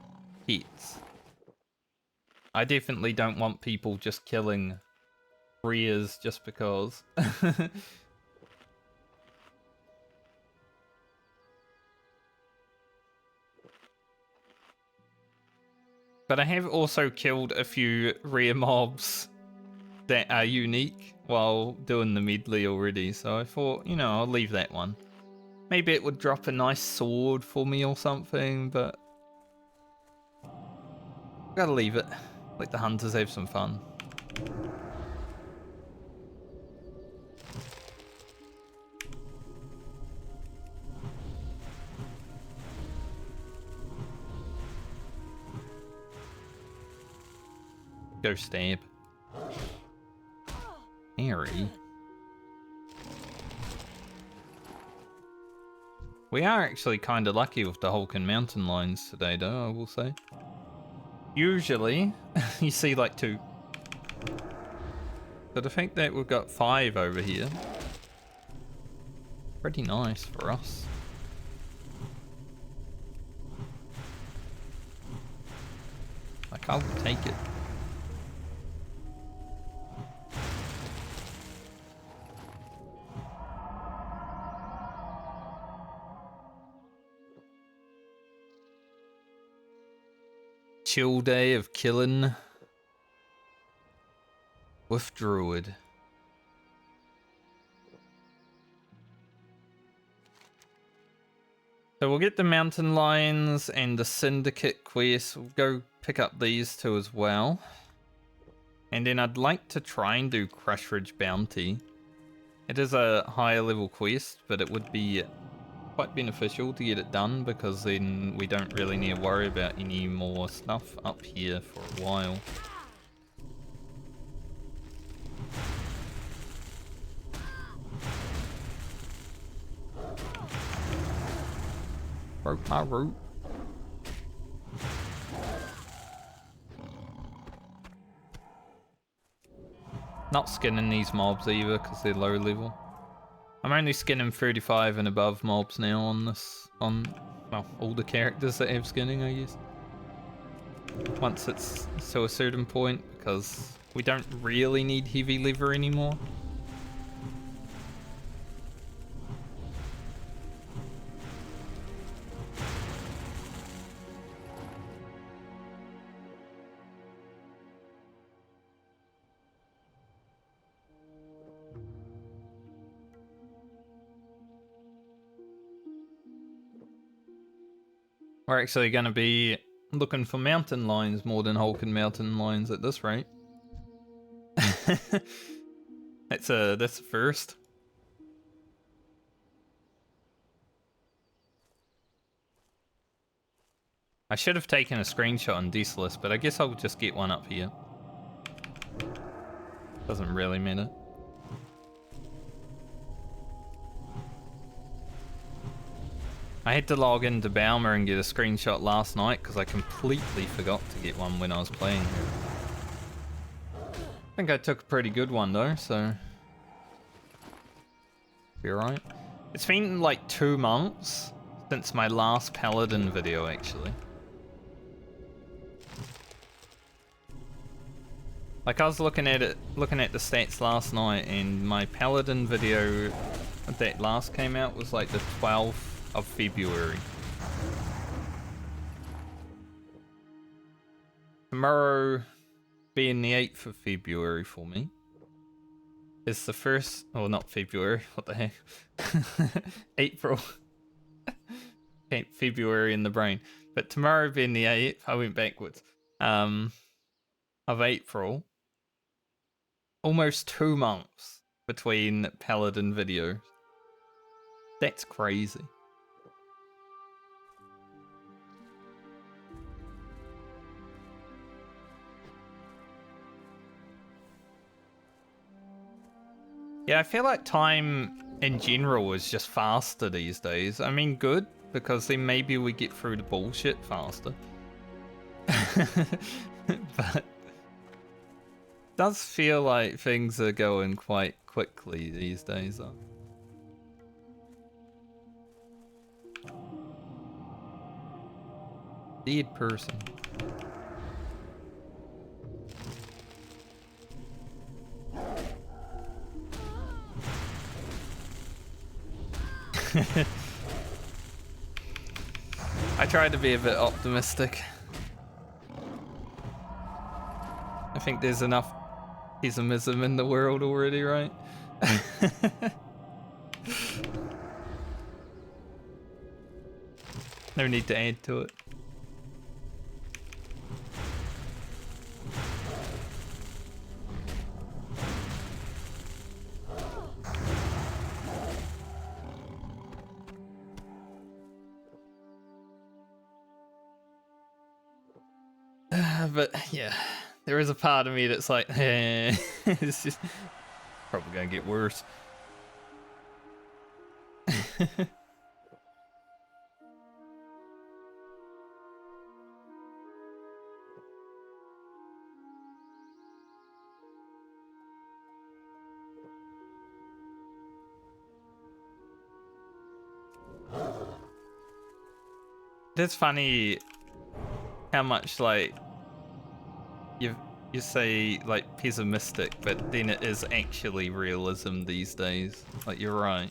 Speaker 1: hits, I definitely don't want people just killing rares just because. But I have also killed a few rare mobs that are unique while doing the medley already, so I thought, you know, I'll leave that one. Maybe it would drop a nice sword for me or something, but gotta leave it. Let the hunters have some fun. Go stab. Harry. We are actually kind of lucky with the Hulk and mountain lions today, though, I will say. Usually, you see like 2. So the fact that we've got 5 over here, pretty nice for us. Like, I'll take it. chill day of killing with Druid. So we'll get the mountain lions and the syndicate quest. We'll go pick up these two as well. And then I'd like to try and do Crush Ridge Bounty. It is a higher level quest, but it would be quite beneficial to get it done because then we don't really need to worry about any more stuff up here for a while. Broke my root. Not skinning these mobs either because they're low level. I'm only skinning 35 and above mobs now on this, well, all the characters that have skinning, I guess. Once it's to a certain point, because we don't really need heavy lever anymore. We're actually going to be looking for mountain lions more than hulking mountain lions at this rate. That's a first. I should have taken a screenshot on Desolus, but I guess I'll just get one up here. Doesn't really matter. I had to log into Baumer and get a screenshot last night because I completely forgot to get one when I was playing. I think I took a pretty good one though, so be alright. It's been like 2 months since my last Paladin video actually. Like I was looking at the stats last night, and my Paladin video that last came out was like the 12th of February. Tomorrow being the 8th of February for me is the first, oh not February, what the heck? April. Okay, February in the brain. But tomorrow being the 8th, I went backwards, of April. Almost 2 months between Paladin videos. That's crazy. Yeah, I feel like time in general is just faster these days. I mean, good, because then maybe we get through the bullshit faster. But it does feel like things are going quite quickly these days, though. Dead person. I tried to be a bit optimistic. I think there's enough pessimism in the world already, right? No need to add to it. But yeah, there is a part of me that's like, it's just probably gonna get worse. It's funny how much like you say like pessimistic, but then it is actually realism these days. Like you're right.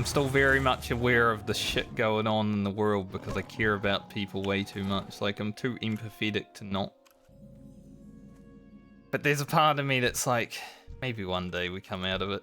Speaker 1: still very much aware of the shit going on in the world because I care about people way too much. Like, I'm too empathetic to not. But there's a part of me that's like, maybe one day we come out of it.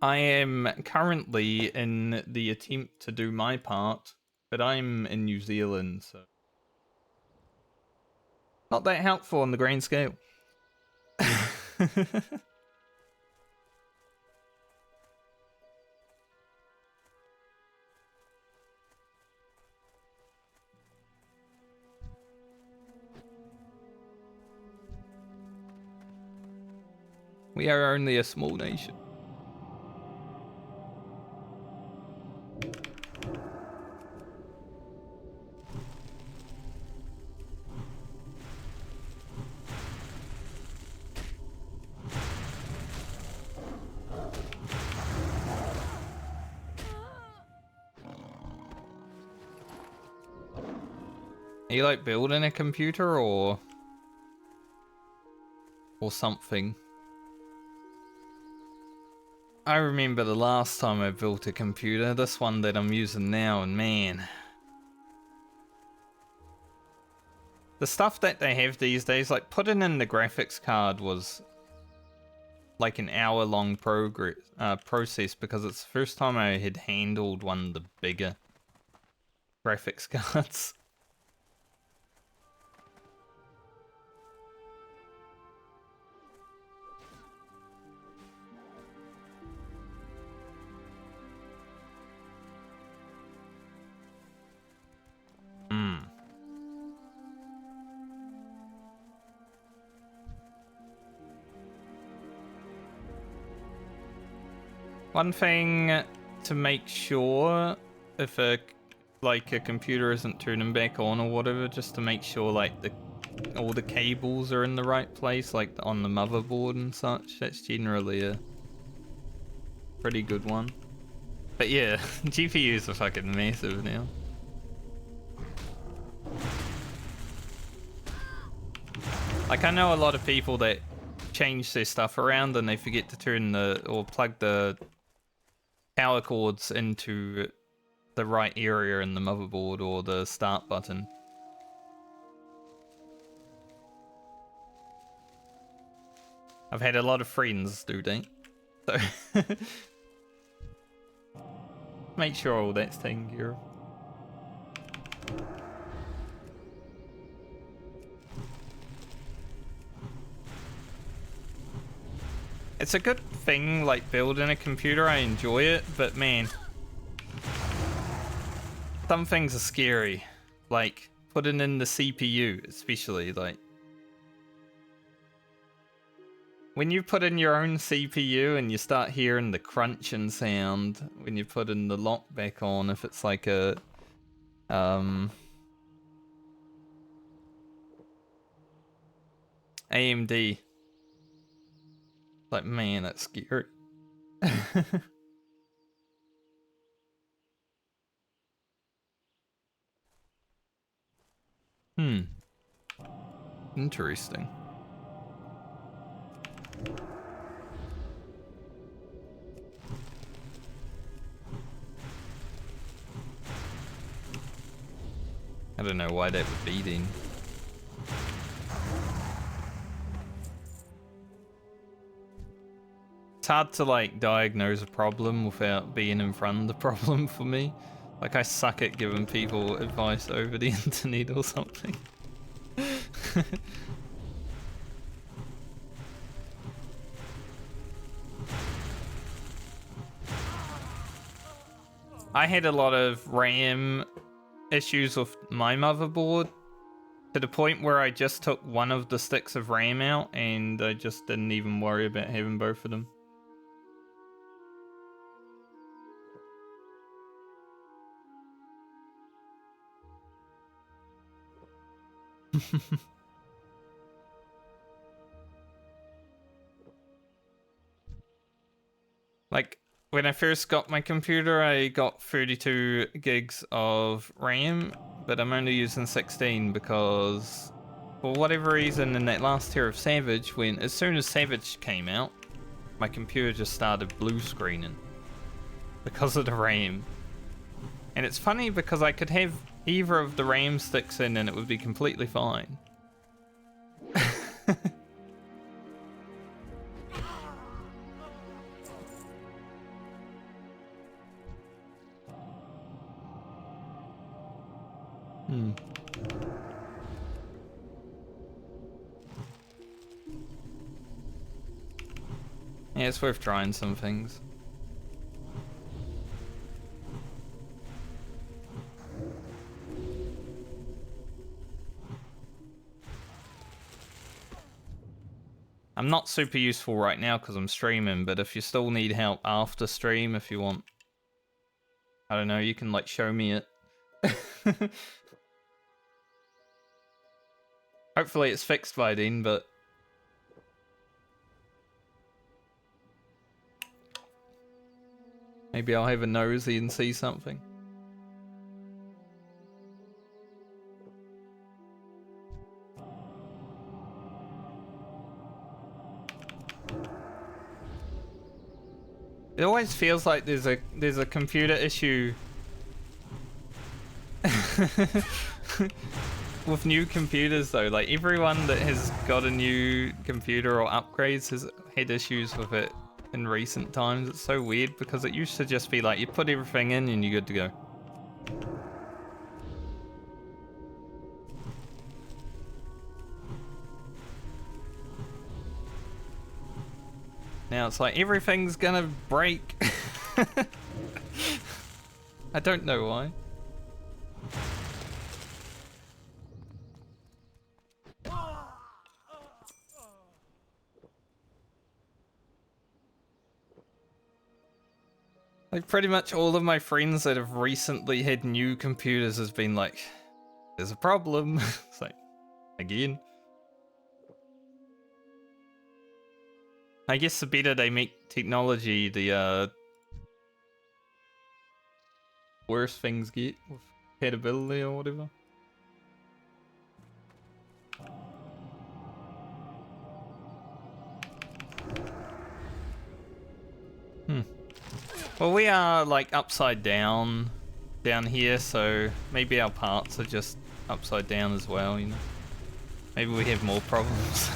Speaker 1: I am currently in the attempt to do my part, but I'm in New Zealand, so not that helpful on the grand scale. We are only a small nation. Are you like building a computer or something? I remember the last time I built a computer, this one that I'm using now, and man, the stuff that they have these days, like putting in the graphics card was like an hour-long process because it's the first time I had handled one of the bigger graphics cards. One thing to make sure if a computer isn't turning back on or whatever, just to make sure like all the cables are in the right place, like on the motherboard and such. That's generally a pretty good one. But yeah, GPUs are fucking massive now. Like, I know a lot of people that change their stuff around and they forget to turn or plug the power cords into the right area in the motherboard or the start button. I've had a lot of friends do that. So make sure all that's taken care of. It's a good thing, like, building a computer. I enjoy it, but man, some things are scary. Like, putting in the CPU, especially, like, when you put in your own CPU and you start hearing the crunching sound when you put in the lock back on, if it's like a AMD, like, man, that's scary. Interesting. I don't know why that would be then. It's hard to like diagnose a problem without being in front of the problem for me. Like, I suck at giving people advice over the internet or something. I had a lot of RAM issues with my motherboard To the point where I just took one of the sticks of RAM out and I just didn't even worry about having both of them. Like, when I first got my computer, I got 32 gigs of RAM, but I'm only using 16 because, for whatever reason, in that last tier of Savage, as soon as Savage came out, my computer just started blue screening because of the RAM. And it's funny because I could have either of the RAM sticks in and it would be completely fine. Yeah, it's worth trying some things. I'm not super useful right now because I'm streaming, but if you still need help after stream, if you want, I don't know, you can like show me it. Hopefully it's fixed by then, but maybe I'll have a nosy and see something. It always feels like there's a computer issue with new computers though. Like everyone that has got a new computer or upgrades has had issues with it in recent times. It's so weird because it used to just be like you put everything in and you're good to go. Now it's like everything's gonna break. I don't know why. Like pretty much all of my friends that have recently had new computers has been like, there's a problem. It's like, again. I guess the better they make technology, the worse things get with compatibility or whatever. Well, we are like upside down here, so maybe our parts are just upside down as well, you know. Maybe we have more problems.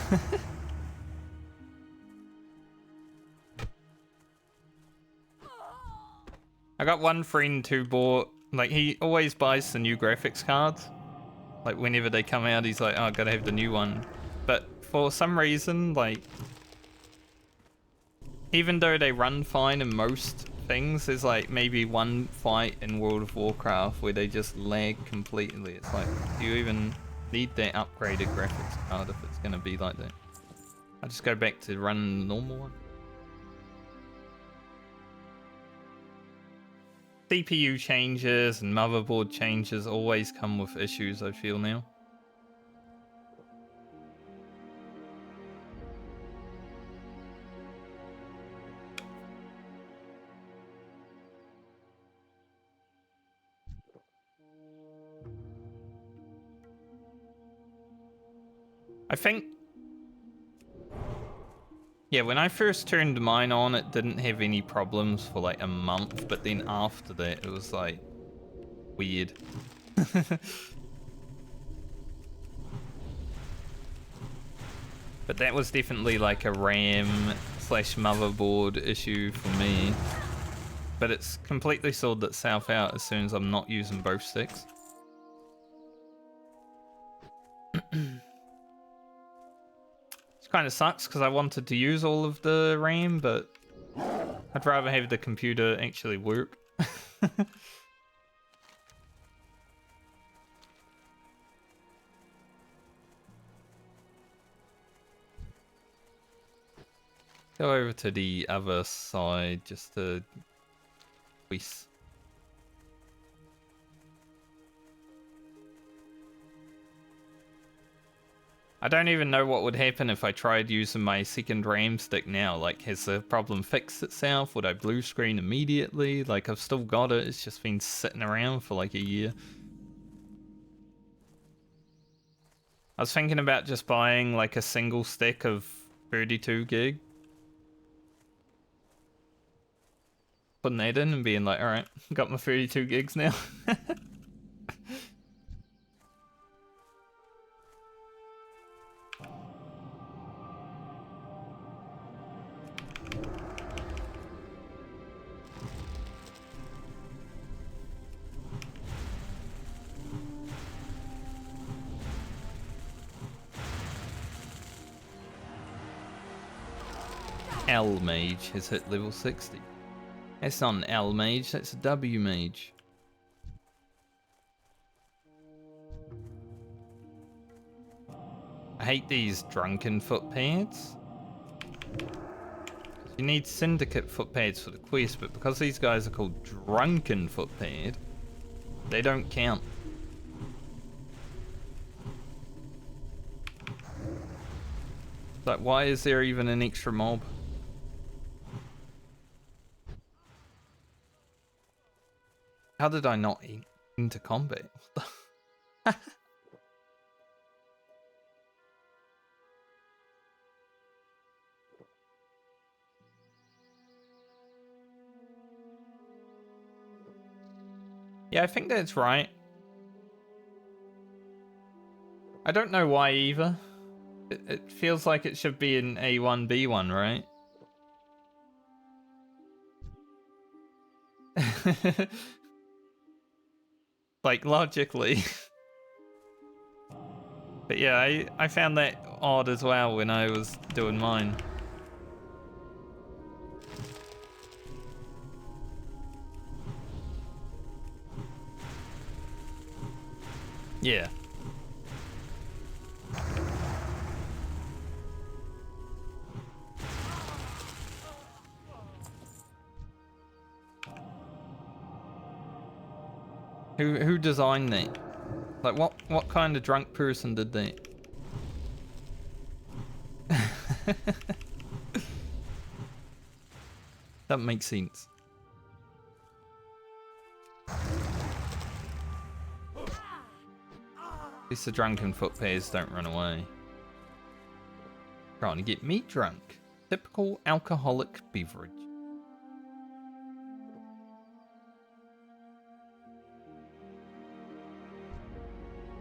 Speaker 1: I got one friend who bought, like, he always buys the new graphics cards. Like, whenever they come out, he's like, oh, I gotta have the new one. But for some reason, like, even though they run fine in most things, there's like maybe one fight in World of Warcraft where they just lag completely. It's like, do you even need that upgraded graphics card if it's gonna be like that? I just go back to running the normal one. CPU changes and motherboard changes always come with issues, I feel now. I think, yeah, when I first turned mine on, it didn't have any problems for like a month, but then after that, it was like weird. But that was definitely like a RAM/motherboard issue for me. But it's completely sorted itself out as soon as I'm not using both sticks. Kind of sucks because I wanted to use all of the RAM, but I'd rather have the computer actually work. Go over to the other side just to squeeze. I don't even know what would happen if I tried using my second ram stick now. Like, has the problem fixed itself? Would I blue screen immediately? Like, I've still got it. It's just been sitting around for like a year. I was thinking about just buying like a single stick of 32 gig. Putting that in and being like, alright, got my 32 gigs now. L mage has hit level 60. That's not an L mage, that's a W mage. I hate these drunken foot pads. You need syndicate foot pads for the quest, but because these guys are called drunken foot pad, they don't count. Like, why is there even an extra mob? How did I not into combat? Yeah, I think that's right. I don't know why either. It feels like it should be an A1, B1, right? Like, logically. But yeah, I found that odd as well when I was doing mine. Yeah. Who designed that? Like, what kind of drunk person did that? That makes sense. At least the drunken foot pairs don't run away. Trying to get me drunk. Typical alcoholic beverage.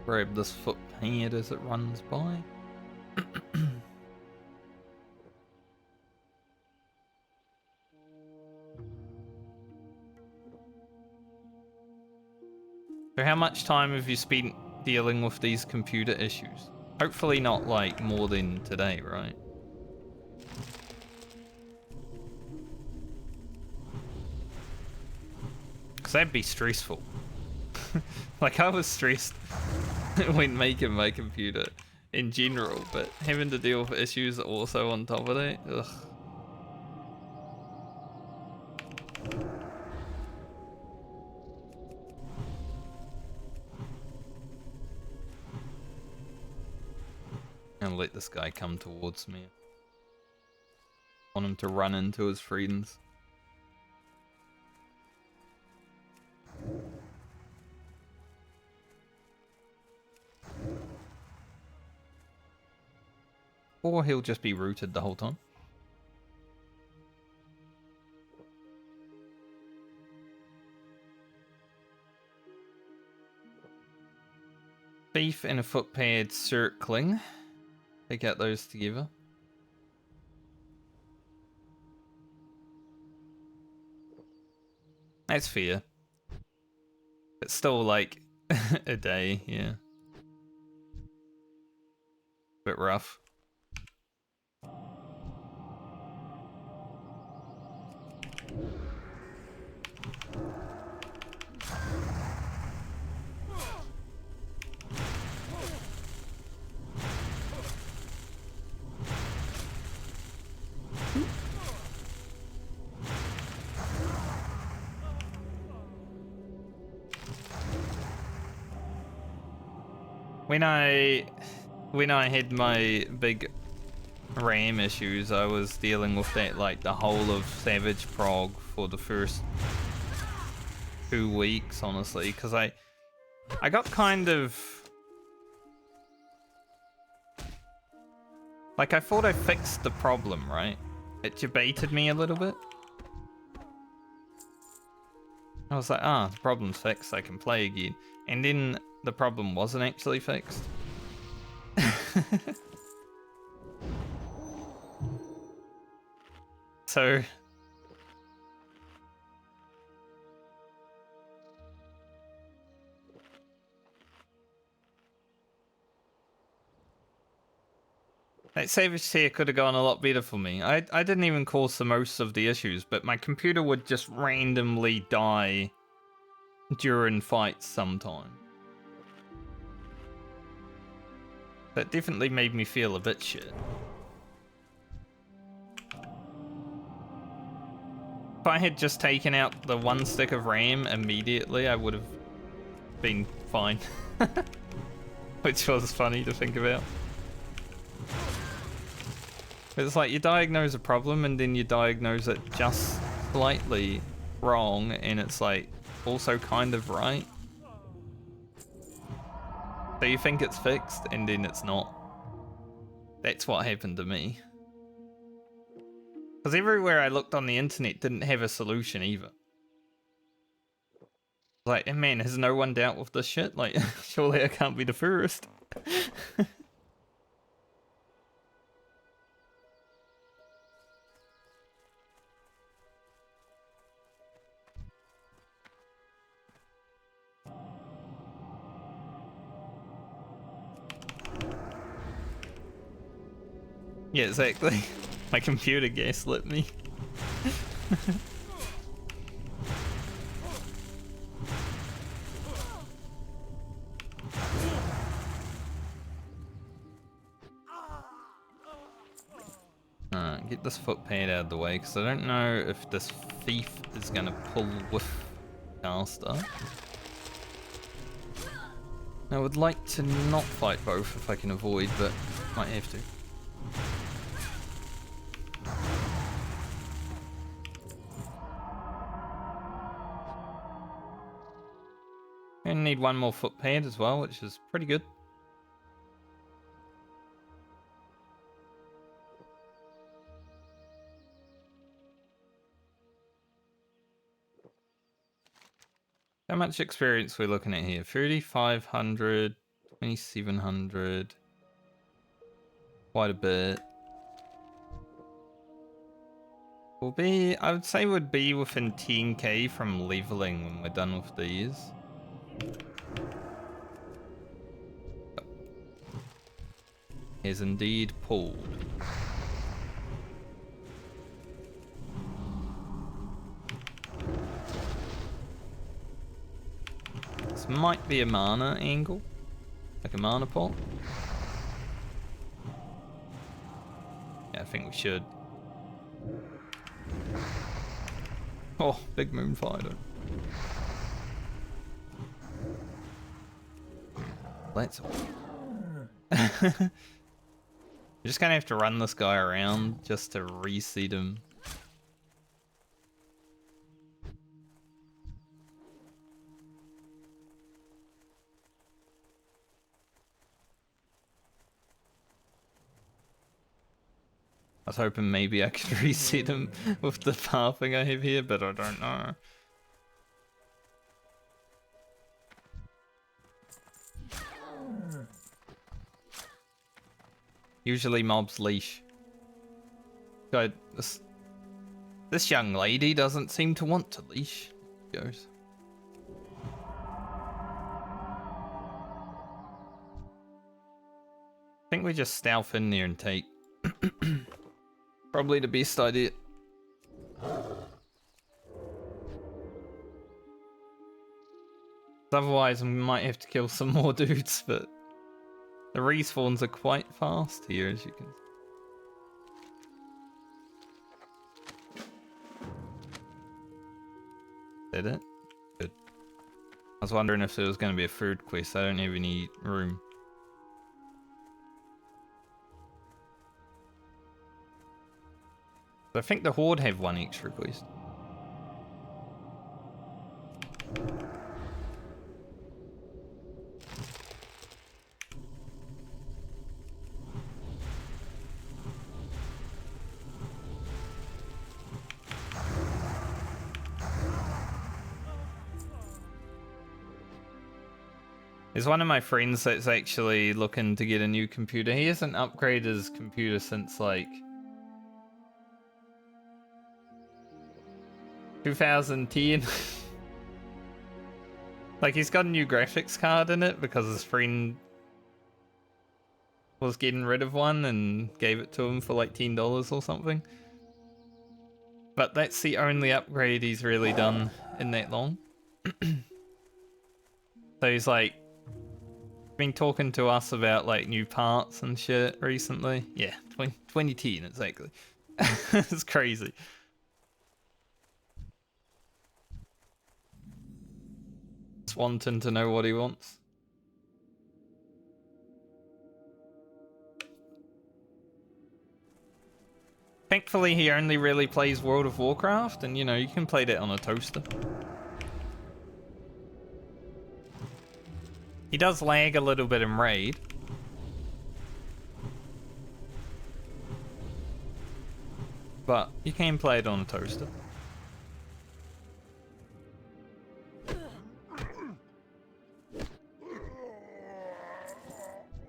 Speaker 1: Grab this foot pad as it runs by. So how much time have you spent dealing with these computer issues? Hopefully not like more than today, right? Because that'd be stressful. Like, I was stressed when making my computer in general, but having to deal with issues also on top of that, ugh. I'll let this guy come towards me. I want him to run into his friends. Or he'll just be rooted the whole time. Thief and a footpad circling. Take out those together. That's fair. It's still like a day, yeah. Bit rough. When I had my big RAM issues, I was dealing with that like the whole of Savage Prog for the first 2 weeks, honestly, because I got kind of like, I thought I fixed the problem, right? It debated me a little bit. I was like, ah, the problem's fixed, I can play again. And then the problem wasn't actually fixed. So that Savage tier could have gone a lot better for me. I didn't even cause the most of the issues, but my computer would just randomly die during fights sometime. That definitely made me feel a bit shit. If I had just taken out the 1 stick of RAM immediately, I would have been fine. Which was funny to think about. It's like you diagnose a problem and then you diagnose it just slightly wrong, and it's like also kind of right. So you think it's fixed and then it's not. That's what happened to me. Because everywhere I looked on the internet didn't have a solution either. Like, man, has no one dealt with this shit? Like, surely I can't be the first. Yeah, exactly. My computer gaslit me. Get this footpad out of the way, because I don't know if this thief is going to pull with caster. I would like to not fight both if I can avoid, but might have to. And need 1 more footpad as well, which is pretty good. How much experience are we looking at here? 3,500, 2,700. Quite a bit. We'll be, I would say would be within 10k from leveling when we're done with these. Is indeed pulled. This might be a mana angle, like a mana pot. Yeah, I think we should. Oh, big moon fighter. Let's. You're just gonna have to run this guy around just to reseed him. I was hoping maybe I could reset him with the pathing I have here, but I don't know. Usually mobs leash. So this young lady doesn't seem to want to leash. Goes. I think we just stealth in there and take. Probably the best idea. Otherwise, we might have to kill some more dudes, but the respawns are quite fast here, as you can see. Did it? Good. I was wondering if there was going to be a third quest. I don't have any room. I think the Horde have one extra quest. There's one of my friends that's actually looking to get a new computer. He hasn't upgraded his computer since like 2010. Like he's got a new graphics card in it because his friend was getting rid of one and gave it to him for like $10 or something. But that's the only upgrade he's really done in that long. So he's like been talking to us about like new parts and shit recently. Yeah, 2010 exactly. It's crazy. Just wanting to know what he wants. Thankfully, he only really plays World of Warcraft, and you know, you can play that on a toaster. He does lag a little bit in Raid. But you can play it on a toaster.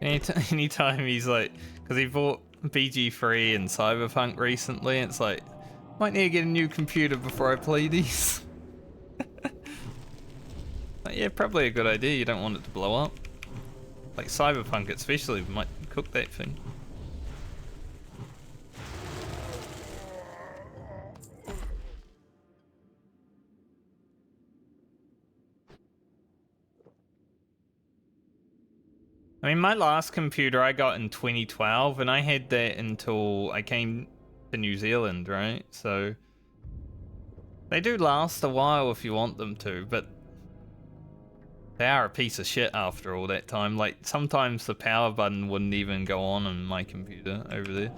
Speaker 1: Anytime he's like, because he bought BG3 and Cyberpunk recently, it's like, might need to get a new computer before I play these. Like, yeah, probably a good idea. You don't want it to blow up. Like Cyberpunk especially might cook that thing. I mean, my last computer I got in 2012, and I had that until I came to New Zealand, right? So they do last a while if you want them to, but they are a piece of shit after all that time. Like, sometimes the power button wouldn't even go on my computer over there.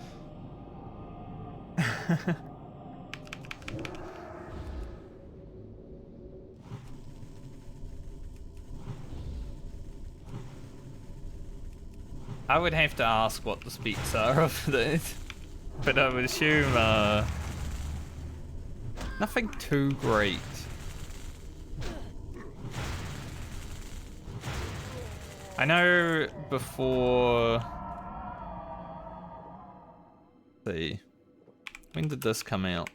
Speaker 1: I would have to ask what the specs are of that, but I would assume nothing too great. I know before. Let's see, when did this come out?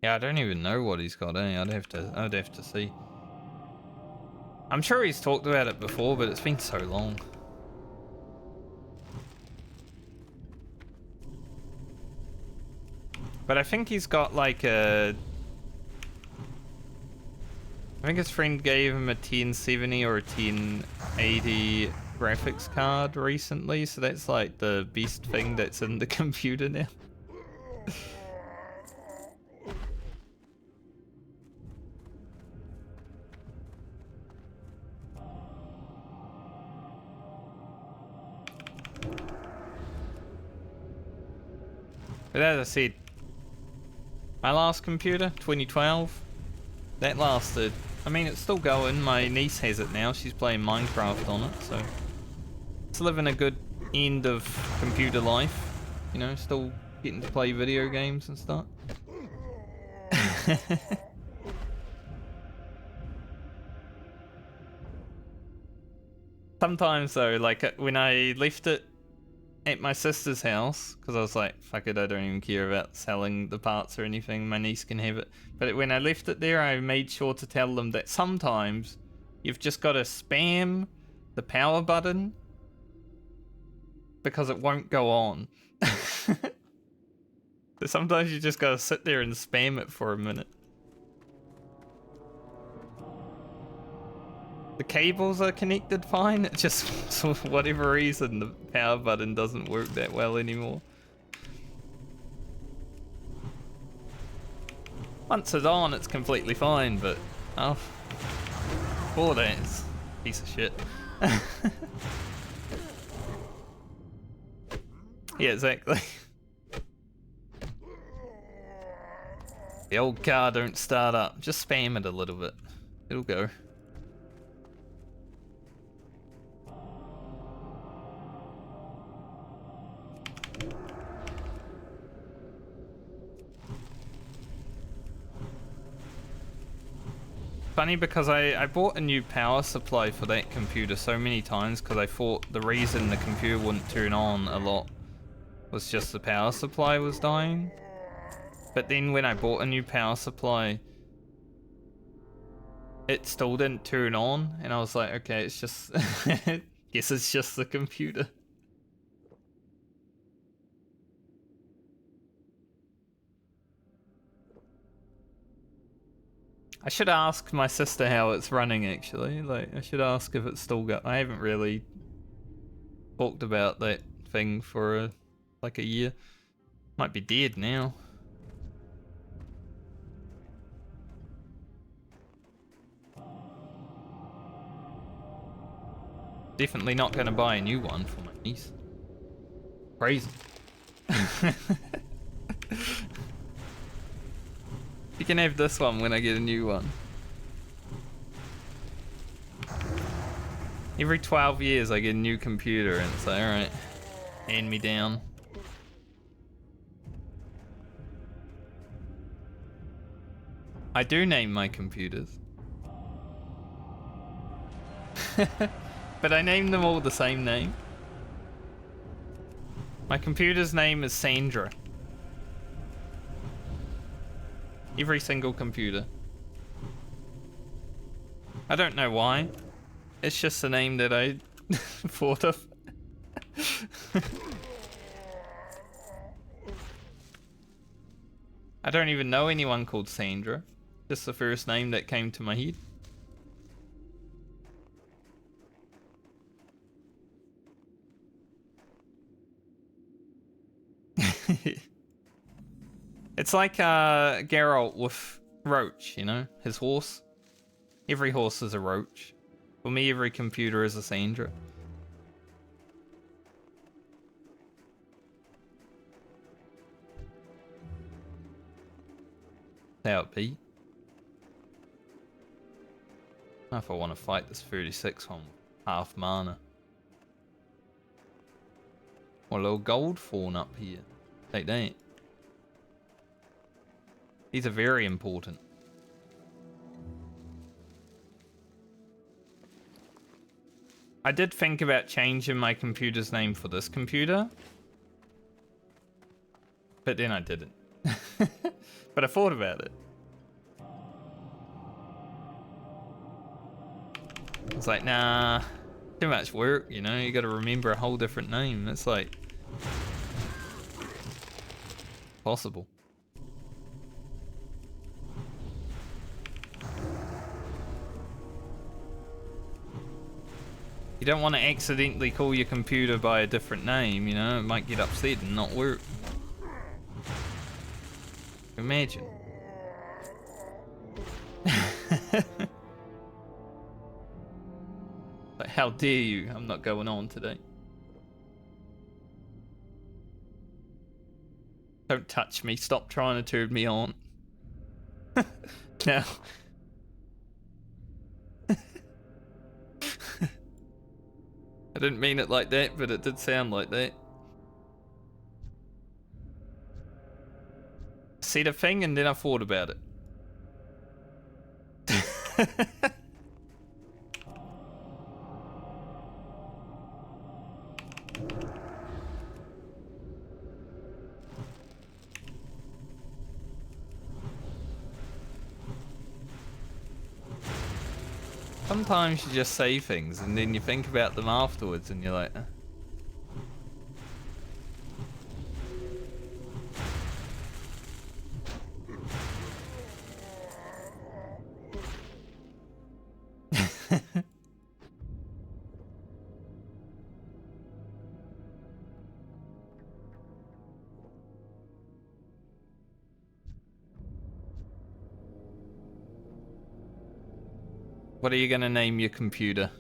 Speaker 1: Yeah, I don't even know what he's got, eh? I'd have to see. I'm sure he's talked about it before, but it's been so long. But I think he's got like a... I think his friend gave him a 1070 or a 1080 graphics card recently, so that's like the best thing that's in the computer now. But as I said, my last computer, 2012, that lasted. I mean, it's still going. My niece has it now. She's playing Minecraft on it, so it's living a good end of computer life. You know, still getting to play video games and stuff. Sometimes though, like when I left it at my sister's house, because I was like, fuck it, I don't even care about selling the parts or anything, my niece can have it. But when I left it there, I made sure to tell them that sometimes you've just got to spam the power button because it won't go on. So sometimes you just got to sit there and spam it for a minute. The cables are connected fine, it's just for whatever reason the power button doesn't work that well anymore. Once it's on, it's completely fine, but oh, before that, it's a piece of shit. Yeah, exactly. The old car don't start up. Just spam it a little bit. It'll go. Funny because I bought a new power supply for that computer so many times because I thought the reason the computer wouldn't turn on a lot was just the power supply was dying. But then when I bought a new power supply, it still didn't turn on, and I was like, okay, it's just... guess it's just the computer. I should ask my sister how it's running, actually. Like, I should ask if it's still got... I haven't really talked about that thing for like a year. Might be dead now. Definitely not going to buy a new one for my niece. Crazy. You can have this one when I get a new one. Every 12 years I get a new computer and it's like, alright, hand me down. I do name my computers. But I name them all the same name. My computer's name is Sandra. Every single computer. I don't know why. It's just the name that I thought of. I don't even know anyone called Sandra. Just the first name that came to my head. It's like Geralt with Roach, you know? His horse. Every horse is a Roach. For me, every computer is a Sandra. How it be? I don't know if I want to fight this 36 one with half mana. Or a little gold fawn up here. Take that. These are very important. I did think about changing my computer's name for this computer. But then I didn't. But I thought about it. I was like, nah, too much work, you know, you gotta remember a whole different name. It's like... possible. You don't want to accidentally call your computer by a different name, you know, it might get upset and not work. Imagine. Like, how dare you? I'm not going on today. Don't touch me. Stop trying to turn me on. Now. I didn't mean it like that, but it did sound like that. I said a thing and then I thought about it. Sometimes you just say things and then you think about them afterwards and you're like... What are you gonna name your computer?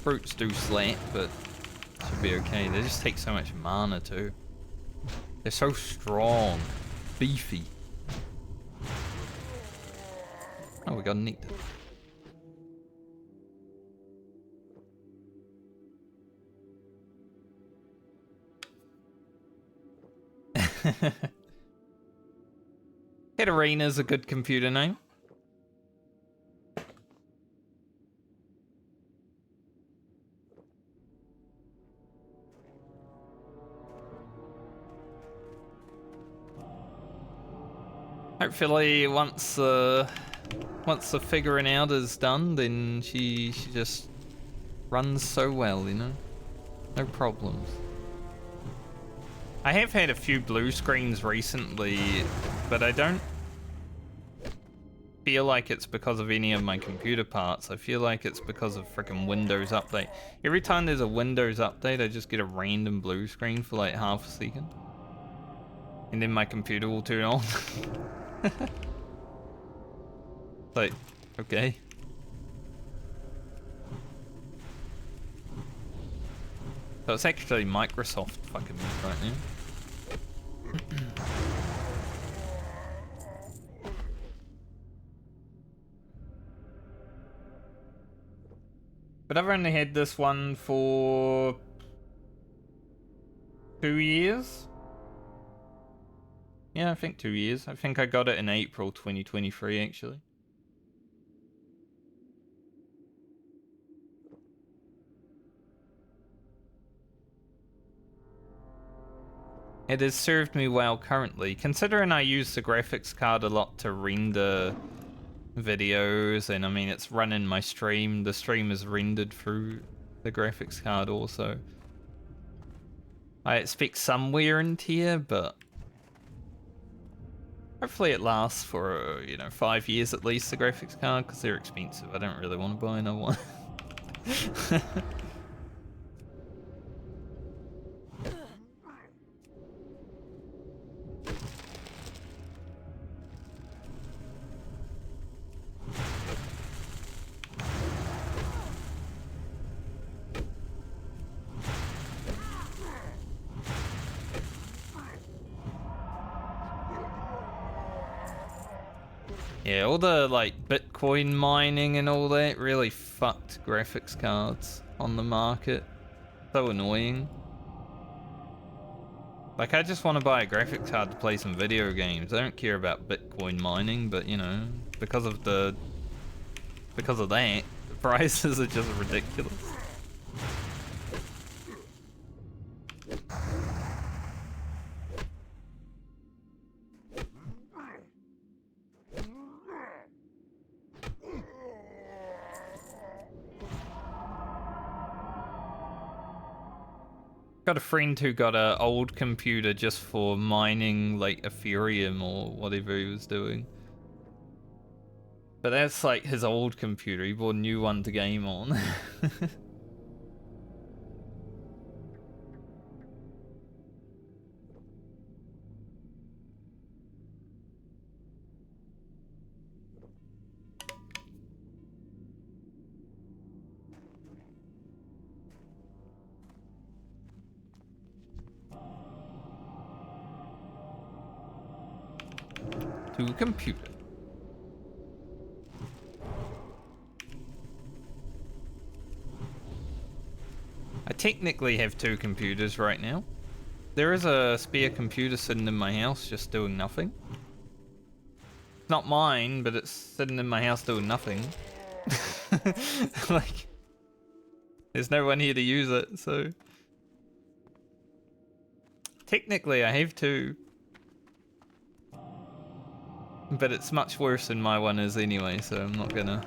Speaker 1: Fruits do slap, but should be okay. They just take so much mana too. They're so strong, beefy. Oh, we got nectar. Katarina's a good computer name. Hopefully, once the figuring out is done, then she just runs so well, you know, no problems. I have had a few blue screens recently, but I don't feel like it's because of any of my computer parts. I feel like it's because of freaking Windows Update. Every time there's a Windows Update, I just get a random blue screen for like half a second, and then my computer will turn on. Like, okay. So it's actually Microsoft fucking me right now. But I've only had this one for 2 years. Yeah, I think 2 years. I think I got it in April 2023, actually. It has served me well currently, considering I use the graphics card a lot to render videos, and I mean, it's running my stream. The stream is rendered through the graphics card also. I expect some wear and tear, but hopefully it lasts for, you know, 5 years at least, the graphics card, because they're expensive. I don't really want to buy another one. Yeah, all the like Bitcoin mining and all that really fucked graphics cards on the market. So annoying. Like, I just want to buy a graphics card to play some video games. I don't care about Bitcoin mining, but you know, because of that, the prices are just ridiculous. Got a friend who got an old computer just for mining like Ethereum or whatever he was doing. But that's like his old computer. He bought a new one to game on. To a computer. I technically have 2 computers right now. There is a spare computer sitting in my house just doing nothing. It's not mine, but it's sitting in my house doing nothing. Like, there's no one here to use it, so... Technically, I have 2. But it's much worse than my one is anyway, so I'm not gonna...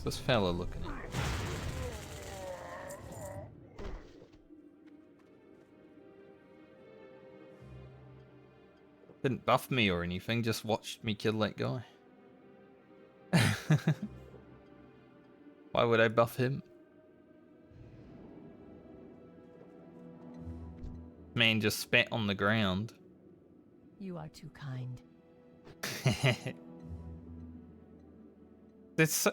Speaker 1: this fella looking at? Didn't buff me or anything, just watched me kill that guy. Why would I buff him? Man just spat on the ground.
Speaker 5: You are too kind.
Speaker 1: There's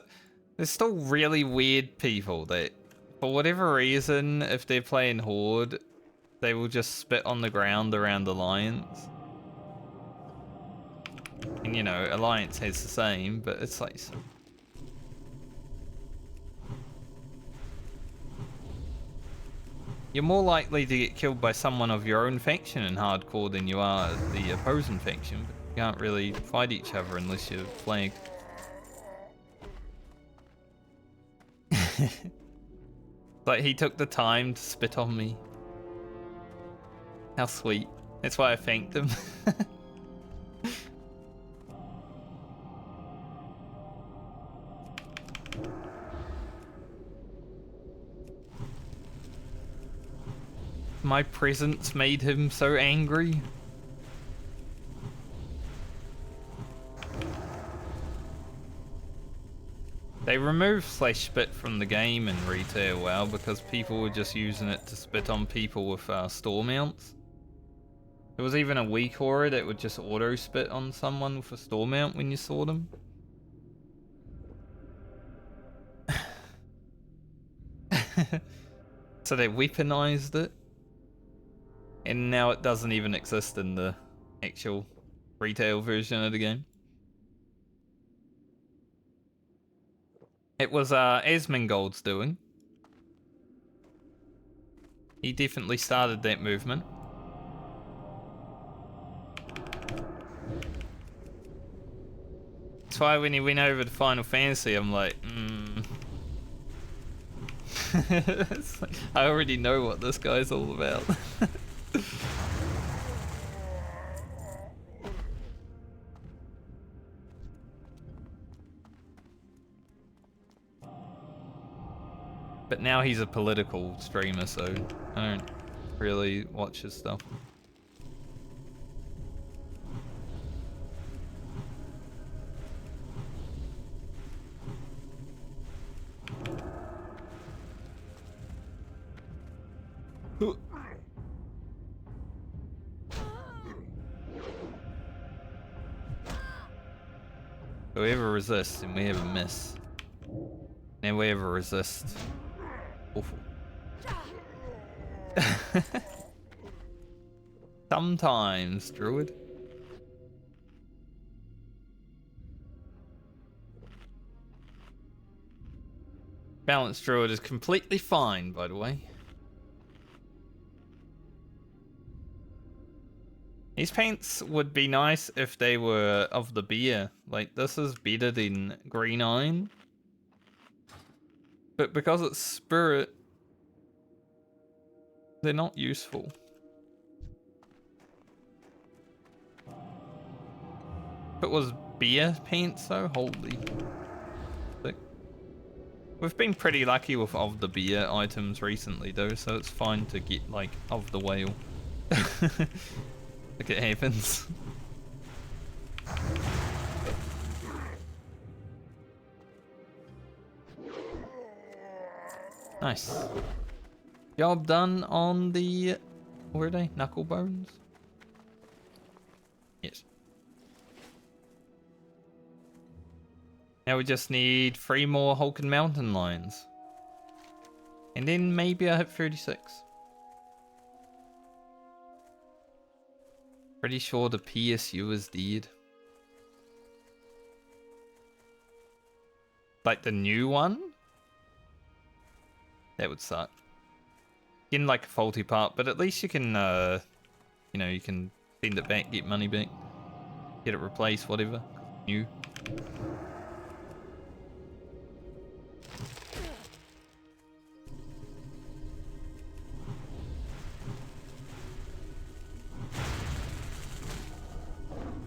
Speaker 1: still really weird people that, for whatever reason, if they're playing Horde, they will just spit on the ground around Alliance. And you know, Alliance has the same, but it's like... You're more likely to get killed by someone of your own faction in hardcore than you are the opposing faction. But you can't really fight each other unless you're flagged. Like, he took the time to spit on me. How sweet. That's why I thanked him. My presence made him so angry. They removed /spit from the game in retail WoW because people were just using it to spit on people with store mounts. There was even a weak aura that would just auto spit on someone with a store mount when you saw them. So they weaponized it. And now it doesn't even exist in the actual retail version of the game. It was Asmongold's doing. He definitely started that movement. That's why when he went over to Final Fantasy, I'm like, It's like, I already know what this guy's all about. But now he's a political streamer, so I don't really watch his stuff. Whoever resists, and we have a miss. And we ever resist. Awful. Sometimes, Druid. Balanced Druid is completely fine, by the way. These paints would be nice if they were of the beer. Like, this is better than Green Iron. But because it's Spirit, they're not useful. If it was beer paints though, holy. Sick. We've been pretty lucky with of the beer items recently though, so it's fine to get like of the whale. Look, it happens. Nice. Job done on the... Where are they? Knuckle bones? Yes. Now we just need 3 more Hulk and Mountain Lions. And then maybe I hit 36. Pretty sure the PSU is dead. Like the new one? That would suck. Getting like a faulty part, but at least you can, you know, you can send it back, get money back, get it replaced, whatever. New.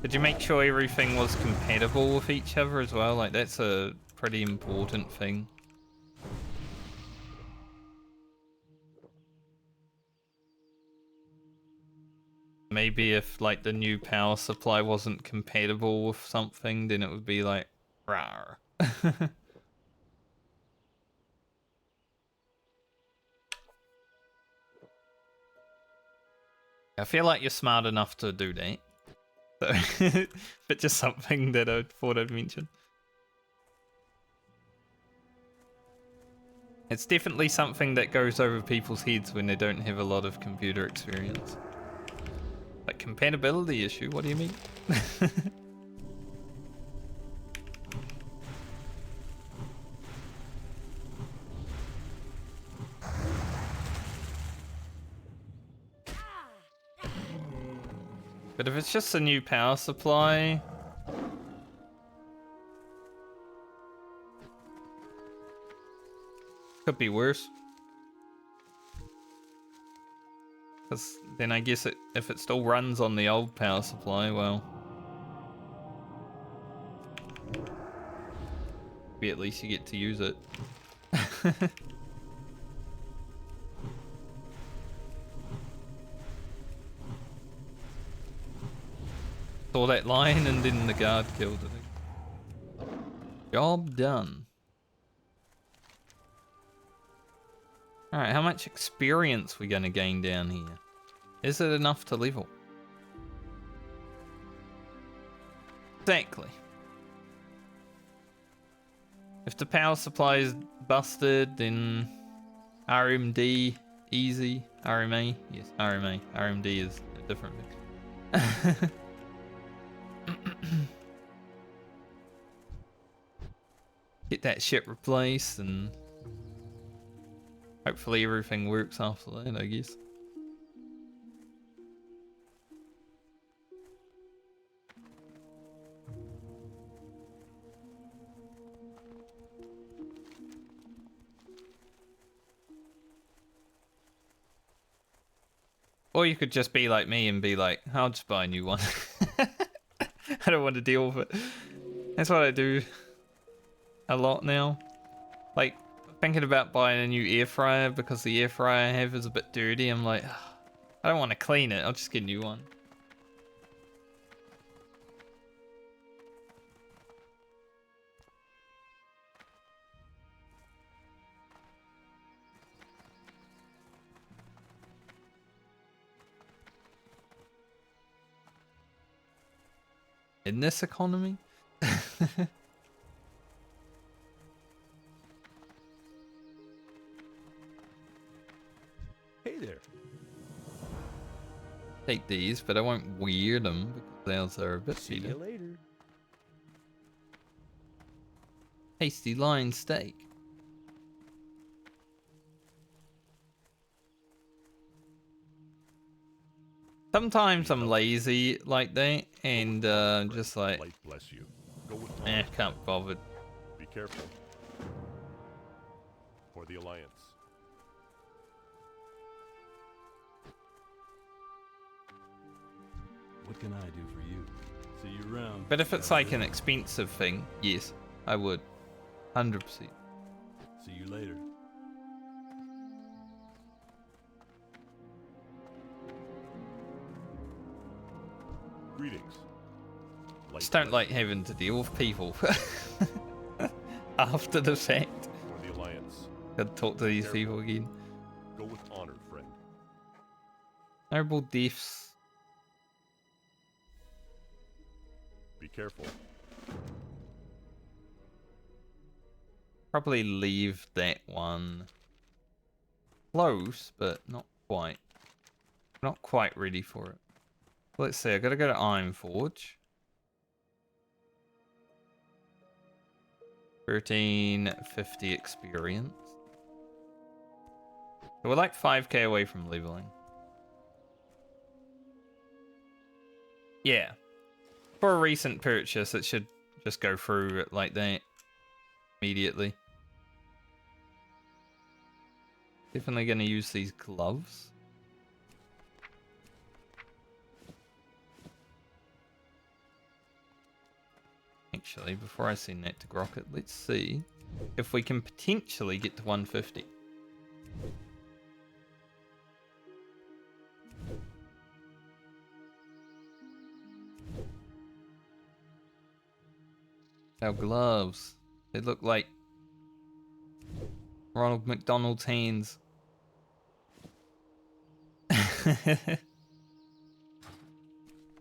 Speaker 1: Did you make sure everything was compatible with each other as well? Like, that's a pretty important thing. Maybe if like the new power supply wasn't compatible with something, then it would be like rawr. I feel like you're smart enough to do that. So, but just something that I thought I'd mention. It's definitely something that goes over people's heads when they don't have a lot of computer experience. Like compatibility issue, what do you mean? But if it's just a new power supply... Could be worse. Because then I guess if it still runs on the old power supply, well... Maybe at least you get to use it. Saw that line and then the guard killed it. Job done. Alright, how much experience we gonna gain down here? Is it enough to level? Exactly. If the power supply is busted, then RMD, easy. RMA? Yes, RMA. RMD is a different thing. Get that shit replaced and hopefully everything works after that, I guess. Or you could just be like me and be like, I'll just buy a new one. I don't want to deal with it. That's what I do a lot now. Like, thinking about buying a new air fryer because the air fryer I have is a bit dirty. I'm like, I don't want to clean it. I'll just get a new one. In this economy?
Speaker 3: Hey there.
Speaker 1: Take these, but I won't wear them because those are a bit
Speaker 3: See
Speaker 1: better.
Speaker 3: you later.
Speaker 1: Tasty line steak. Sometimes I'm lazy like that and just like,
Speaker 3: Light bless you. Go with
Speaker 1: can't be bothered.
Speaker 3: Be careful. For the Alliance.
Speaker 4: What can I do for you? See you around.
Speaker 1: But if it's like an expensive thing, yes, I would. 100%.
Speaker 4: See you later.
Speaker 3: Greetings. Light
Speaker 1: Just don't
Speaker 3: bless
Speaker 1: like
Speaker 3: you.
Speaker 1: having to deal with people after the fact.
Speaker 3: For the Alliance.
Speaker 1: Gotta talk to these people again.
Speaker 3: Go with honor, friend.
Speaker 1: Noble deaths.
Speaker 3: Be careful.
Speaker 1: Probably leave that one close, but not quite. Not quite ready for it. Let's see, I gotta go to Ironforge. 1350 experience. So we're like 5k away from leveling. Yeah. For a recent purchase, it should just go through it like that immediately. Definitely gonna use these gloves. potentially, before I send that to Grocket, let's see if we can potentially get to 150. Our gloves, they look like Ronald McDonald's hands.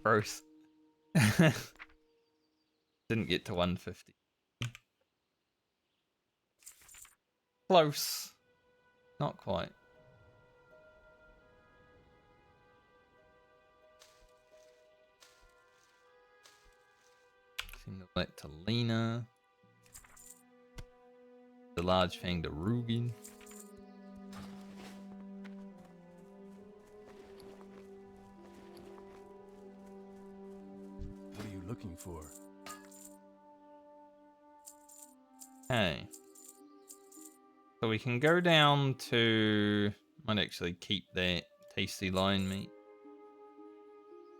Speaker 1: Gross. Didn't get to 150. Close. Not quite. Send that to Lena. The large fang to Rugen.
Speaker 4: What are you looking for?
Speaker 1: Okay. So we can go down to... Might actually keep that tasty lion meat.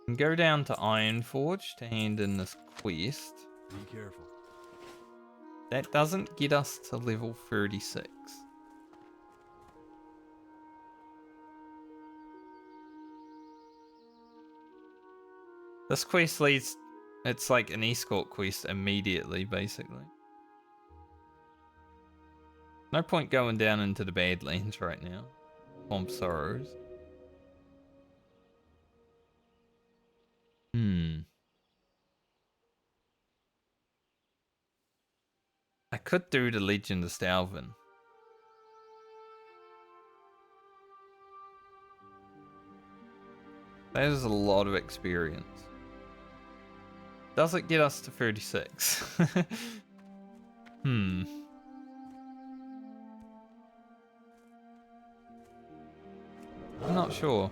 Speaker 1: We can go down to Ironforge to hand in this quest.
Speaker 4: Be careful.
Speaker 1: That doesn't get us to level 36. This quest leads... It's like an escort quest immediately, basically. No point going down into the Badlands right now. Swamp Sorrows. I could do the Legend of Stalvin. That is a lot of experience. Does it get us to 36? I'm not sure.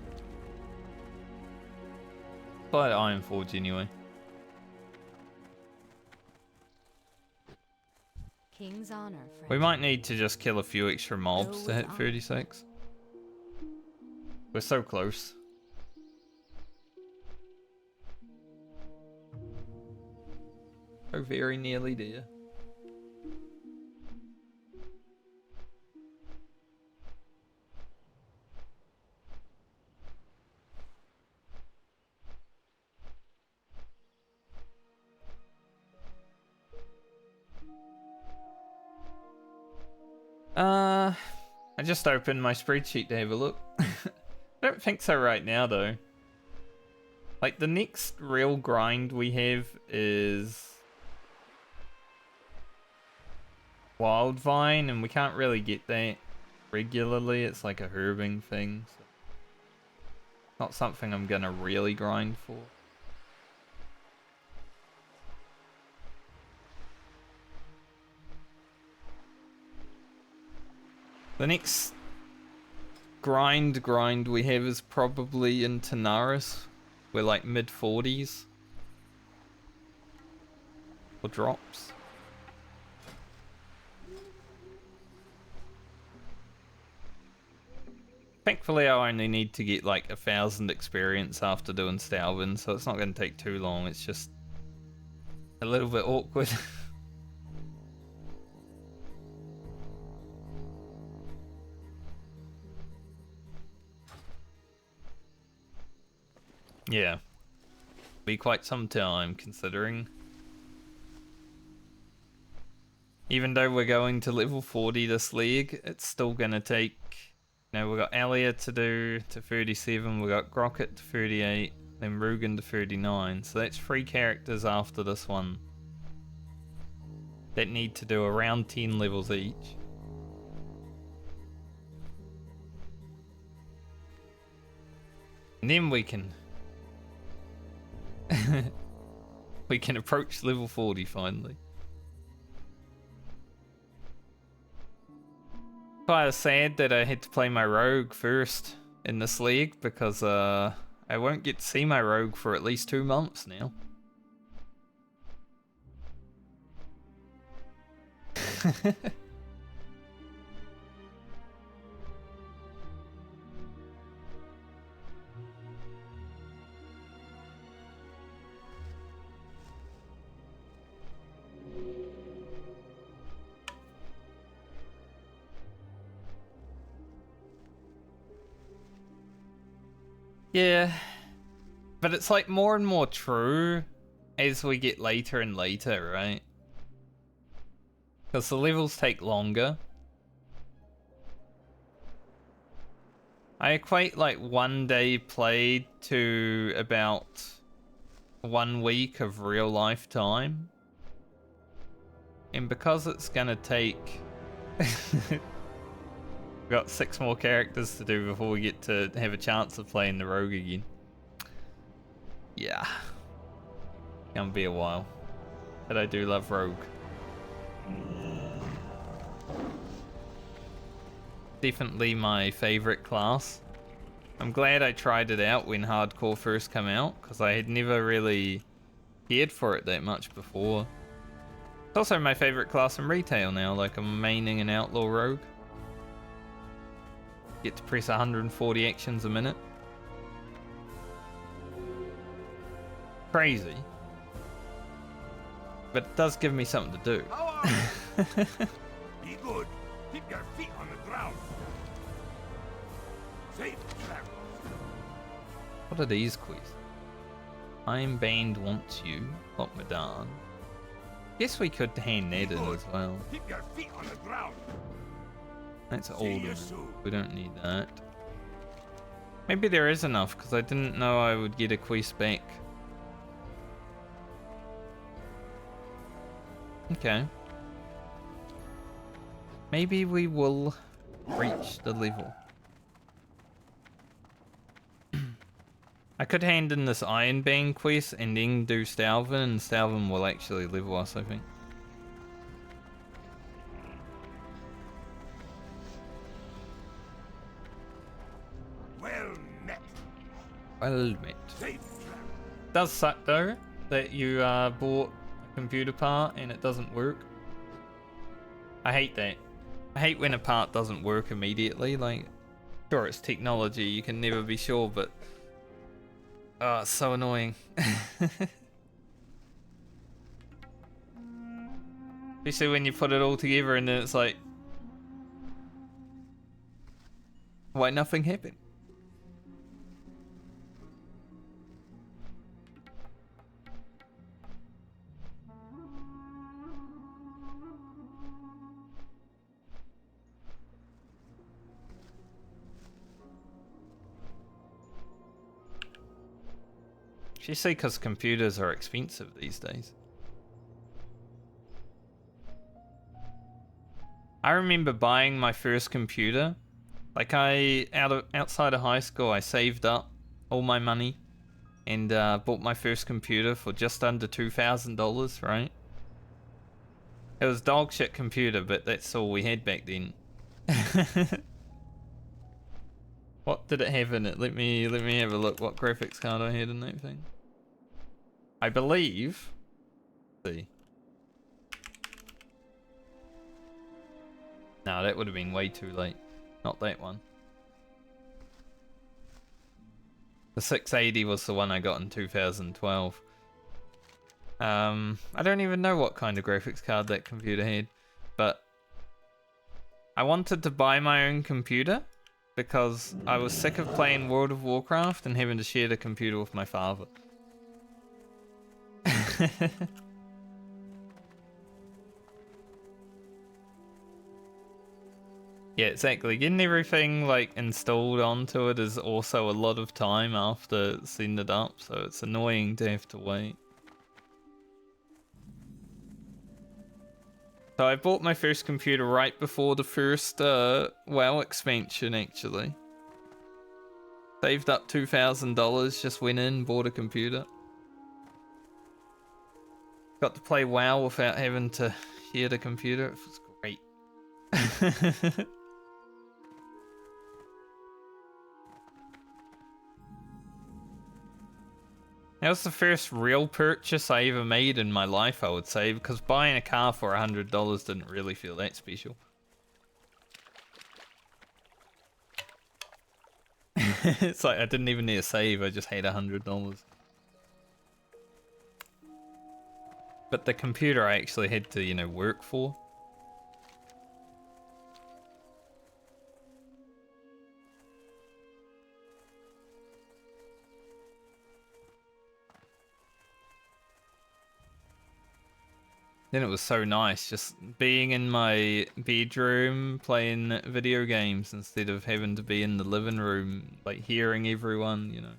Speaker 1: But Ironforge anyway.
Speaker 5: King's honor, friend.
Speaker 1: We might need to just kill a few extra mobs to hit 36. We're so close. So very nearly there. I just opened my spreadsheet to have a look. I don't think so right now though. Like the next real grind we have is Wildvine, and we can't really get that regularly. It's like a herbing thing. So not something I'm gonna really grind for. The next grind we have is probably in Tanaris. We're like mid-40s. For drops. Thankfully I only need to get like 1,000 experience after doing Stalvin, so it's not going to take too long. It's just a little bit awkward. Yeah, be quite some time considering. Even though we're going to level 40 this league, it's still gonna take, you know, we got Alia to do to 37, we got Grocket to 38, then Rugen to 39, so that's 3 characters after this one that need to do around 10 levels each. And then we can we can approach level 40 finally. Quite sad that I had to play my rogue first in this league because I won't get to see my rogue for at least 2 months now. Yeah, but it's like more and more true as we get later and later, right? Because the levels take longer. I equate like 1 day played to about 1 week of real life time. And because it's gonna take... We've got 6 more characters to do before we get to have a chance of playing the rogue again. Yeah. Gonna be a while. But I do love rogue. Definitely my favorite class. I'm glad I tried it out when hardcore first came out, because I had never really cared for it that much before. It's also my favorite class in retail now, like I'm maining an outlaw rogue. Get to press 140 actions a minute. Crazy. But it does give me something to do.
Speaker 4: How are you? Be good. Keep your feet on the ground. Safe travels.
Speaker 1: What are these quests? I'm Banned Wants You. Lock me down. Guess we could hand that in as well.
Speaker 4: Keep your feet on the ground.
Speaker 1: That's
Speaker 4: See
Speaker 1: old
Speaker 4: you
Speaker 1: enough.
Speaker 4: soon.
Speaker 1: We don't need that. Maybe there is enough, because I didn't know I would get a quest back. Okay. Maybe we will reach the level. I could hand in this Iron Bang quest and then do Stalvin, and Stalvin will actually level us, I think.
Speaker 4: Well met.
Speaker 1: Well met.
Speaker 4: Safe travels.
Speaker 1: Does suck though that you bought a computer part and it doesn't work. I hate that. I hate when a part doesn't work immediately. Like, sure, it's technology, you can never be sure, but oh, it's so annoying. Especially when you put it all together and then it's like, why nothing happened? You see, because computers are expensive these days. I remember buying my first computer. Like outside of high school, I saved up all my money and bought my first computer for just under $2,000, right? It was dog shit computer, but that's all we had back then. What did it have in it? Let me have a look. What graphics card I had in that thing? I believe. Let's see. No, that would have been way too late. Not that one. The 680 was the one I got in 2012. I don't even know what kind of graphics card that computer had, but I wanted to buy my own computer because I was sick of playing World of Warcraft and having to share the computer with my father. Yeah, exactly. Getting everything like installed onto it is also a lot of time after setting it up, so it's annoying to have to wait. So I bought my first computer right before the first WoW expansion, actually. Saved up $2,000, just went in, bought a computer. Got to play WoW without having to share the computer. It was great. That was the first real purchase I ever made in my life, I would say, because buying a car for $100 didn't really feel that special. It's like I didn't even need a save, I just had $100. But the computer I actually had to, you know, work for. Then it was so nice just being in my bedroom playing video games instead of having to be in the living room, like hearing everyone, you know,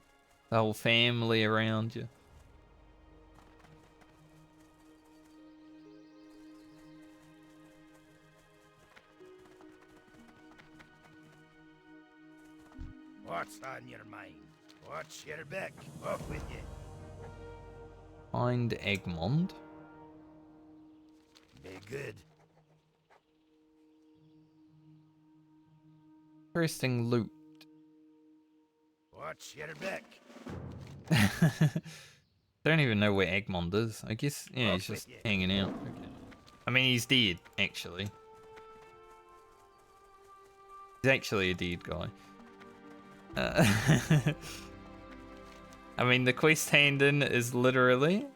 Speaker 1: the whole family around you.
Speaker 4: What's on your mind? What's your back? Off with you.
Speaker 1: Find Egmont.
Speaker 4: Be good.
Speaker 1: Interesting loot.
Speaker 4: Watch your back.
Speaker 1: Don't even know where Egmont is. I guess, yeah, he's
Speaker 4: Off with
Speaker 1: just
Speaker 4: you.
Speaker 1: hanging out. Okay. I mean, he's dead, actually. He's actually a dead guy. I mean, the quest hand-in is literally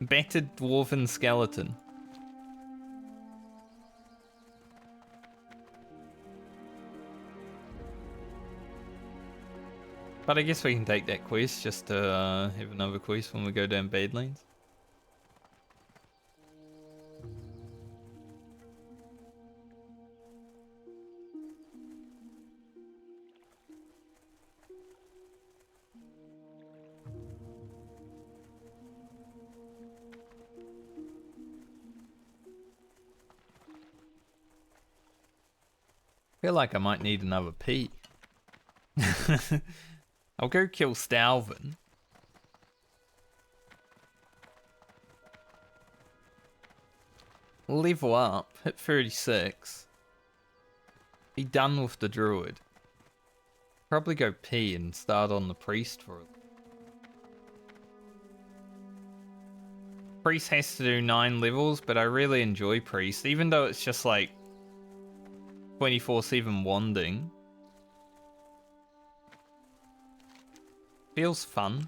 Speaker 1: battered dwarven skeleton. But I guess we can take that quest just to have another quest when we go down Badlands. Feel like I might need another pee. I'll go kill Stalvin. Level up, hit 36. Be done with the druid. Probably go pee and start on the priest for it. Priest has to do 9 levels, but I really enjoy priest, even though it's just like 24/7 wanding. Feels fun.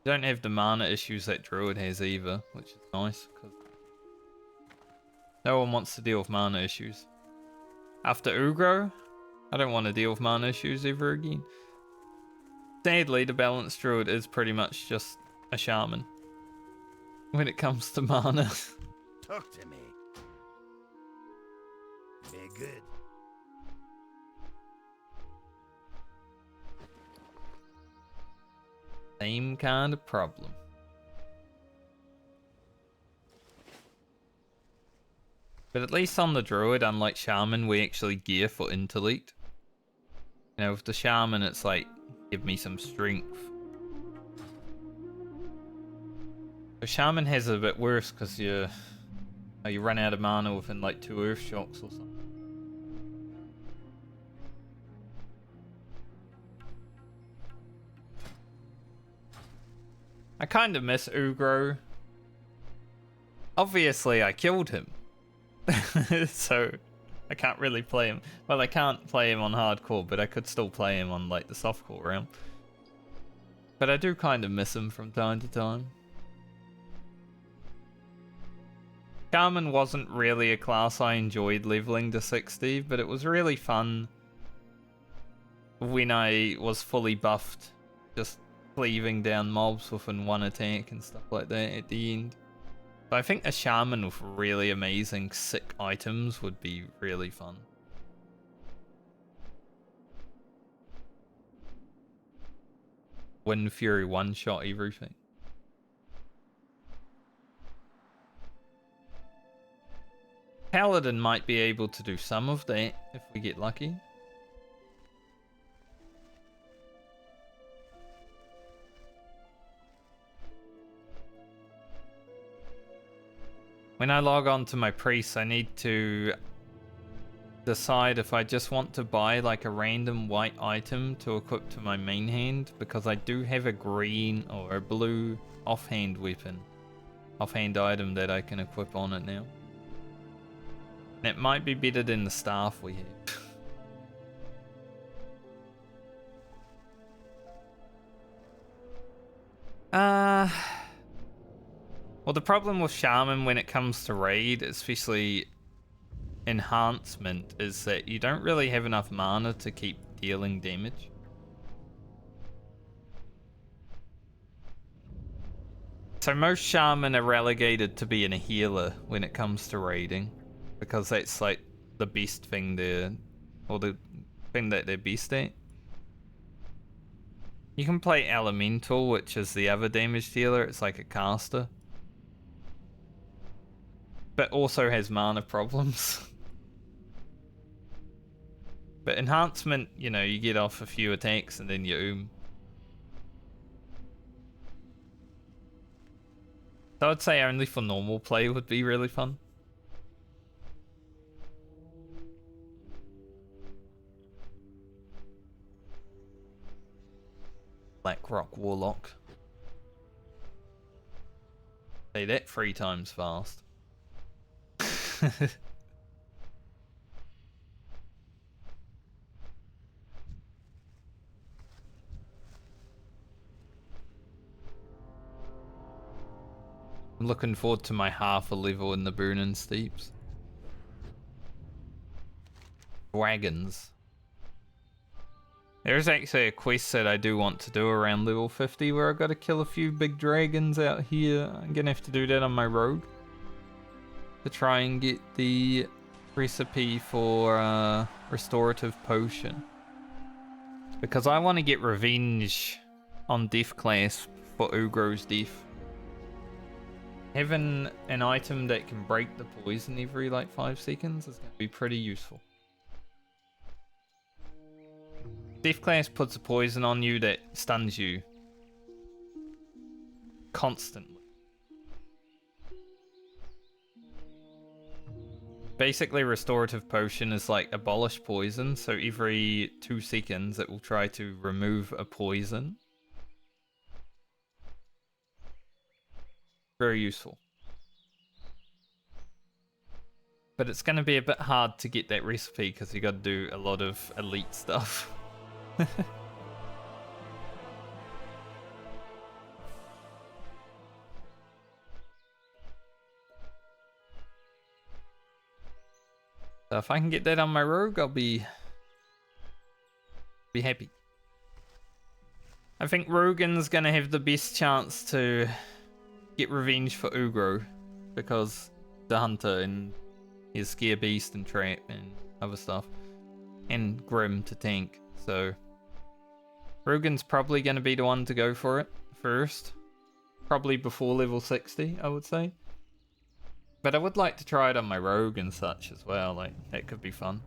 Speaker 1: Don't have the mana issues that druid has either, which is nice because no one wants to deal with mana issues. After Ugro, I don't want to deal with mana issues ever again. Sadly, the balanced druid is pretty much just a shaman when it comes to mana.
Speaker 4: Talk to me. Be good.
Speaker 1: Same kind of problem. But at least on the druid, unlike shaman, we actually gear for intellect. You know, with the shaman, it's like, give me some strength. The shaman has it a bit worse because you run out of mana within like 2 earth shocks or something. I kind of miss Ugro. Obviously, I killed him. So, I can't really play him. Well, I can't play him on hardcore, but I could still play him on, like, the softcore realm. But I do kind of miss him from time to time. Shaman wasn't really a class I enjoyed leveling to 60, but it was really fun when I was fully buffed, just cleaving down mobs within 1 attack and stuff like that at the end. But I think a shaman with really amazing sick items would be really fun. Wind Fury one-shot everything. Paladin might be able to do some of that if we get lucky. When I log on to my priest, I need to decide if I just want to buy like a random white item to equip to my main hand, because I do have a green or a blue offhand weapon, offhand item that I can equip on it now. And it might be better than the staff we have. Well, the problem with Shaman when it comes to raid, especially enhancement, is that you don't really have enough mana to keep dealing damage. So most shaman are relegated to being a healer when it comes to raiding, because that's like the best thing they're, or the thing that they're best at. You can play elemental, which is the other damage dealer. It's like a caster, but also has mana problems. But enhancement, you know, you get off a few attacks and then you So I'd say only for normal play would be really fun. Blackrock Warlock. Say that 3 times fast. I'm looking forward to my half a level in the Burning Steeps. Wagons. There's actually a quest that I do want to do around level 50 where I've got to kill a few big dragons out here. I'm gonna have to do that on my rogue to try and get the recipe for restorative potion. Because I want to get revenge on Death class for Ugro's death. Having an item that can break the poison every like 5 seconds is going to be pretty useful. Death class puts a poison on you that stuns you constantly. Basically, restorative potion is like abolish poison, so every 2 seconds it will try to remove a poison. Very useful. But it's going to be a bit hard to get that recipe because you got to do a lot of elite stuff. So if I can get that on my rogue, I'll be happy. I think Rogan's gonna have the best chance to get revenge for Ugro because the hunter and his scare beast and trap and other stuff, and Grim to tank. So Rogan's probably gonna be the one to go for it first, probably before level 60, I would say. But I would like to try it on my rogue and such as well, like, that could be fun.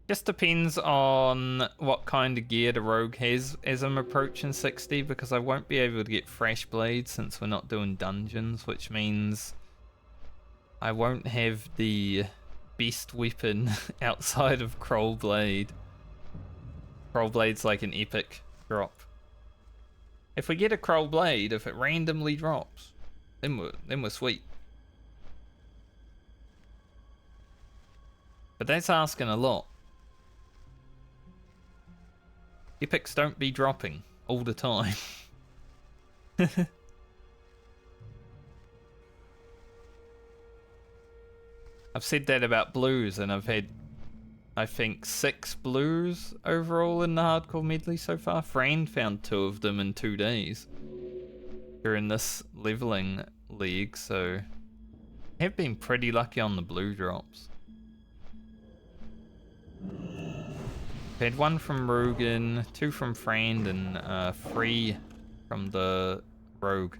Speaker 1: Just depends on what kind of gear the rogue has as I'm approaching 60, because I won't be able to get fresh blades since we're not doing dungeons, which means I won't have the best weapon outside of Kroll Blade. Kroll Blade's like an epic drop. If we get a Kroll Blade, if it randomly drops, then we're sweet. But that's asking a lot. Epics don't be dropping all the time. I've said that about blues, and I've had, I think, 6 blues overall in the hardcore medley so far. Fran found 2 of them in 2 days during this leveling league, so I have been pretty lucky on the blue drops. I've had 1 from Rogan, 2 from Fran, and 3 from the rogue.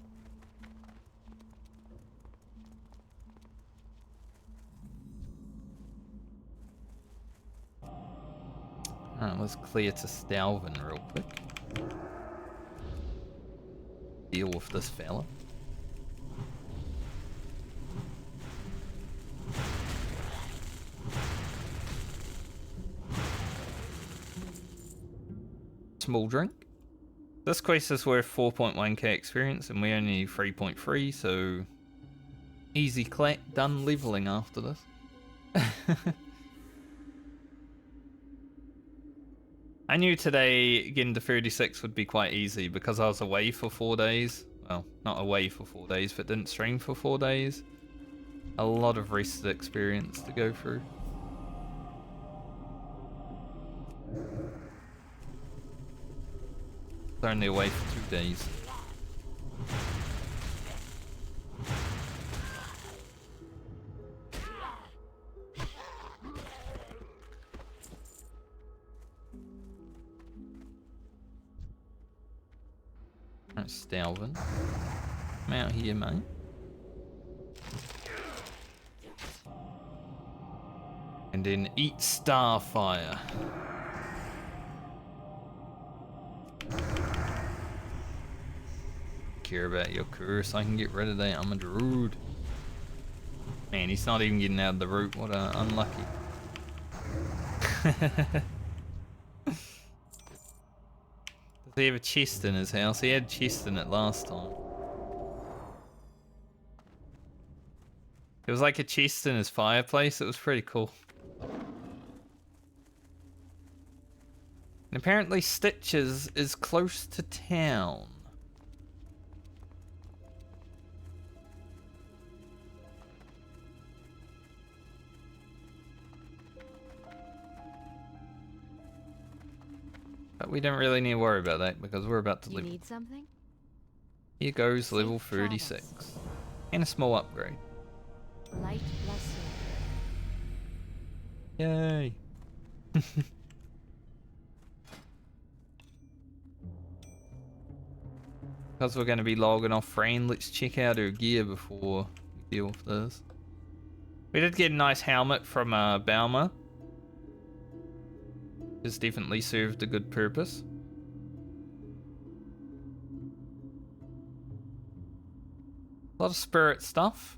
Speaker 1: Alright, let's clear to Stalvin real quick. Deal with this fella. Small drink. This quest is worth 4.1k experience and we only need 3.3, so easy clack, done leveling after this. I knew today getting to 36 would be quite easy because I was away for 4 days. Well, not away for 4 days, but didn't stream for 4 days. A lot of rested experience to go through. They're only away for 2 days. That's Stalvin. I'm out here, mate. And then eat Starfire. Care about your curse. I can get rid of that. I'm a Druid. Man, he's not even getting out of the route. What a unlucky. Does he have a chest in his house? He had a chest in it last time. It was like a chest in his fireplace. It was pretty cool. And apparently Stitches is close to town. But we don't really need to worry about that because we're about to
Speaker 5: You
Speaker 1: live.
Speaker 5: need something?
Speaker 1: Here goes
Speaker 5: Safe
Speaker 1: level 36.
Speaker 5: travels.
Speaker 1: And a small upgrade.
Speaker 5: Light bless you.
Speaker 1: Yay. Because we're going to be logging off Fran, let's check out her gear before we deal with this. We did get a nice helmet from Balmer. It's definitely served a good purpose. A lot of spirit stuff.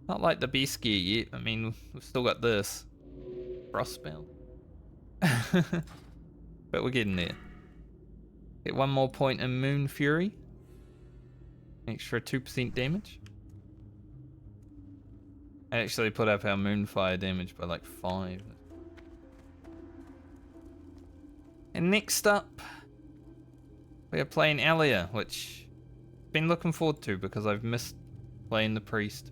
Speaker 1: Not like the best gear yet. I mean, we've still got this. Frostbound. But we're getting there. Get 1 more point in Moon Fury. Extra 2% damage. I actually put up our Moonfire damage by like 5. And next up, we are playing Alia, which I've been looking forward to because I've missed playing the priest.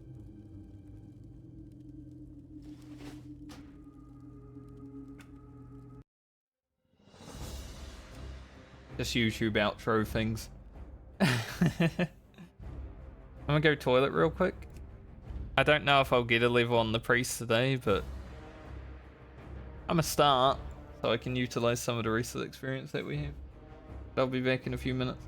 Speaker 1: Just YouTube outro things. I'm gonna go toilet real quick. I don't know if I'll get a level on the priest today, but I'm a start, so I can utilize some of the rest of the experience that we have. I'll be back in a few minutes.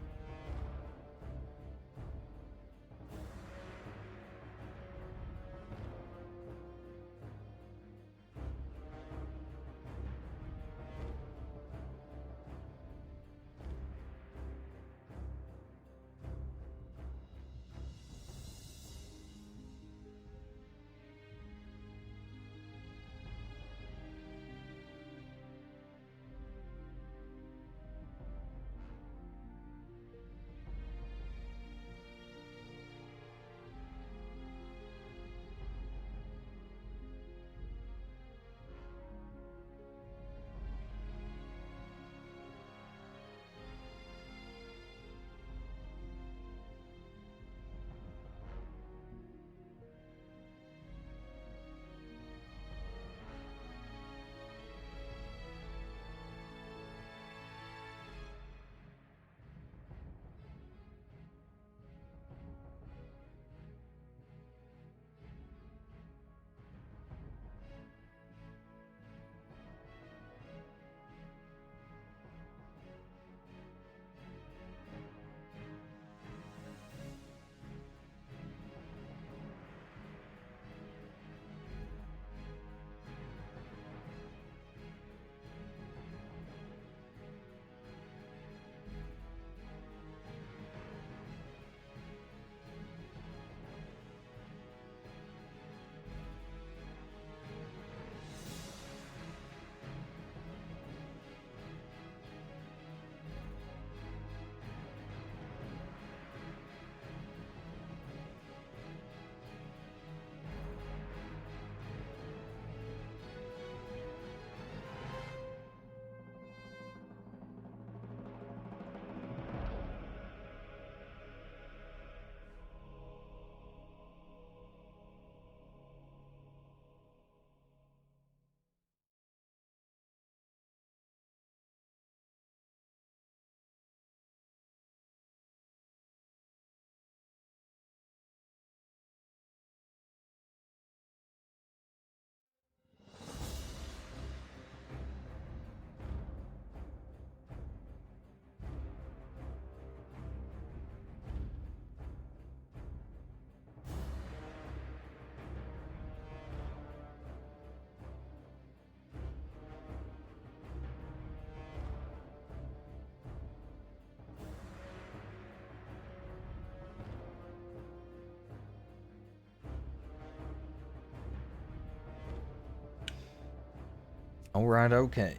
Speaker 1: Alright, okay.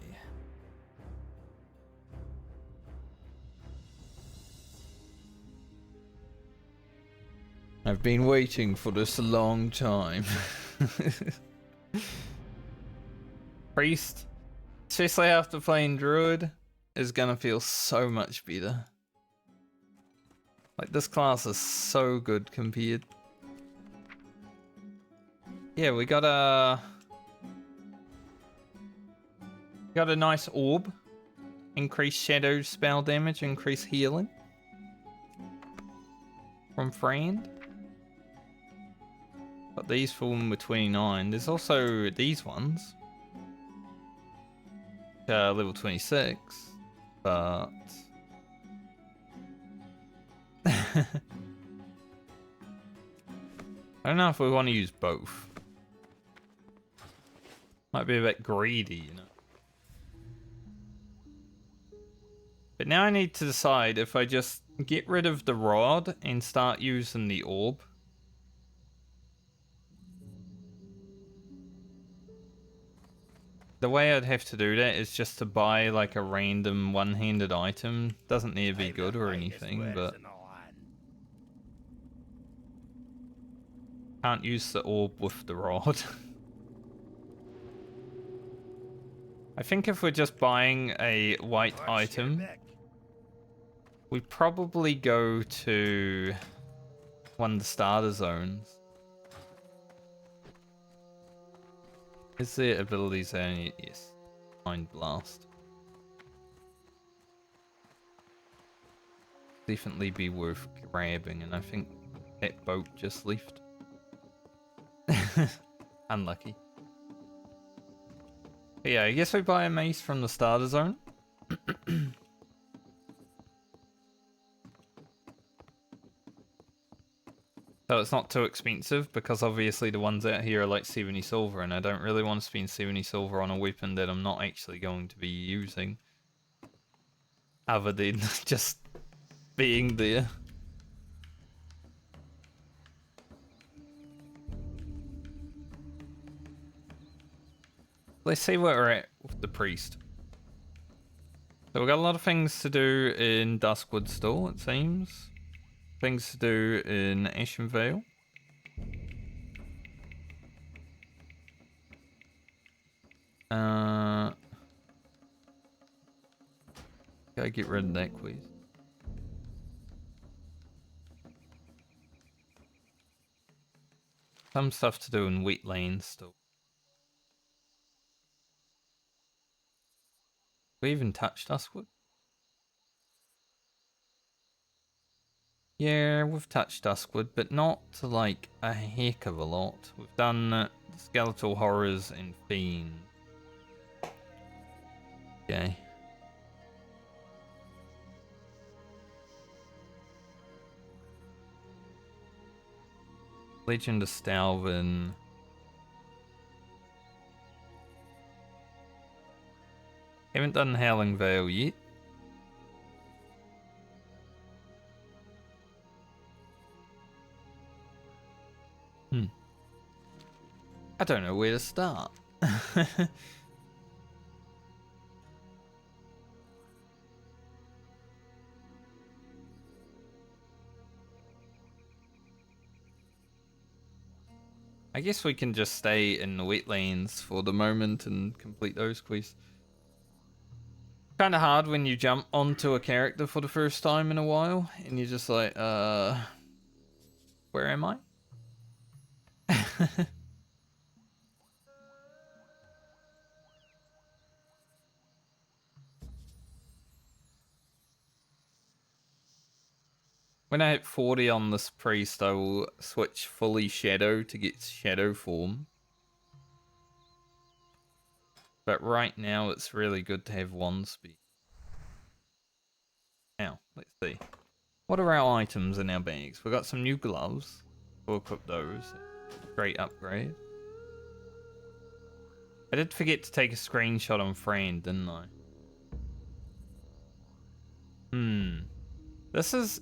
Speaker 1: I've been waiting for this a long time. Priest, especially after playing Druid, is gonna feel so much better. Like, this class is so good compared. Yeah, we got a nice orb. Increase shadow spell damage, increase healing. From friend. But these fall in with 29. There's also these ones. Level 26. But... I don't know if we want to use both. Might be a bit greedy, you know. But now I need to decide if I just get rid of the rod and start using the orb. The way I'd have to do that is just to buy like a random one-handed item. Doesn't need to be good or anything, but can't use the orb with the rod. I think if we're just buying a white item, we probably go to one of the starter zones. Is there abilities there? Yes. Mind Blast. Definitely be worth grabbing, and I think that boat just left. Unlucky. But yeah, I guess we buy a mace from the starter zone. So it's not too expensive, because obviously the ones out here are like 70 silver, and I don't really want to spend 70 silver on a weapon that I'm not actually going to be using. Other than just being there. Let's see where we're at with the priest. So we've got a lot of things to do in Duskwood still, it seems. Things to do in Ashenvale. Gotta get rid of that quest. Some stuff to do in Wetlands still. We even touched Duskwood? Yeah, we've touched Duskwood, but not to like a heck of a lot. We've done Skeletal Horrors and Fiend. Okay. Legend of Stalvin. Haven't done Howling Vale yet. I don't know where to start. I guess we can just stay in the wetlands for the moment and complete those quests. Kind of hard when you jump onto a character for the first time in a while and you're just like, where am I? When I hit 40 on this priest, I will switch fully shadow to get shadow form. But right now, it's really good to have one speed. Now, let's see. What are our items in our bags? We've got some new gloves. We'll equip those. Great upgrade. I did forget to take a screenshot on Fran, didn't I? This is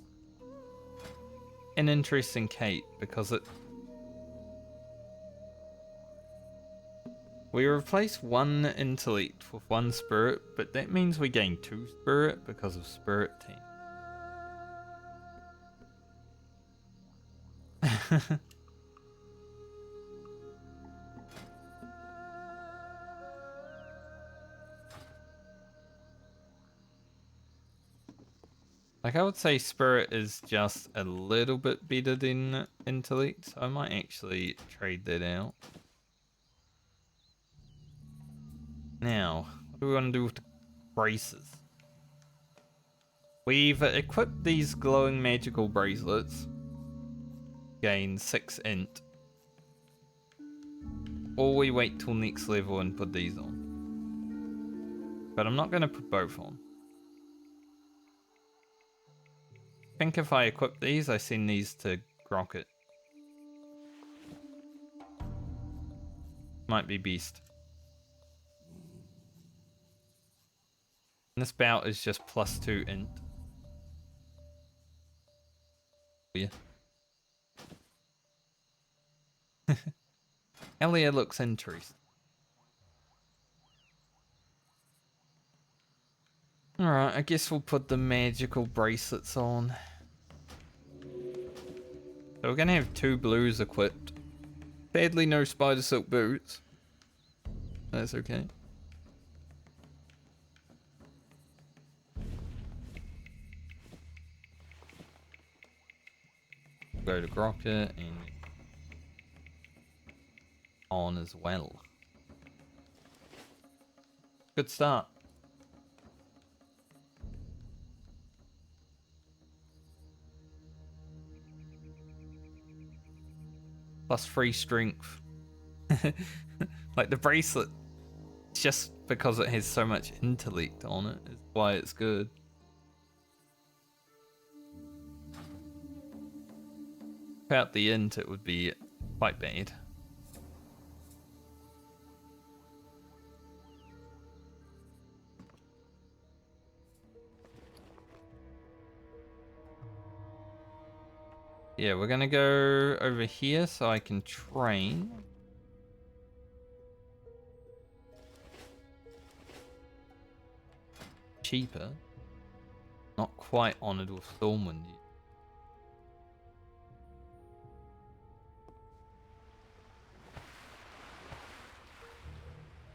Speaker 1: an interesting cape because it... We replace 1 intellect with 1 spirit, but that means we gain 2 spirit because of spirit team. Like, I would say spirit is just a little bit better than intellect, so I might actually trade that out. Now, what do we want to do with the braces? We've equipped these glowing magical bracelets. Gain 6 int. Or we wait till next level and put these on. But I'm not going to put both on. I think if I equip these, I send these to Grocket. Might be beast. And this bout is just +2 int. Yeah. Elia looks interesting. Alright, I guess we'll put the magical bracelets on. So we're gonna have 2 blues equipped. Sadly, no spider silk boots. That's okay. Go to Grocket and on as well. Good start. +3 strength. Like the bracelet, just because it has so much intellect on it, is why it's good. Without the int, it would be quite bad. Yeah, we're gonna go over here so I can train. Cheaper. Not quite honored with Stormwind yet.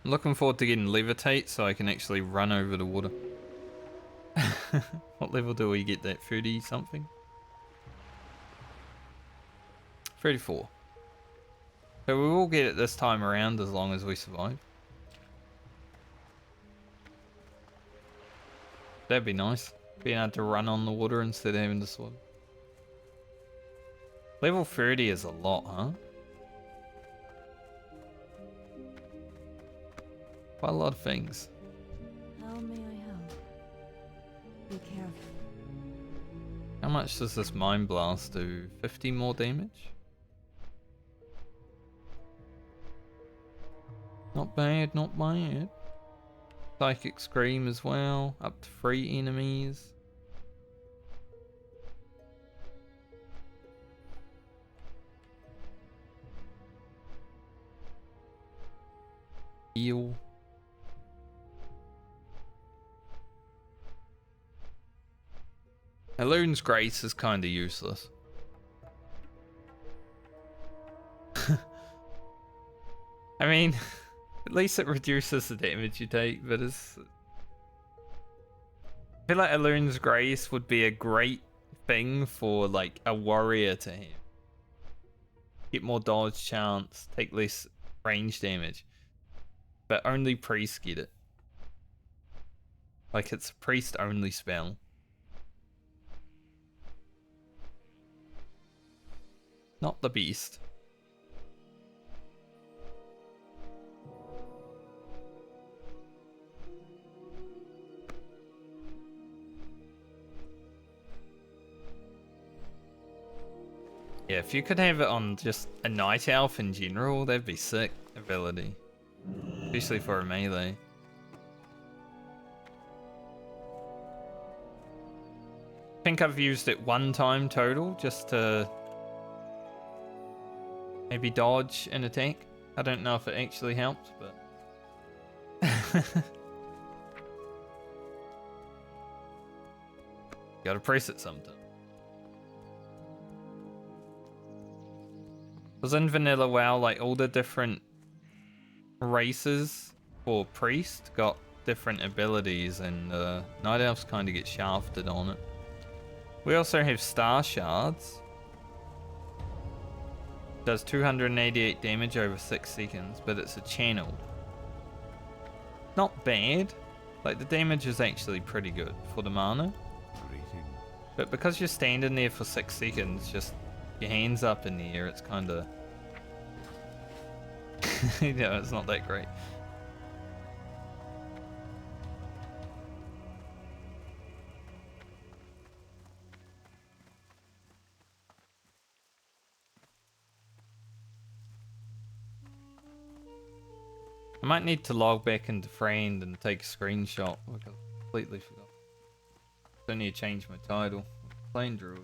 Speaker 1: I'm looking forward to getting Levitate so I can actually run over the water. What level do we get that? 30 something? 34. So we will get it this time around as long as we survive. That'd be nice. Being able to run on the water instead of having to swim. Level 30 is a lot, huh? Quite a lot of things.
Speaker 5: How may I help? Be careful.
Speaker 1: How much does this Mind Blast do? 50 more damage? Not bad, not bad. Psychic Scream as well, up to 3 enemies. Heal. Elun's Grace is kind of useless. I mean, at least it reduces the damage you take, but it's... I feel like Elun's Grace would be a great thing for, like, a warrior to have. Get more dodge chance, take less range damage. But only priests get it. Like, it's a priest-only spell. Not the beast. Yeah, if you could have it on just a night elf in general, that'd be sick ability. Especially for a melee. I think I've used it 1 time total just to maybe dodge an attack. I don't know if it actually helped, but Gotta press it sometime. Because in vanilla WoW, like all the different races for priest got different abilities, and night elves kind of get shafted on it. We also have star shards. Does 288 damage over 6 seconds, but it's a channeled. Not bad. Like the damage is actually pretty good for the mana. But because you're standing there for 6 seconds, just your hands up in the air, it's kind of... yeah, it's not that great. I might need to log back into Friend and take a screenshot because I completely forgot. I need to change my title. Playing Druid.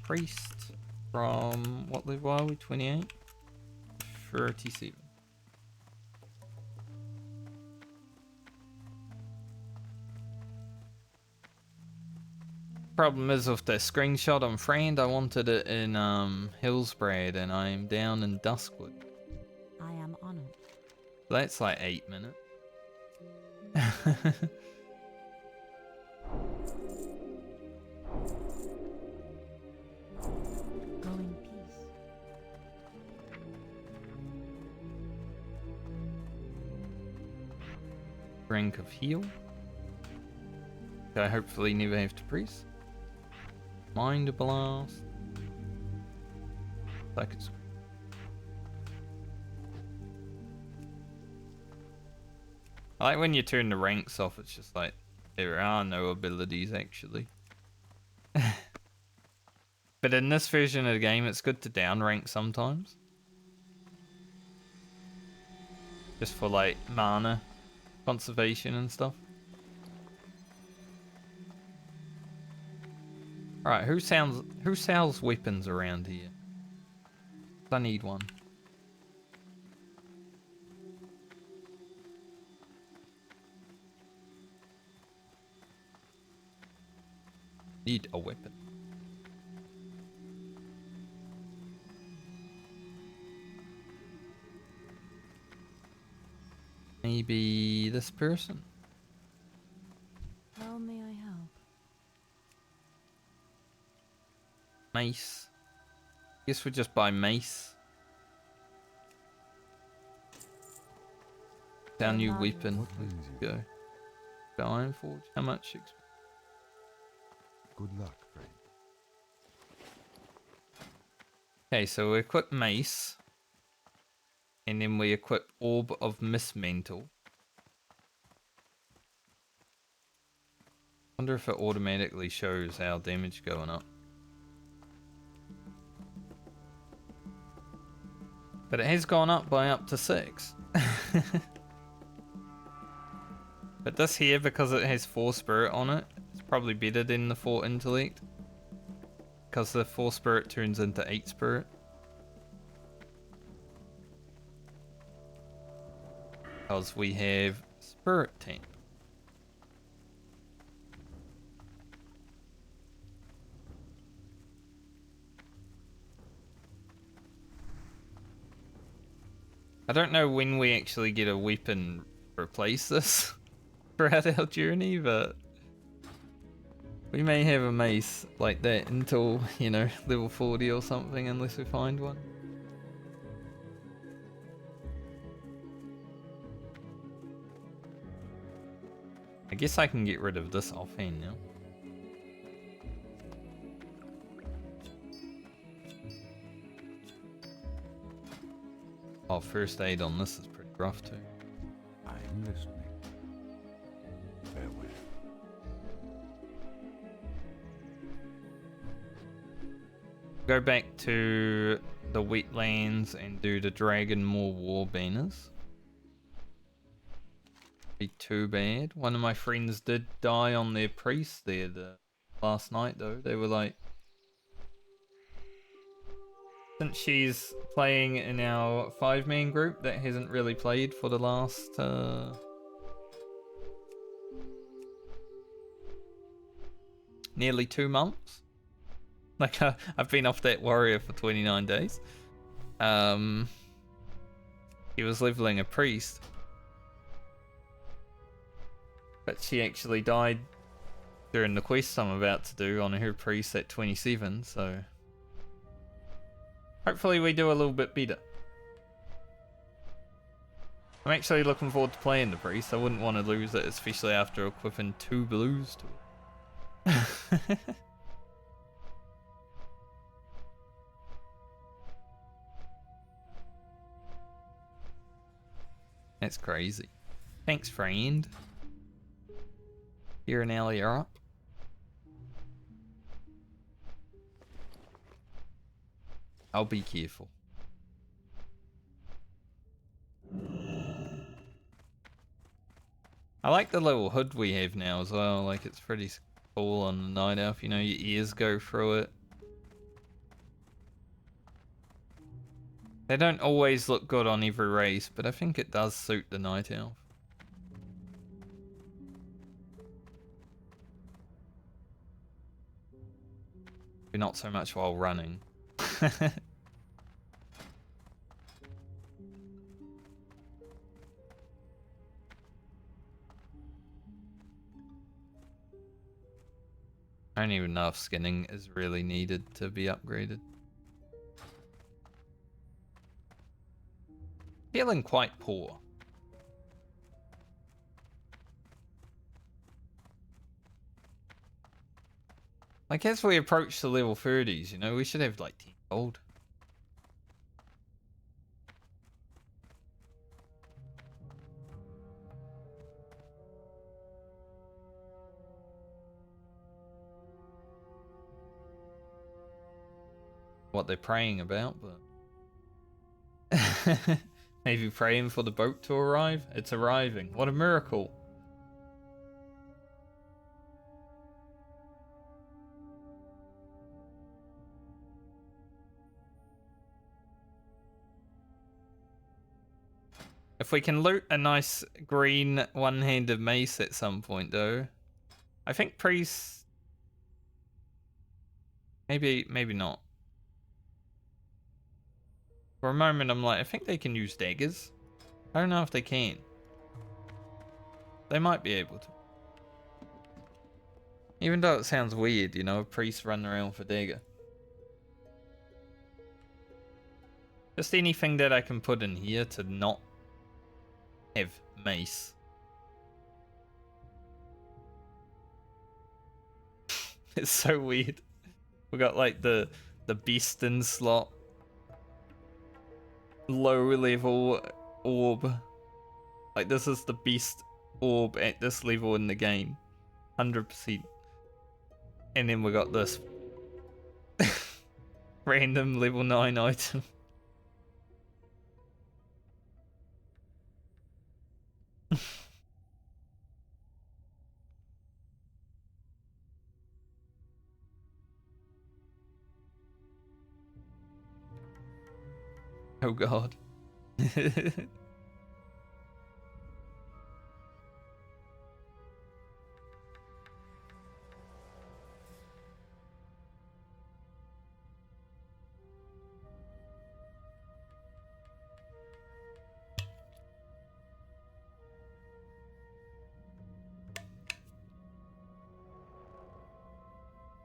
Speaker 1: Priest from what level are we? 28? 37. Problem is with the screenshot on Friend, I wanted it in Hillsbrad and I'm down in Duskwood.
Speaker 5: I am honored.
Speaker 1: That's like 8 minutes.
Speaker 5: Go in peace.
Speaker 1: Rank of heal. I hopefully never have to press. Mind blast. Like I like when you turn the ranks off, it's just like there are no abilities actually. But in this version of the game, it's good to down rank sometimes. Just for like mana conservation and stuff. Alright, who sells weapons around here? I need one. Need a weapon. Maybe this person?
Speaker 5: How may I help?
Speaker 1: Mace. Guess we'll just buy mace. Our new weapon. Let's go. The Iron Forge. How much?
Speaker 3: Good luck, friend.
Speaker 1: Okay, so we equip mace. And then we equip Orb of Mismantle. Wonder if it automatically shows our damage going up. But it has gone up by up to 6. But this here, because it has 4 spirit on it, it's probably better than the 4 intellect. Because the 4 spirit turns into 8 spirit. Because we have spirit tank. I don't know when we actually get a weapon to replace this throughout our journey, but we may have a mace like that until, you know, level 40 or something, unless we find one. I guess I can get rid of this offhand now. Oh, first aid on this is pretty rough too.
Speaker 3: I'm listening. Farewell.
Speaker 1: Go back to the wetlands and do the Dragon Maw war banners. Be too bad. One of my friends did die on their priest there last night though. They were like since she's playing in our 5-man group that hasn't really played for the last nearly 2 months. Like I've been off that warrior for 29 days. He was leveling a priest, but she actually died during the quest I'm about to do on her priest at 27, so hopefully we do a little bit better. I'm actually looking forward to playing the priest. I wouldn't want to lose it, especially after equipping 2 blues to it. That's crazy. Thanks, friend. Here and Ellie are up. I'll be careful. I like the little hood we have now as well. Like, it's pretty cool on the night elf. You know, your ears go through it. They don't always look good on every race, but I think it does suit the night elf. But not so much while running. I don't even know if skinning is really needed to be upgraded. Feeling quite poor. Like, as we approach the level 30s, you know, we should have like 10 gold. What they're praying about, but maybe praying for the boat to arrive. It's arriving. What a miracle. If we can loot a nice green one-handed mace at some point, though, I think priests. Maybe not. For a moment, I'm like, I think they can use daggers. I don't know if they can. They might be able to. Even though it sounds weird, you know, a priest running around with a dagger. Just anything that I can put in here to not have mace. It's so weird. We got like the beastin slot. Low level orb. Like, this is the beast orb at this level in the game. 100%. And then we got this random level 9 item. Oh god.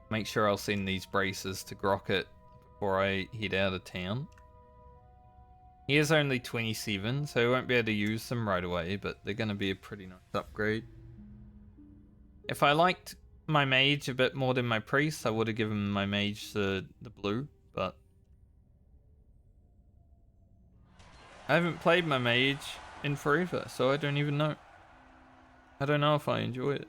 Speaker 1: Make sure I'll send these braces to Grocket before I head out of town. He is only 27, so I won't be able to use them right away, but they're going to be a pretty nice upgrade. If I liked my mage a bit more than my priest, I would have given my mage the blue, but I haven't played my mage in forever, so I don't even know. I don't know if I enjoy it.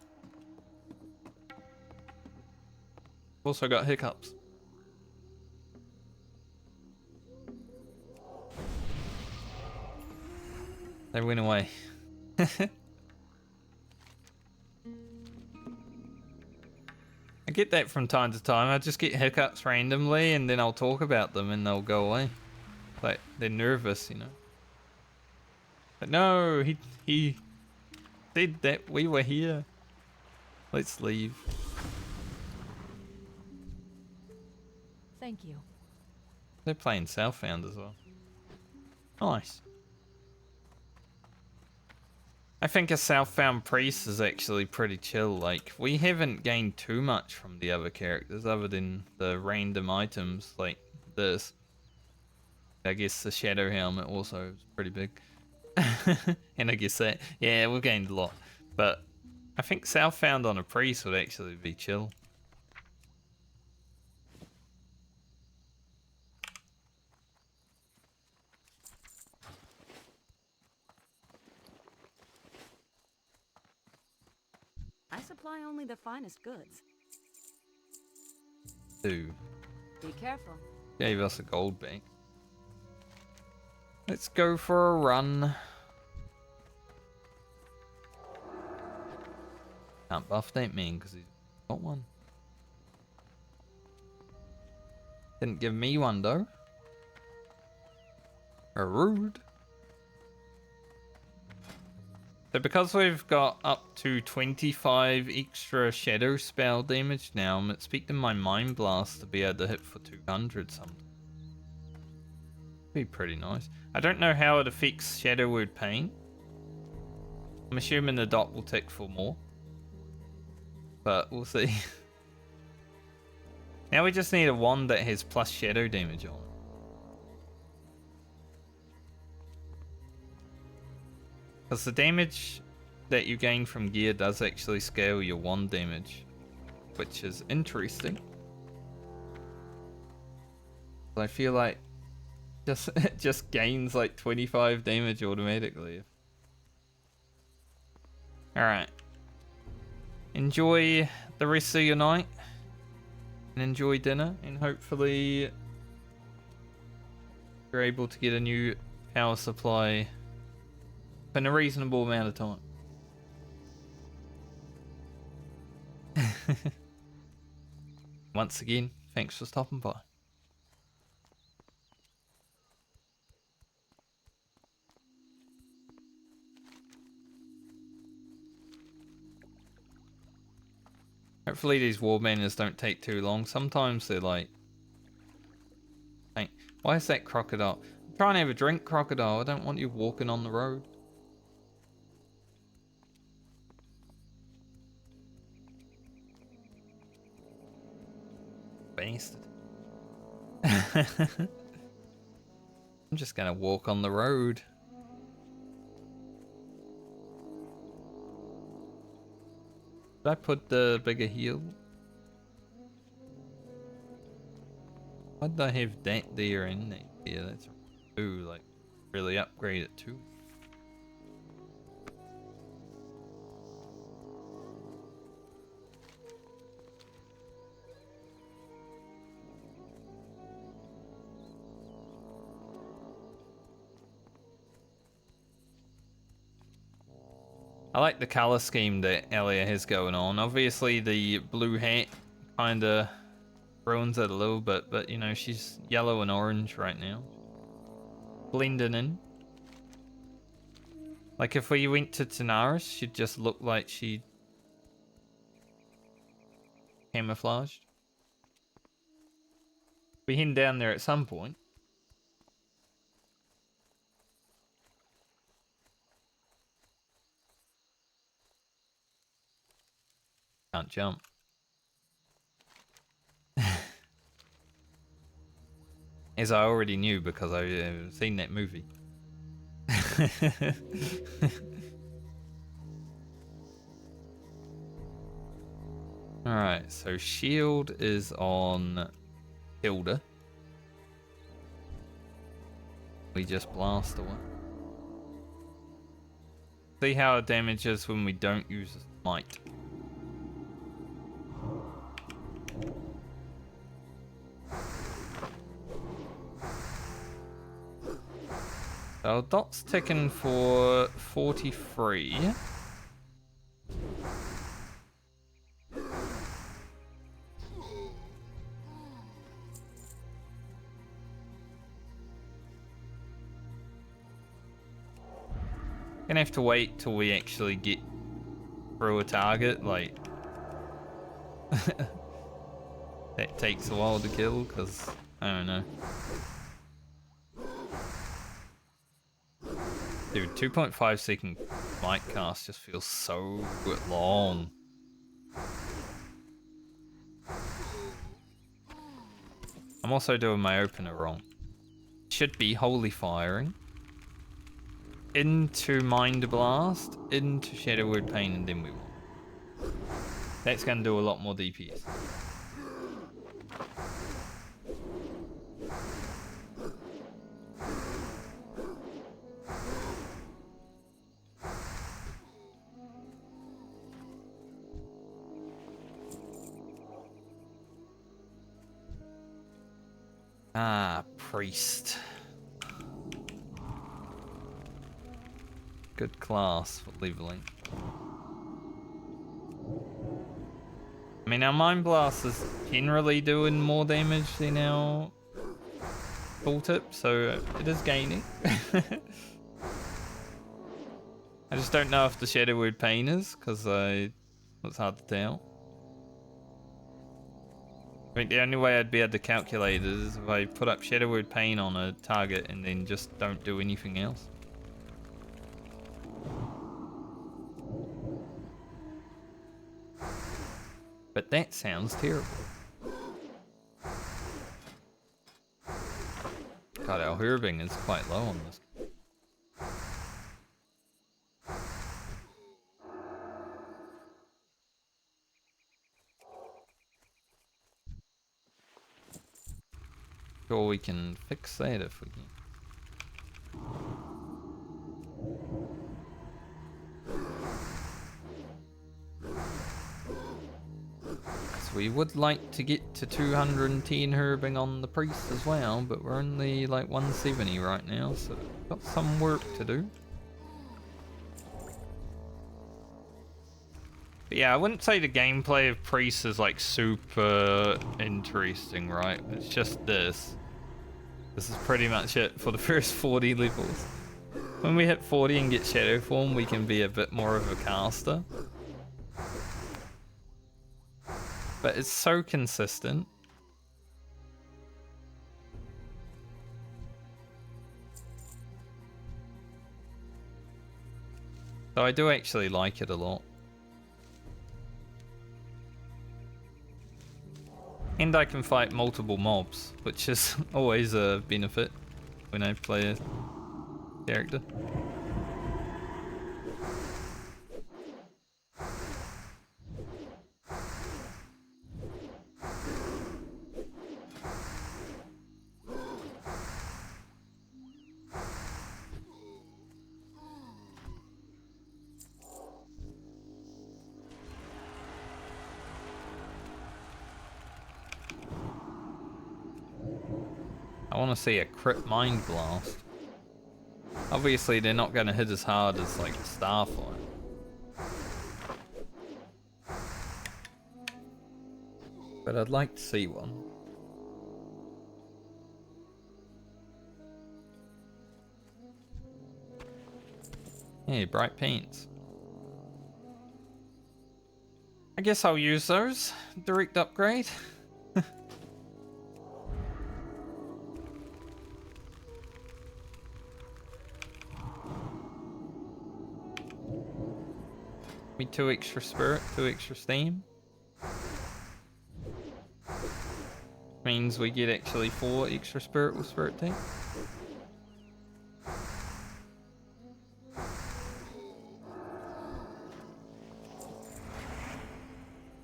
Speaker 1: Also got hiccups. They went away. I get that from time to time. I just get hiccups randomly and then I'll talk about them and they'll go away. Like, they're nervous, you know. But no, he said that we were here. Let's leave.
Speaker 5: Thank you.
Speaker 1: They're playing Southbound as well. Nice. I think a Southbound priest is actually pretty chill. Like, we haven't gained too much from the other characters other than the random items like this. I guess the shadow helmet also is pretty big. And I guess that, yeah, we've gained a lot. But I think Southbound on a priest would actually be chill.
Speaker 5: I supply only the finest goods.
Speaker 1: Two.
Speaker 5: Be careful.
Speaker 1: Gave us a gold bank. Let's go for a run. Can't buff that man because he's got one. Didn't give me one though. Rude. So because we've got up to 25 extra shadow spell damage now, I'm expecting my Mind Blast to be able to hit for 200 something. Be pretty nice. I don't know how it affects Shadow Word Pain. I'm assuming the dot will tick for more. But we'll see. Now we just need a wand that has plus shadow damage on it. Because the damage that you gain from gear does actually scale your wand damage, which is interesting. I feel like it just gains like 25 damage automatically. Alright. Enjoy the rest of your night. And enjoy dinner. And hopefully you're able to get a new power supply in a reasonable amount of time. Once again, thanks for stopping by. Hopefully these war banners don't take too long. Sometimes they're like... Hey, why is that crocodile? I'm trying to have a drink, crocodile. I don't want you walking on the road. Bastard. I'm just gonna walk on the road. Did I put the bigger heal? Why did I have that there and that? Yeah, that's ooh, like really upgrade it too. I like the color scheme that Elia has going on. Obviously the blue hat kinda ruins it a little bit, but you know, she's yellow and orange right now. Blending in. Like if we went to Tanaris, she'd just look like she camouflaged. We head down there at some point. Can't jump. As I already knew because I've seen that movie. Alright, so shield is on Hilda. We just blast away. See how it damages when we don't use might. So dot's ticking for 43. have to wait till we actually get through a target, like that takes a while to kill, because I don't know. Dude, 2.5 second mic cast just feels so long. I'm also doing my opener wrong. Should be Holy Firing into Mind Blast, into Shadowwood Pain, and then we will. That's going to do a lot more DPS. Ah, Priest. Good class for leveling. I mean, our Mind Blast is generally doing more damage than our tooltip, so it is gaining. I just don't know if the Shadowwood Pain is, because it's hard to tell. I think the only way I'd be able to calculate it is if I put up Shadowwood Pain on a target and then just don't do anything else. But that sounds terrible. God, our herbing is quite low on this. Sure, we can fix that if we can. So we would like to get to 210 herbing on the priest as well, but we're only like 170 right now, so got some work to do. But yeah, I wouldn't say the gameplay of priest is like super interesting, right? It's just this. This is pretty much it for the first 40 levels. When we hit 40 and get shadow form, we can be a bit more of a caster. But it's so consistent. So I do actually like it a lot. And I can fight multiple mobs, which is always a benefit when I play a character. I want to see a crit Mind Blast. Obviously they're not going to hit as hard as like Starfire. But I'd like to see one. Hey, bright paints. I guess I'll use those. Direct upgrade. Me 2 extra spirit, 2 extra steam. Means we get actually 4 extra spirit with spirit tank.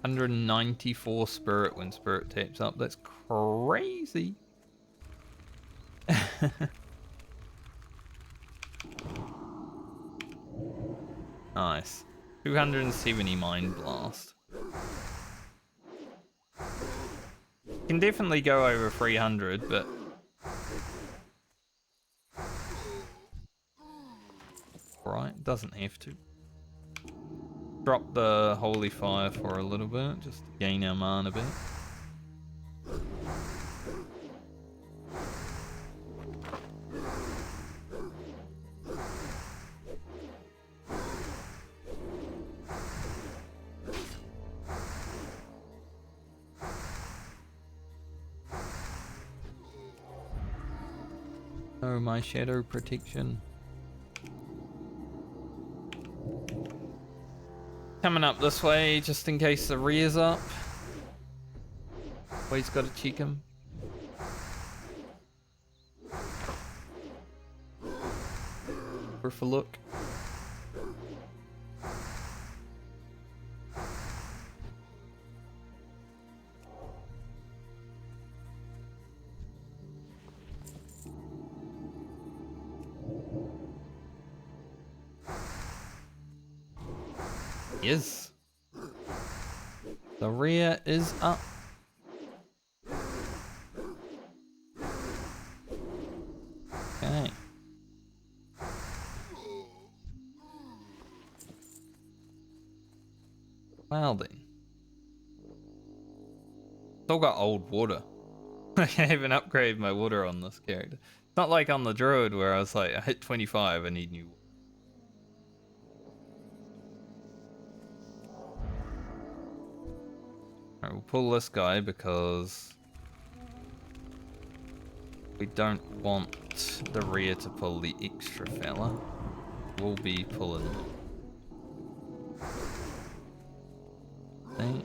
Speaker 1: $194 spirit when spirit taps up. That's crazy. Nice. 270 Mind Blast. Can definitely go over 300, but right, doesn't have to. Drop the Holy Fire for a little bit, just to gain our mana back. Oh, my shadow protection. Coming up this way, just in case the rear's up. Always gotta cheek him. Worth a look. Yes. The rear is up. Okay. Well then. Still got old water. I haven't upgraded my water on this character. It's not like on the Druid where I was like, I hit 25, I need new water. Alright, we'll pull this guy because we don't want the rear to pull the extra fella. We'll be pulling. Thing.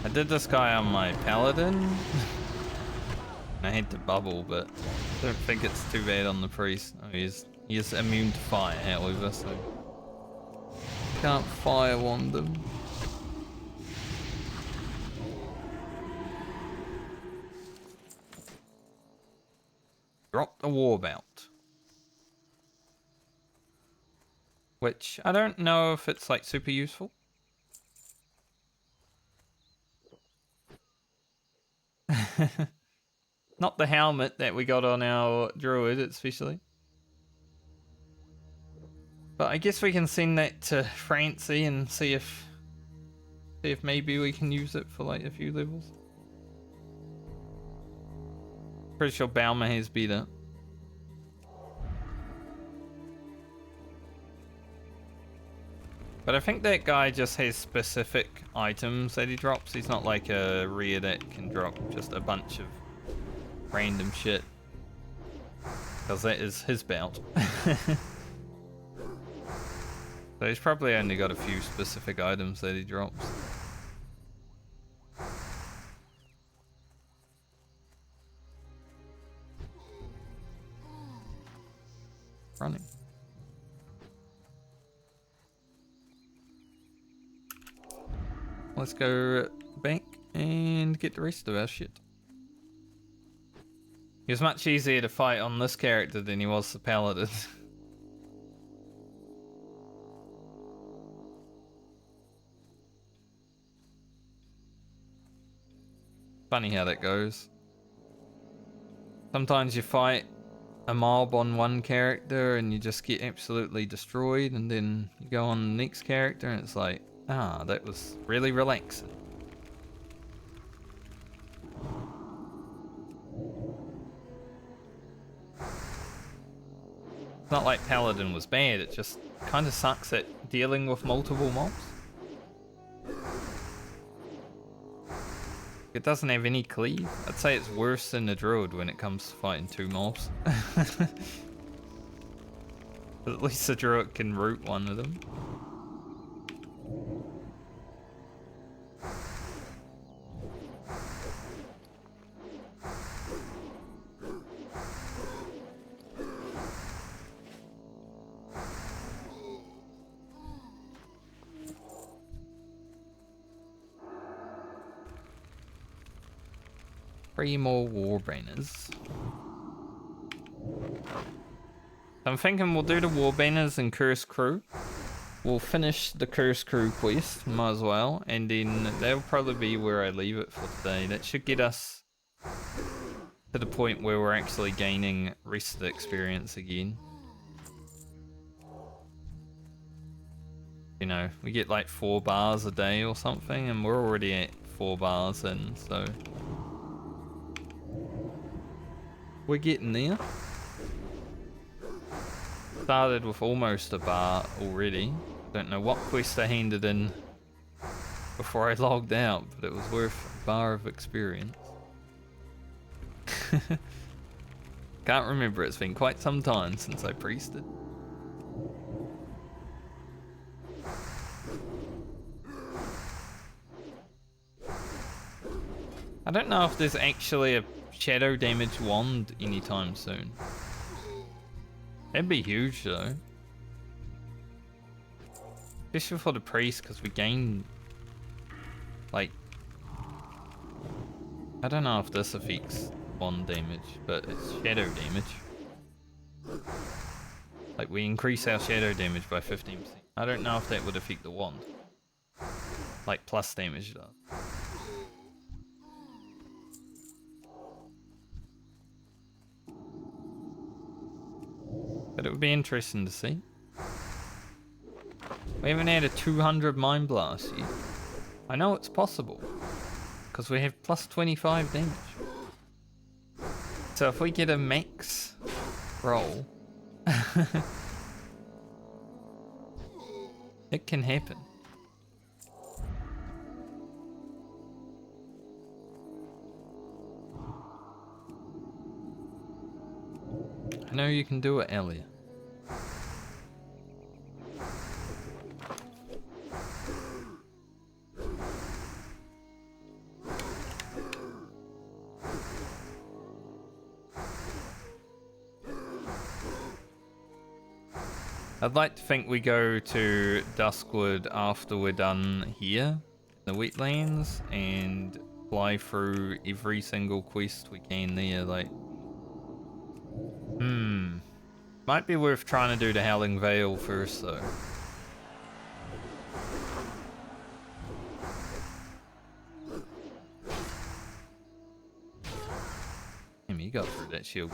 Speaker 1: I did this guy on my paladin. I hate to bubble, but I don't think it's too bad on the priest. Oh, he is immune to fire, however, so can't fire wand him. Drop the war belt, which I don't know if it's like super useful. Not the helmet that we got on our druid, especially. But I guess we can send that to Francie and see if maybe we can use it for like a few levels. Pretty sure Balmer has better. But I think that guy just has specific items that he drops. He's not like a rear that can drop just a bunch of random shit. Because that is his belt. So he's probably only got a few specific items that he drops. Running. Let's go back and get the rest of our shit. He was much easier to fight on this character than he was the paladin. Funny how that goes. Sometimes you fight a mob on one character and you just get absolutely destroyed, and then you go on the next character and it's like, ah, that was really relaxing. It's not like Paladin was bad, it just kind of sucks at dealing with multiple mobs. It doesn't have any cleave. I'd say it's worse than the Druid when it comes to fighting two mobs. But at least the Druid can root one of them. Three more war banners. I'm thinking we'll do the war banners and Cursed Crew. We'll finish the Cursed Crew quest, might as well, and then that'll probably be where I leave it for today. That should get us to the point where we're actually gaining rest of the experience again. You know, we get like 4 bars a day or something, and we're already at 4 bars in, so we're getting there. Started with almost a bar already. Don't know what quest I handed in before I logged out, but it was worth a bar of experience. Can't remember, it's been quite some time since I priested. I don't know if there's actually a shadow damage wand anytime soon. That'd be huge though. Especially for the priest, because we gain, like, I don't know if this affects wand damage, but it's shadow damage. Like, we increase our shadow damage by 15%. I don't know if that would affect the wand. Like, plus damage does. But it would be interesting to see. We haven't had a 200 Mind Blast yet. I know it's possible, because we have plus 25 damage. So if we get a max roll, it can happen. I know you can do it, Elliot. I'd like to think we go to Duskwood after we're done here, in the wetlands, and fly through every single quest we can there, like... Might be worth trying to do the Howling Vale first, though. Damn, you got through that shield.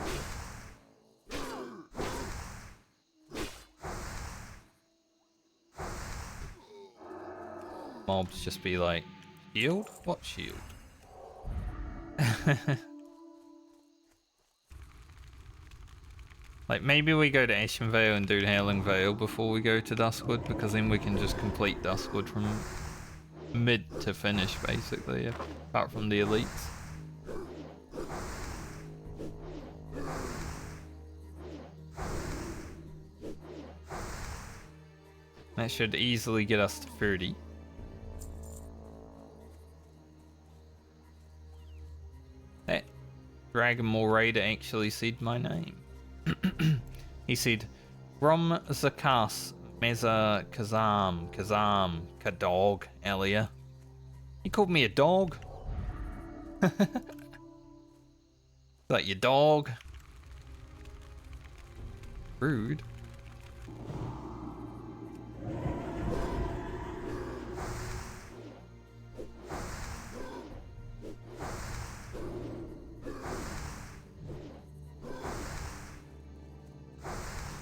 Speaker 1: Mobs just be like, shield? What shield? Like, maybe we go to Ashenvale and do the Howling Vale before we go to Duskwood, because then we can just complete Duskwood from mid to finish, basically, apart from the elites. That should easily get us to 30. That Dragon Maw Raider actually said my name. He said, Rom Zakas Meza Kazam Kadog Elia. He called me a dog. Like your dog. Rude.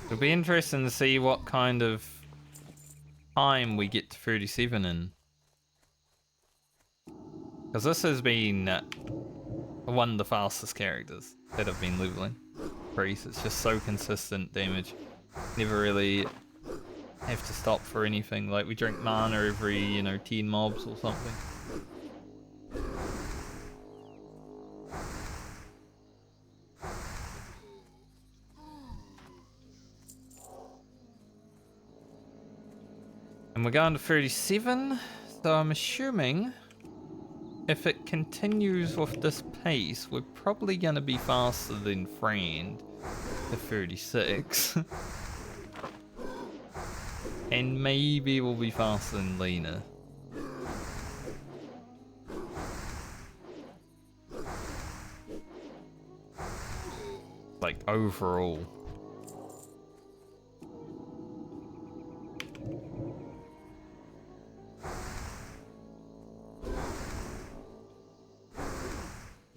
Speaker 1: It'll be interesting to see what kind of time we get to 37 in. Because this has been one of the fastest characters that I've been leveling. Priest, it's just so consistent damage. Never really have to stop for anything. Like, we drink mana every, 10 mobs or something. And we're going to 37, so I'm assuming if it continues with this pace, we're probably going to be faster than Friend to 36. And maybe we'll be faster than Lena. Like, overall.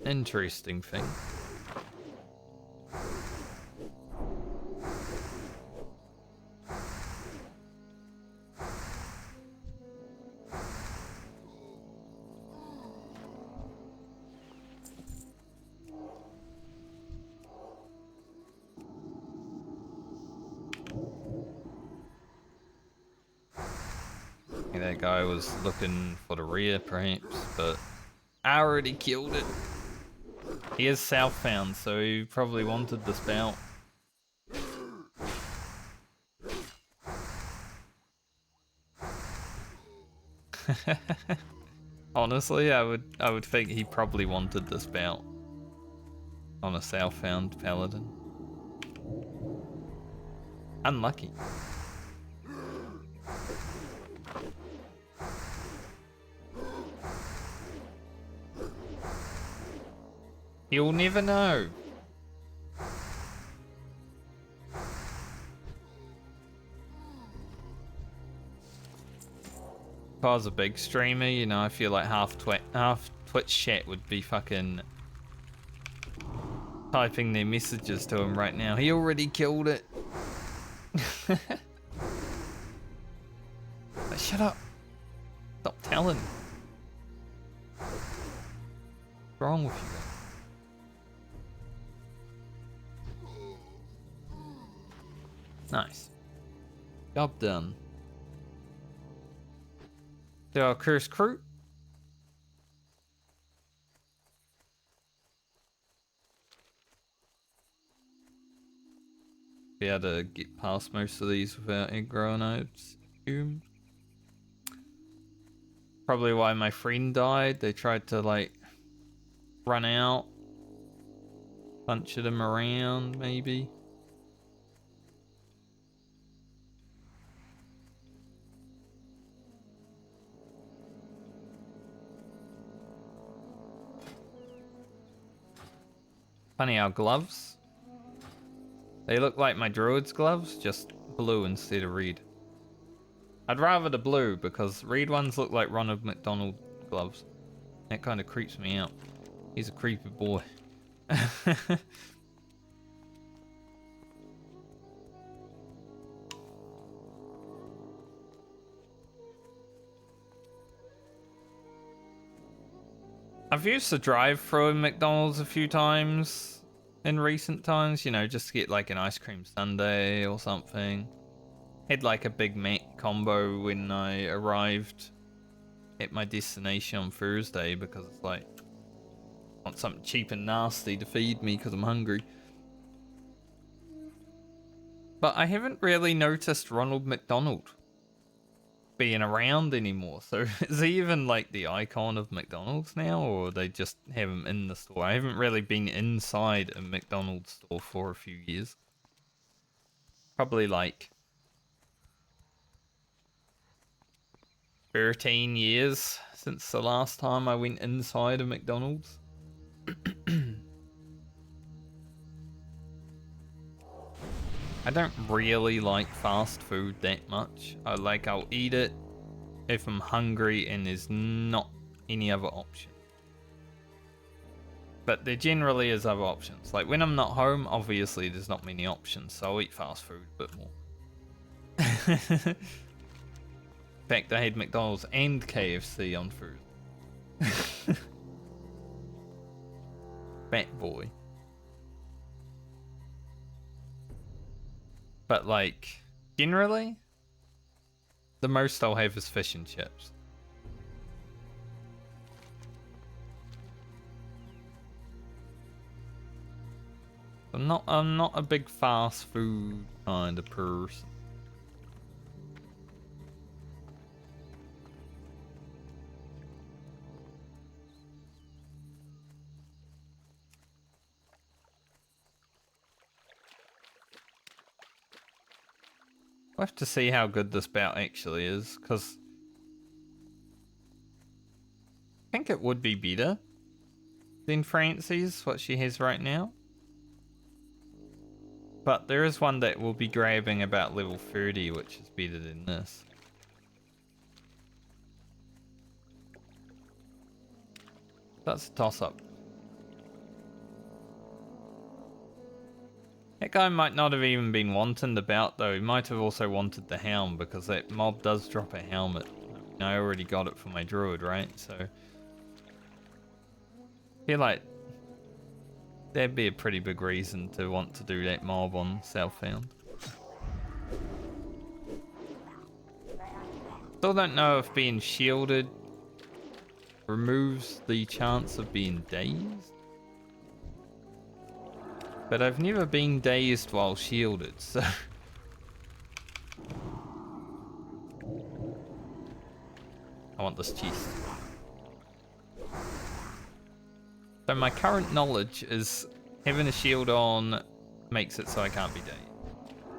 Speaker 1: Interesting thing. that guy was looking for the rear, perhaps, but I already killed it. He is southbound, so he probably wanted the spout. Honestly, I would think he probably wanted the spout on a southbound paladin. Unlucky. You'll never know. If I was a big streamer, you know, I feel like half Twitch chat would be fucking typing their messages to him right now. He already killed it. But shut up. Stop telling. What's wrong with you guys? Nice. Job done. To our cursed crew. Be able to get past most of these without aggro, I'd assume. Probably why my friend died. They tried to like run out, bunch of them around, maybe. Funny how gloves, they look like my Druid's gloves, just blue instead of red. I'd rather the blue because red ones look like Ronald McDonald gloves. That kind of creeps me out. He's a creepy boy. I've used the drive-thru in McDonald's a few times in recent times, you know, just to get like an ice cream sundae or something. Had like a Big Mac combo when I arrived at my destination on Thursday because it's like, I want something cheap and nasty to feed me because I'm hungry. But I haven't really noticed Ronald McDonald being around anymore. So is he even like the icon of McDonald's now, or they just have him in the store? I haven't really been inside a McDonald's store for a few years. Probably like 13 years since the last time I went inside a McDonald's. I don't really like fast food that much. I'll eat it if I'm hungry and there's not any other option. But there generally is other options. Like when I'm not home, obviously there's not many options, so I'll eat fast food a bit more. In fact, I had McDonald's and KFC on Thursday. Fat boy. But like, generally, the most I'll have is fish and chips. I'm not a big fast food kind of person. We'll have to see how good this bout actually is, because I think it would be better than Francie's, what she has right now. But there is one that will be grabbing about level 30, which is better than this. That's a toss-up. That guy might not have even been wanting the bout though. He might have also wanted the helm, because that mob does drop a helmet. I already got it for my druid, right? So I feel like that'd be a pretty big reason to want to do that mob on Southbound. Still don't know if being shielded removes the chance of being dazed. But I've never been dazed while shielded, so... I want this chest. So my current knowledge is having a shield on makes it so I can't be dazed.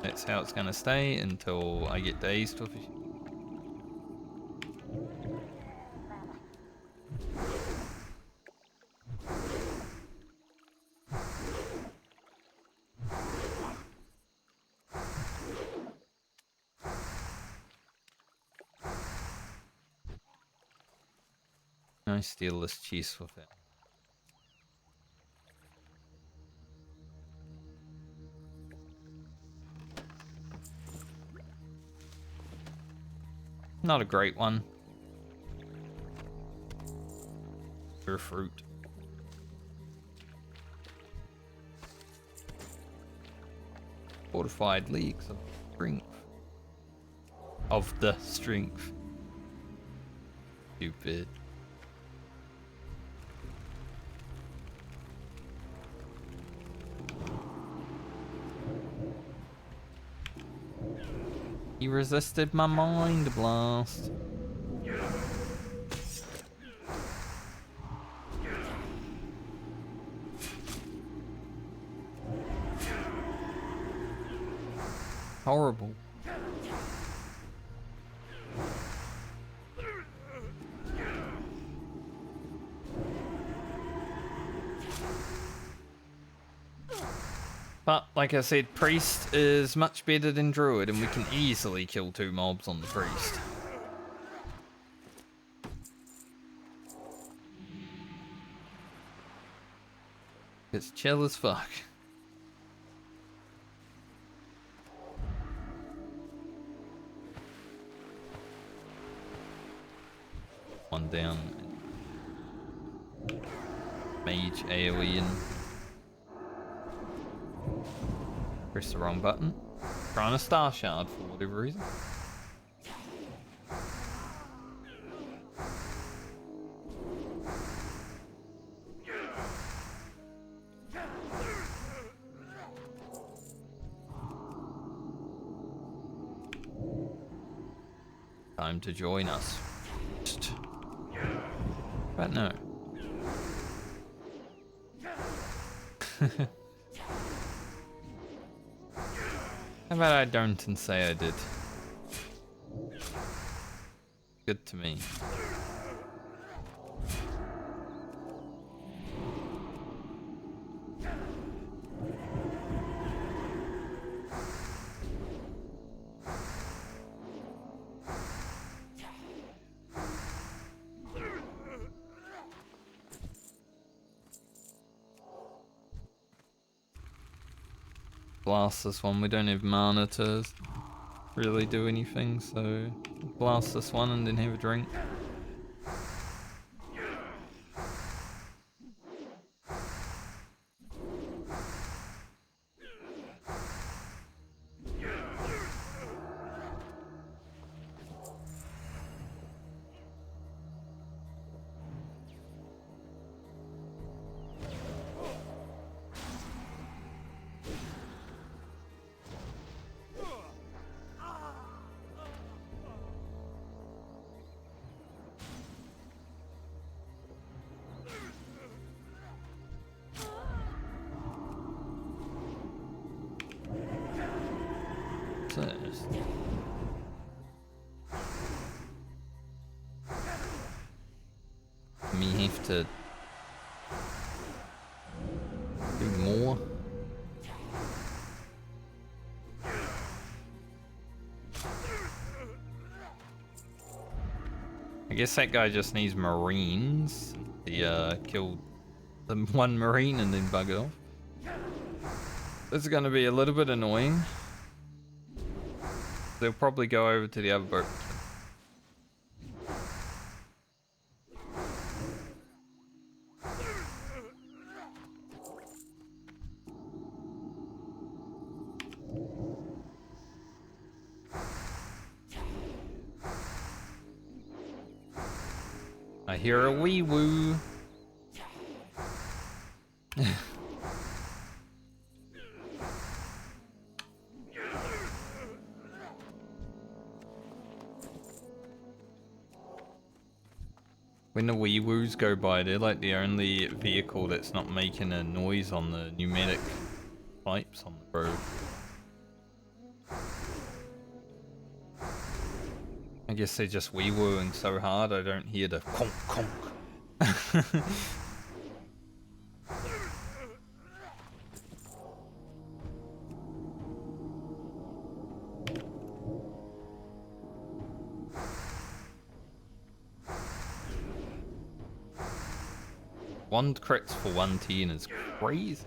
Speaker 1: That's how it's going to stay until I get dazed with a shield. I steal this chest with it. Not a great one. Or fruit. Fortified leagues of strength. Of the strength. Stupid. He resisted my mind blast. Horrible. But, like I said, Priest is much better than Druid, and we can easily kill 2 mobs on the Priest. It's chill as fuck. One down. Mage AoE and... Press the wrong button. Trying a star shard for whatever reason. Time to join us. But no. How about I don't and say I did? Good to me. Blast this one. We don't have mana to really do anything, so blast this one and then have a drink. Me have to do more. I guess that guy just needs marines. He killed the one marine and then bug off. This is gonna be a little bit annoying. They'll probably go over to the other boat. I hear a wee woo. When the wee woos go by, they're like the only vehicle that's not making a noise on the pneumatic pipes on the road. I guess they're just wee wooing so hard I don't hear the conk conk. One crits for 110 is crazy.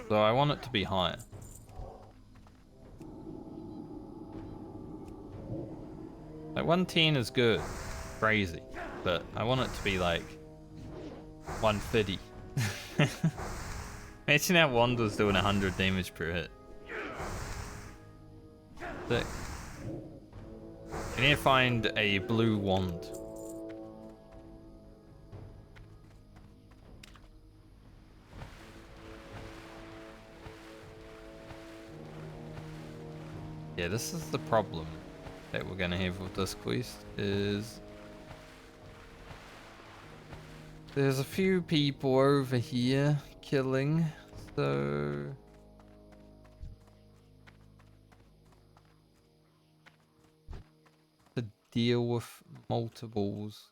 Speaker 1: So I want it to be higher. Like 110 is good, crazy, but I want it to be like 130. Imagine how Wand was doing 100 damage per hit. Sick. I need to find a blue wand. Yeah, this is the problem that we're gonna have with this quest, is there's a few people over here killing, so to deal with multiples.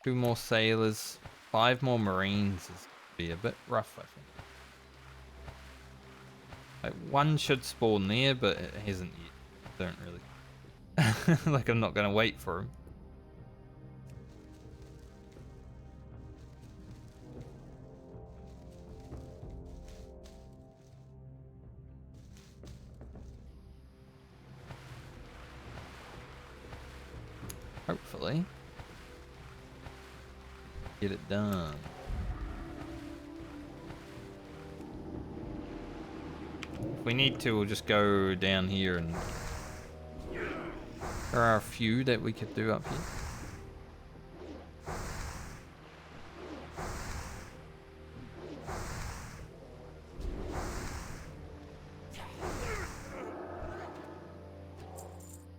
Speaker 1: Two more sailors, 5 more marines is gonna be a bit rough, I think. Like, one should spawn there, but it hasn't yet. Don't really. Like, I'm not gonna wait for him. Hopefully. Get it done. If we need to, we'll just go down here, and there are a few that we could do up here.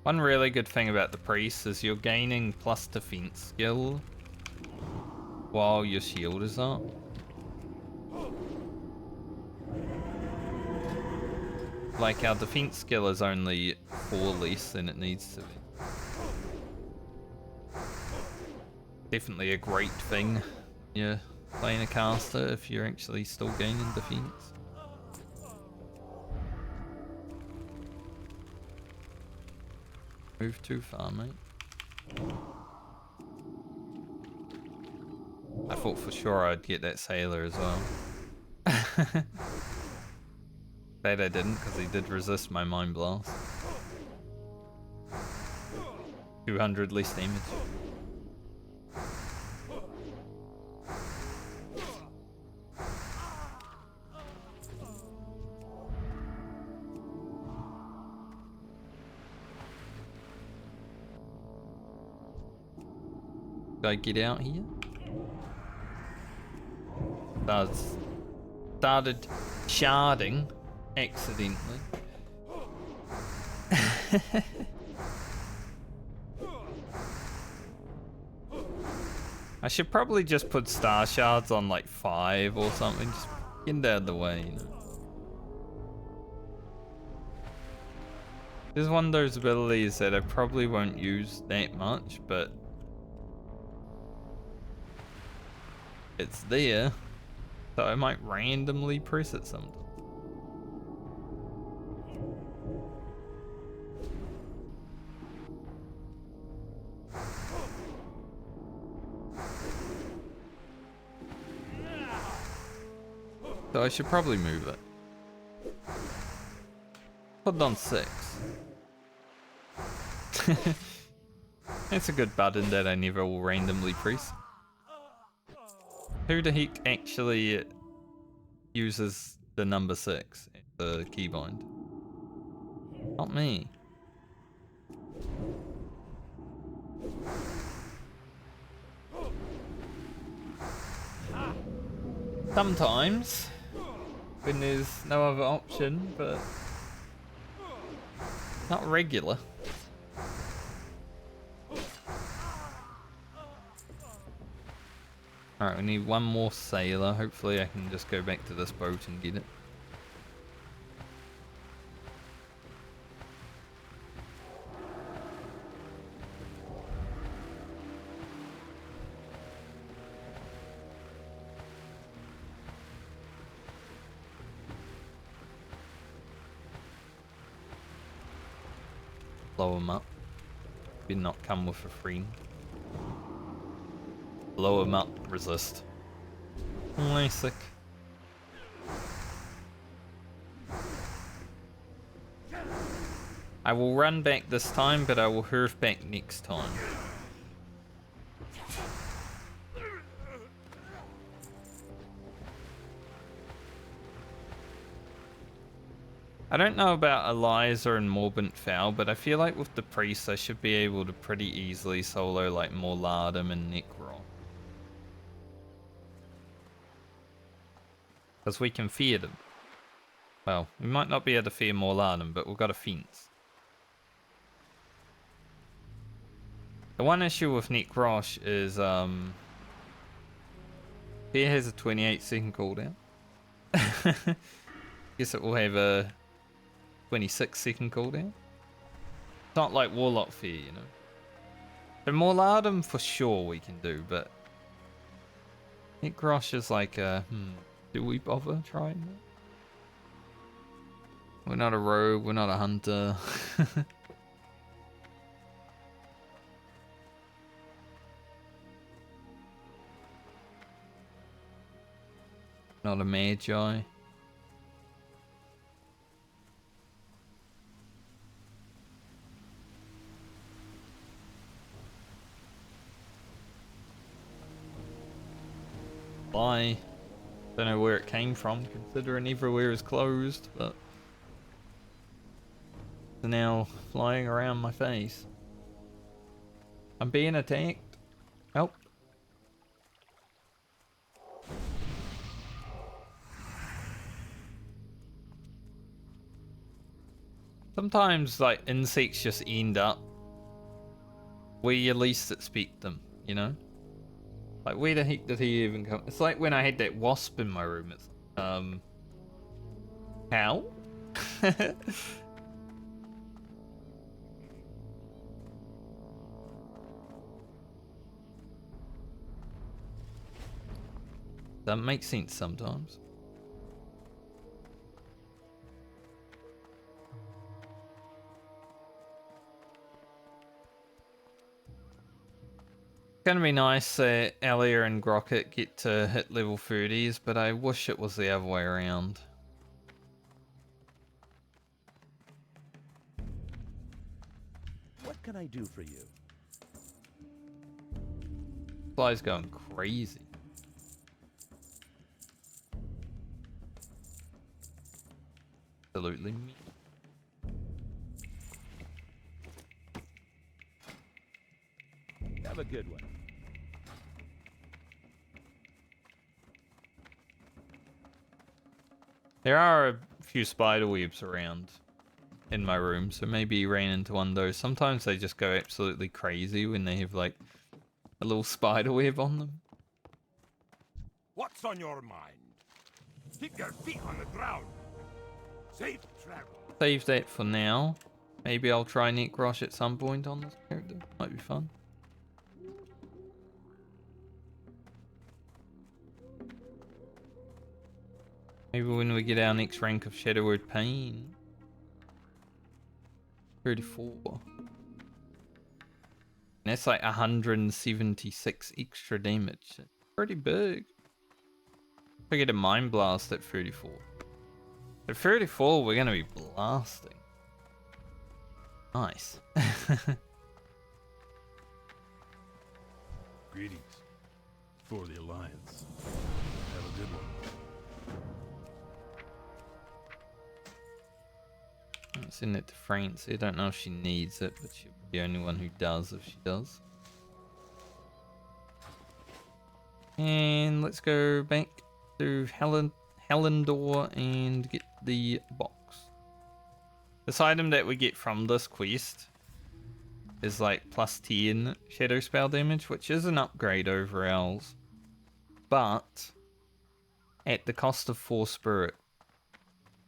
Speaker 1: One really good thing about the priest is you're gaining plus defense skill while your shield is up. Like, our defense skill is only 4 less than it needs to be. Definitely a great thing, yeah, playing a caster if you're actually still gaining defense. Move too far, mate. I thought for sure I'd get that sailor as well. Glad I didn't, because he did resist my mind blast. 200 less damage. Did I get out here? Started sharding accidentally. I should probably just put star shards on like 5 or something. Just get it out of the way, you know. There's one of those abilities that I probably won't use that much, but it's there, so I might randomly press it sometimes. So I should probably move it. Put it on 6. That's a good button that I never will randomly press. Who the heck actually uses the number 6, the keybind. Not me. Sometimes, when there's no other option, but not regular. Alright, we need one more sailor. Hopefully I can just go back to this boat and get it. Blow him up. Did not come with a friend. Blow him up, resist. Classic. I will run back this time, but I will hurf back next time. I don't know about Eliza and Morbant Fowl, but I feel like with the priest I should be able to pretty easily solo like Morladum and Necron. Because we can fear them. Well, we might not be able to fear Morladum, but we've got a fence. The one issue with Necrosh is Fear has a 28-second cooldown. Guess it will have a 26-second cooldown. It's not like Warlock Fear, you know. So Morladum for sure we can do, but Necrosh is like a do we bother trying that? We're not a rogue, we're not a hunter. Not a magi. Bye. Don't know where it came from, considering everywhere is closed, but it's now flying around my face. I'm being attacked. Help. Sometimes, like, insects just end up where you least expect them, you know? Like, where the heck did he even come? It's like when I had that wasp in my room. It's, how? That makes sense sometimes. It's gonna be nice that Elia and Grocket get to hit level 30s, but I wish it was the other way around.
Speaker 4: What can I do for you?
Speaker 1: Fly's going crazy. Absolutely.
Speaker 4: Have a good one.
Speaker 1: There are a few spider webs around in my room, so maybe you ran into one of those. Sometimes they just go absolutely crazy when they have like a little spider web on them.
Speaker 4: What's on your mind? Keep your feet on the ground. Safe travel.
Speaker 1: Save that for now. Maybe I'll try Necrosh at some point on this character. Might be fun. Maybe when we get our next rank of Shadow Word Pain. 34. And that's like 176 extra damage. It's pretty big. If I get a Mind Blast at 34. At 34, we're going to be blasting. Nice.
Speaker 3: Greetings. For the Alliance. Have a good one.
Speaker 1: Send it to France. I don't know if she needs it, but she'll be the only one who does if she does. And let's go back to Helendor and get the box. This item that we get from this quest is like plus 10 shadow spell damage, which is an upgrade over ours, but at the cost of 4 spirit.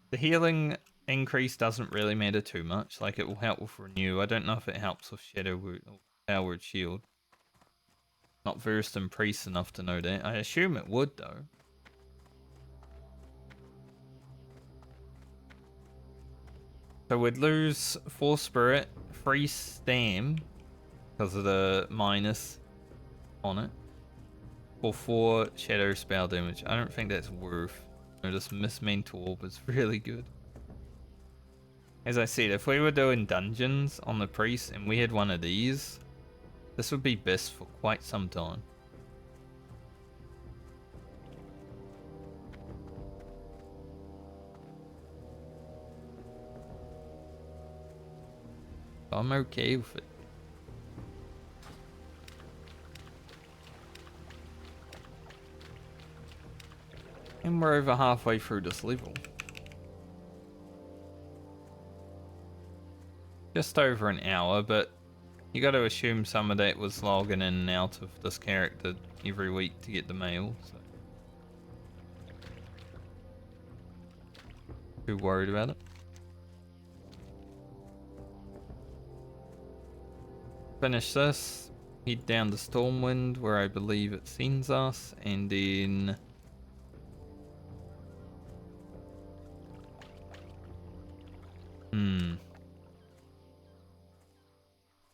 Speaker 1: The healing increase doesn't really matter too much, like it will help with renew. I don't know if it helps with shadow or powered shield. Not versed in priest enough to know that. I assume it would though. So we'd lose 4 spirit, 3 stam, because of the minus on it, for 4 shadow spell damage. I don't think that's worth. No, this Mismental Orb is really good. As I said, if we were doing dungeons on the priest and we had one of these, this would be best for quite some time. I'm okay with it. And we're over halfway through this level. Just over an hour, but you got to assume some of that was logging in and out of this character every week to get the mail. So. Too worried about it. Finish this, head down to Stormwind where I believe it sends us, and then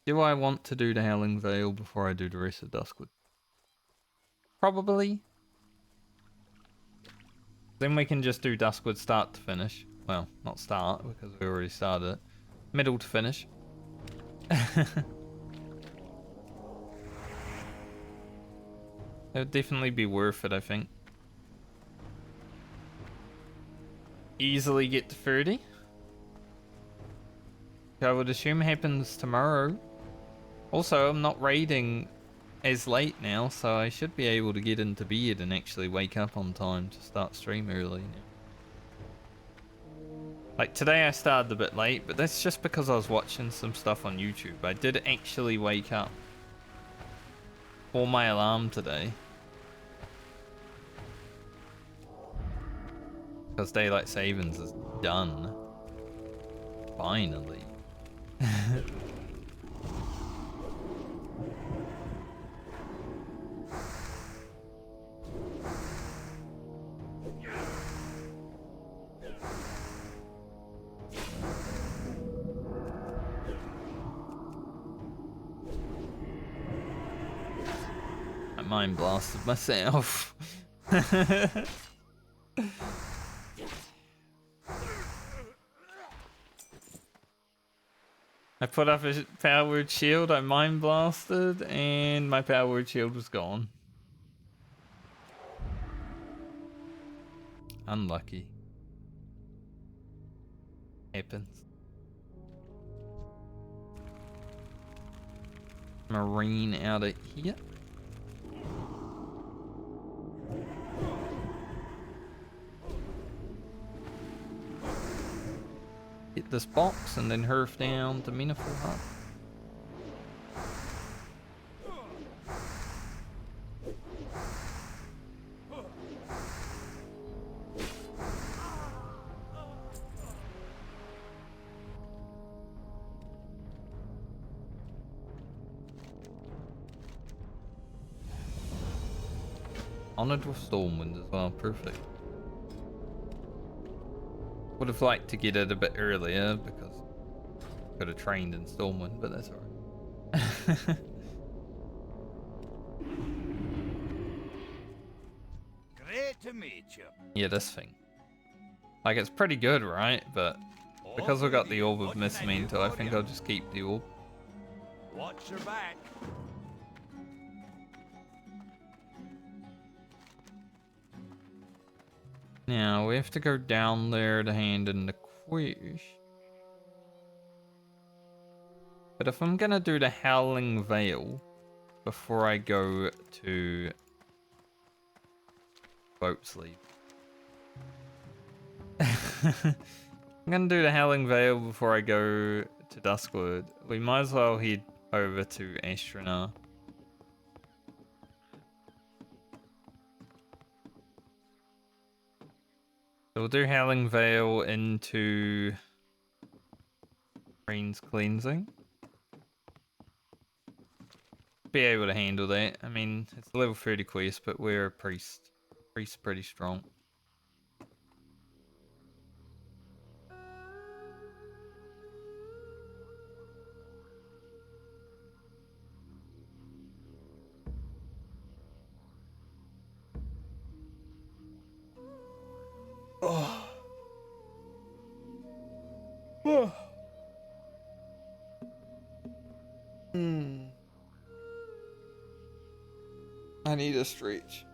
Speaker 1: do I want to do the Howling Vale before I do the rest of Duskwood? Probably. Then we can just do Duskwood start to finish. Well, not start because we already started it. Middle to finish. It would definitely be worth it, I think. Easily get to 30. I would assume happens tomorrow. Also, I'm not raiding as late now, so I should be able to get into bed and actually wake up on time to start stream early now. Like today I started a bit late, but that's just because I was watching some stuff on YouTube. I did actually wake up for my alarm today. Because daylight savings is done. Finally. I mind blasted myself. I put up a powered shield, I mind blasted, and my powered shield was gone. Unlucky. Happens. Marine out of here. Hit this box and then hurf down to Meaningful Hut. Honored with Stormwind as well, perfect. Would have liked to get it a bit earlier because I could have trained in Stormwind, but that's alright.
Speaker 2: Great to meet you.
Speaker 1: Yeah, this thing. Like, it's pretty good, right? But because we got the Orb of Mismental, I think I'll just keep the Orb.
Speaker 2: Watch your back.
Speaker 1: Now, we have to go down there to hand in the quest. But if I'm gonna do the Howling Vale before I go to Boat Sleep. I'm gonna do the Howling Vale before I go to Duskwood. We might as well head over to Astronar. So we'll do Howling Vale into Green's Cleansing. Be able to handle that. I mean, it's a level 30 quest, but we're a priest. Priest's pretty strong. Oh. Oh. I need a stretch.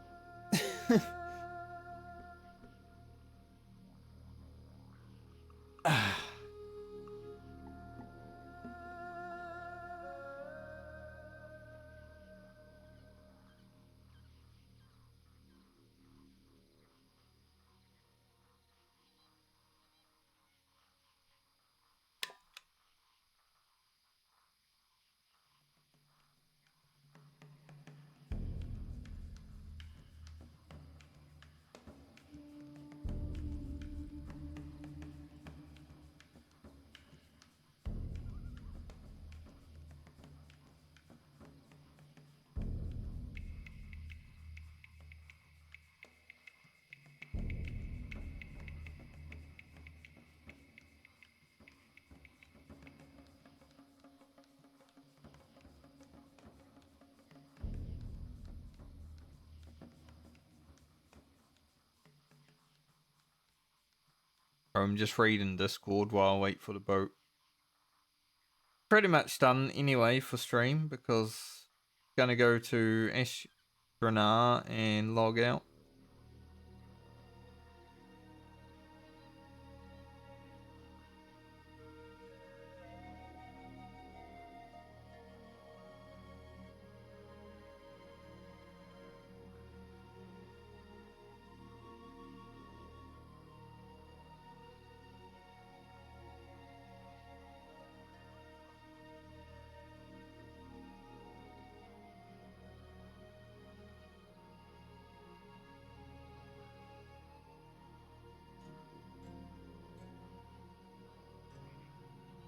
Speaker 1: I'm just reading Discord while I wait for the boat. Pretty much done anyway for stream because I'm gonna go to Ashranar and log out.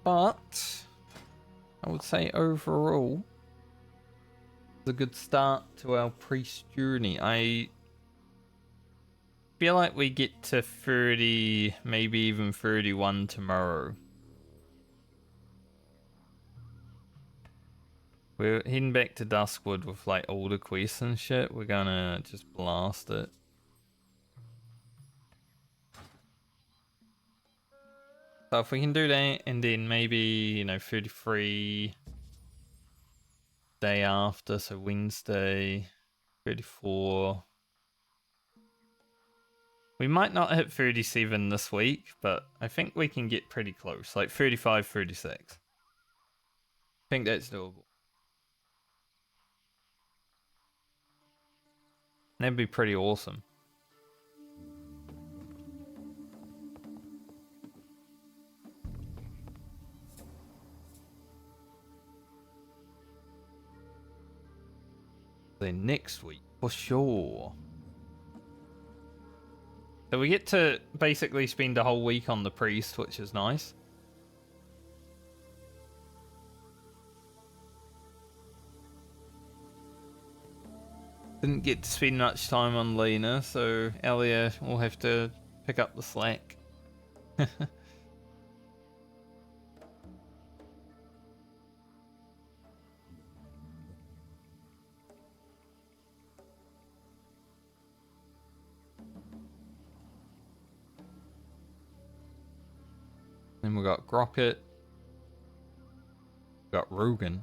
Speaker 1: But I would say overall, it's a good start to our priest journey. I feel like we get to 30, maybe even 31 tomorrow. We're heading back to Duskwood with like all the quests and shit. We're gonna just blast it. So if we can do that, and then maybe, you know, 33 day after, so Wednesday, 34. We might not hit 37 this week, but I think we can get pretty close, like 35, 36. I think that's doable. That'd be pretty awesome. Then next week, for sure. So we get to basically spend a whole week on the priest, which is nice. Didn't get to spend much time on Lena, so Elia will have to pick up the slack. Then we got Grocket. We got Rugen.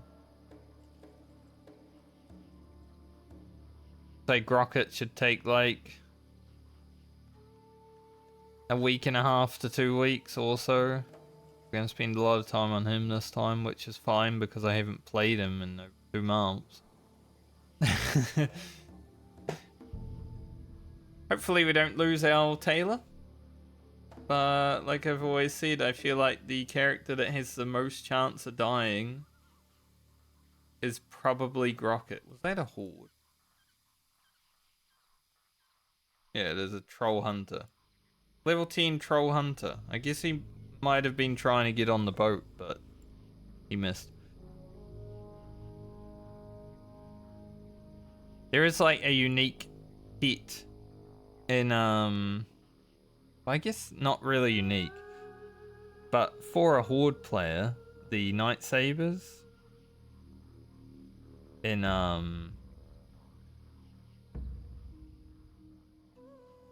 Speaker 1: Say Grocket should take like a week and a half to 2 weeks or so. going to spend a lot of time on him this time, which is fine because I haven't played him in over 2 months. Hopefully we don't lose our Taylor. But like I've always said, I feel like the character that has the most chance of dying is probably Grocket. Was that a horde? Yeah, there's a troll hunter. Level 10 troll hunter. I guess he might have been trying to get on the boat, but he missed. There is like a unique hit in I guess not really unique, but for a horde player, the Night Sabers in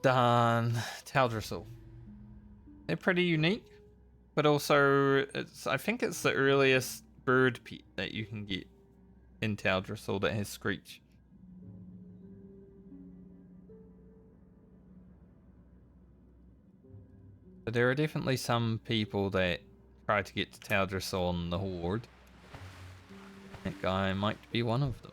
Speaker 1: Taldrassil, they're pretty unique, but also I think it's the earliest bird pet that you can get in Taldrassil that has Screech. But there are definitely some people that try to get to Taldrassil on the horde. That guy might be one of them.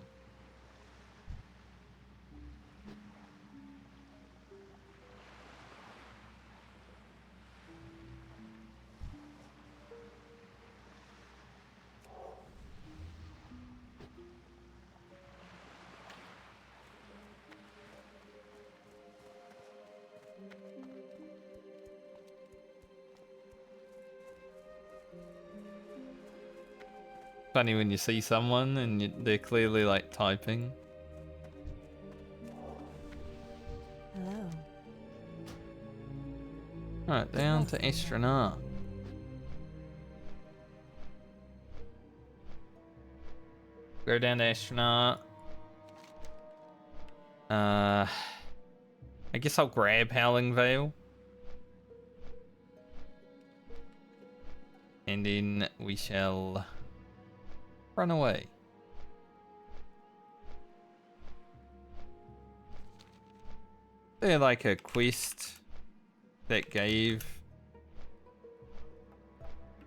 Speaker 1: Funny when you see someone and they're clearly like typing.
Speaker 5: Hello.
Speaker 1: Alright, down to Astronaut. Go down to Astronaut. I guess I'll grab Howling Veil. And then we shall run away. They're like a quest that gave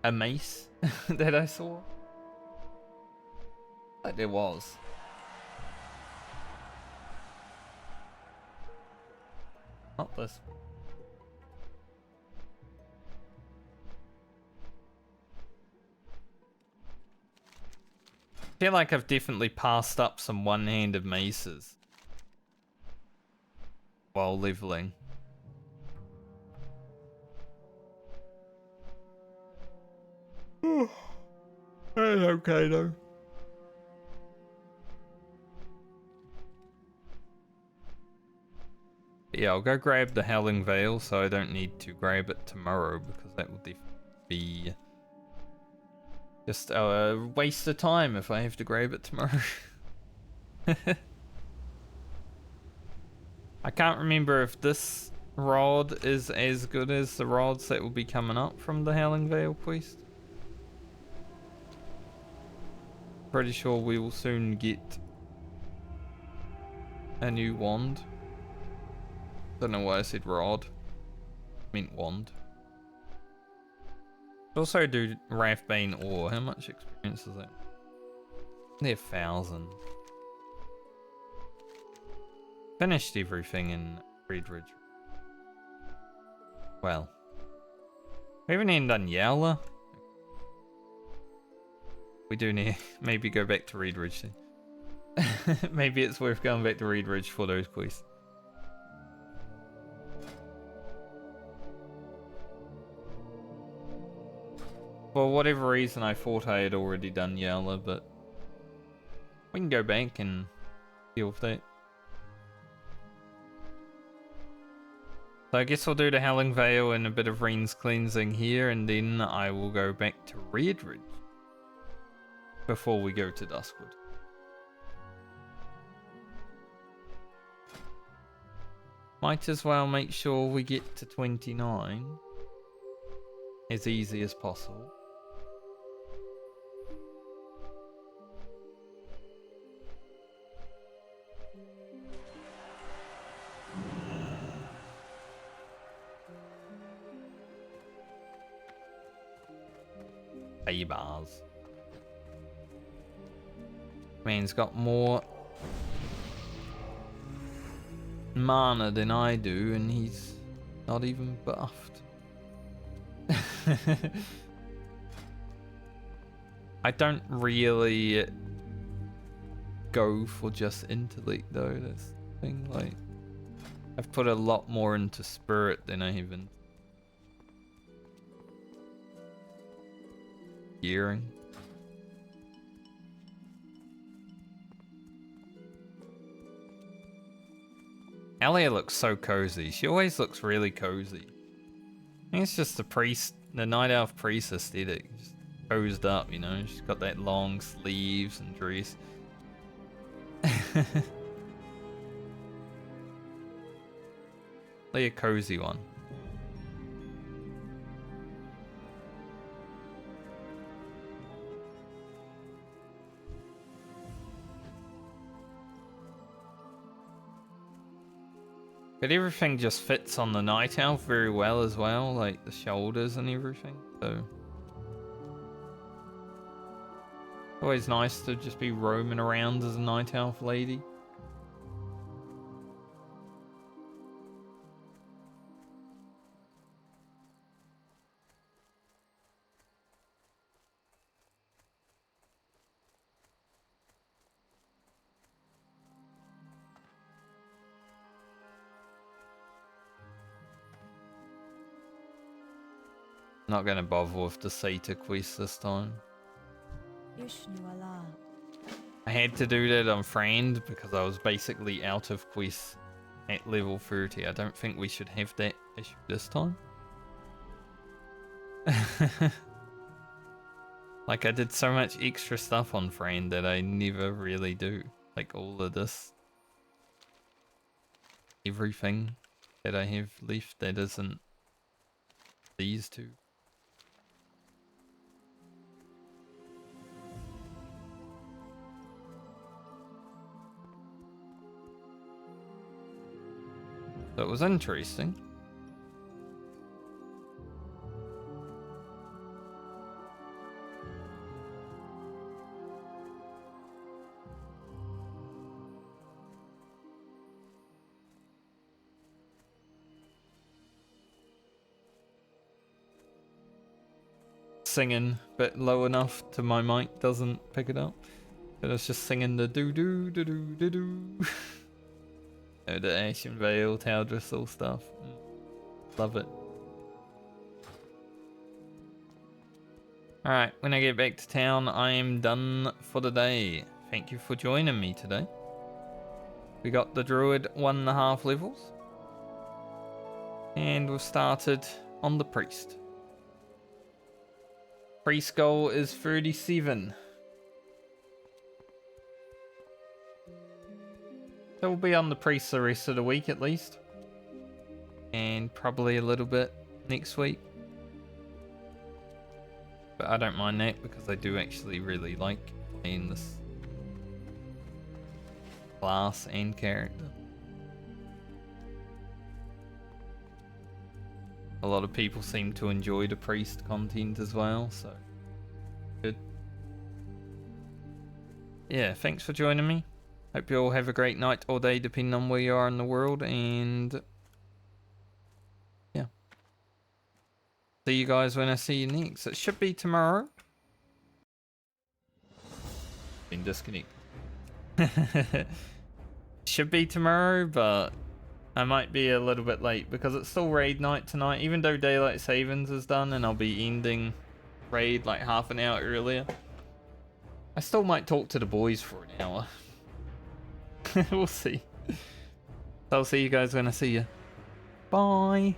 Speaker 1: a mace that I saw. Like there was. Not this one. I feel like I've definitely passed up some one-handed maces while leveling. That's okay though. But yeah, I'll go grab the Howling Veil so I don't need to grab it tomorrow because that will definitely be just a waste of time if I have to grab it tomorrow. I can't remember if this rod is as good as the rods that will be coming up from the Howling Veil quest. Pretty sure we will soon get a new wand. Don't know why I said rod. I meant wand. Also do Wrathbane ore. How much experience is that? They're 1,000. Finished everything in Red Ridge. Well. We haven't even done Yowler. We do need maybe go back to Red Ridge then. Maybe it's worth going back to Red Ridge for those quests. For whatever reason, I thought I had already done Yowler, but we can go back and deal with that. So I guess I'll do the Howling Veil and a bit of Ren's Cleansing here, and then I will go back to Red Ridge before we go to Duskwood. Might as well make sure we get to 29 as easy as possible. bars. Man's got more mana than I do, and he's not even buffed. I don't really go for just intellect though. That's the thing. Like, I've put a lot more into spirit than I have in gearing. Alia looks so cozy. She always looks really cozy. I think it's just the priest, the night elf priest aesthetic. Just cozied up, you know. She's got that long sleeves and dress. Play a cozy one. But everything just fits on the night elf very well as well, like the shoulders and everything, so always nice to just be roaming around as a night elf lady. Not gonna bother with the Sata quest this time. I had to do that on Friend because I was basically out of quests at level 30. I don't think we should have that issue this time. Like, I did so much extra stuff on Friend that I never really do. Like all of this. Everything that I have left that isn't these two. So it was interesting. Singing, but low enough to my mic doesn't pick it up. So it's just singing the doo doo doo doo doo doo. Oh, the Ashen Veil, Taldrissel stuff. Love it. Alright, when I get back to town, I am done for the day. Thank you for joining me today. We got the Druid 1.5 levels. And we've started on the Priest. Priest goal is 37. So we'll be on the Priest the rest of the week at least. And probably a little bit next week. But I don't mind that because I do actually really like playing this class and character. A lot of people seem to enjoy the Priest content as well, so good. Yeah, thanks for joining me. Hope you all have a great night or day depending on where you are in the world, and yeah. See you guys when I see you next. It should be tomorrow. Been disconnected. Should be tomorrow, but I might be a little bit late because it's still raid night tonight, even though daylight savings is done and I'll be ending raid like half an hour earlier. I still might talk to the boys for an hour. We'll see. So I'll see you guys when I see you. Bye.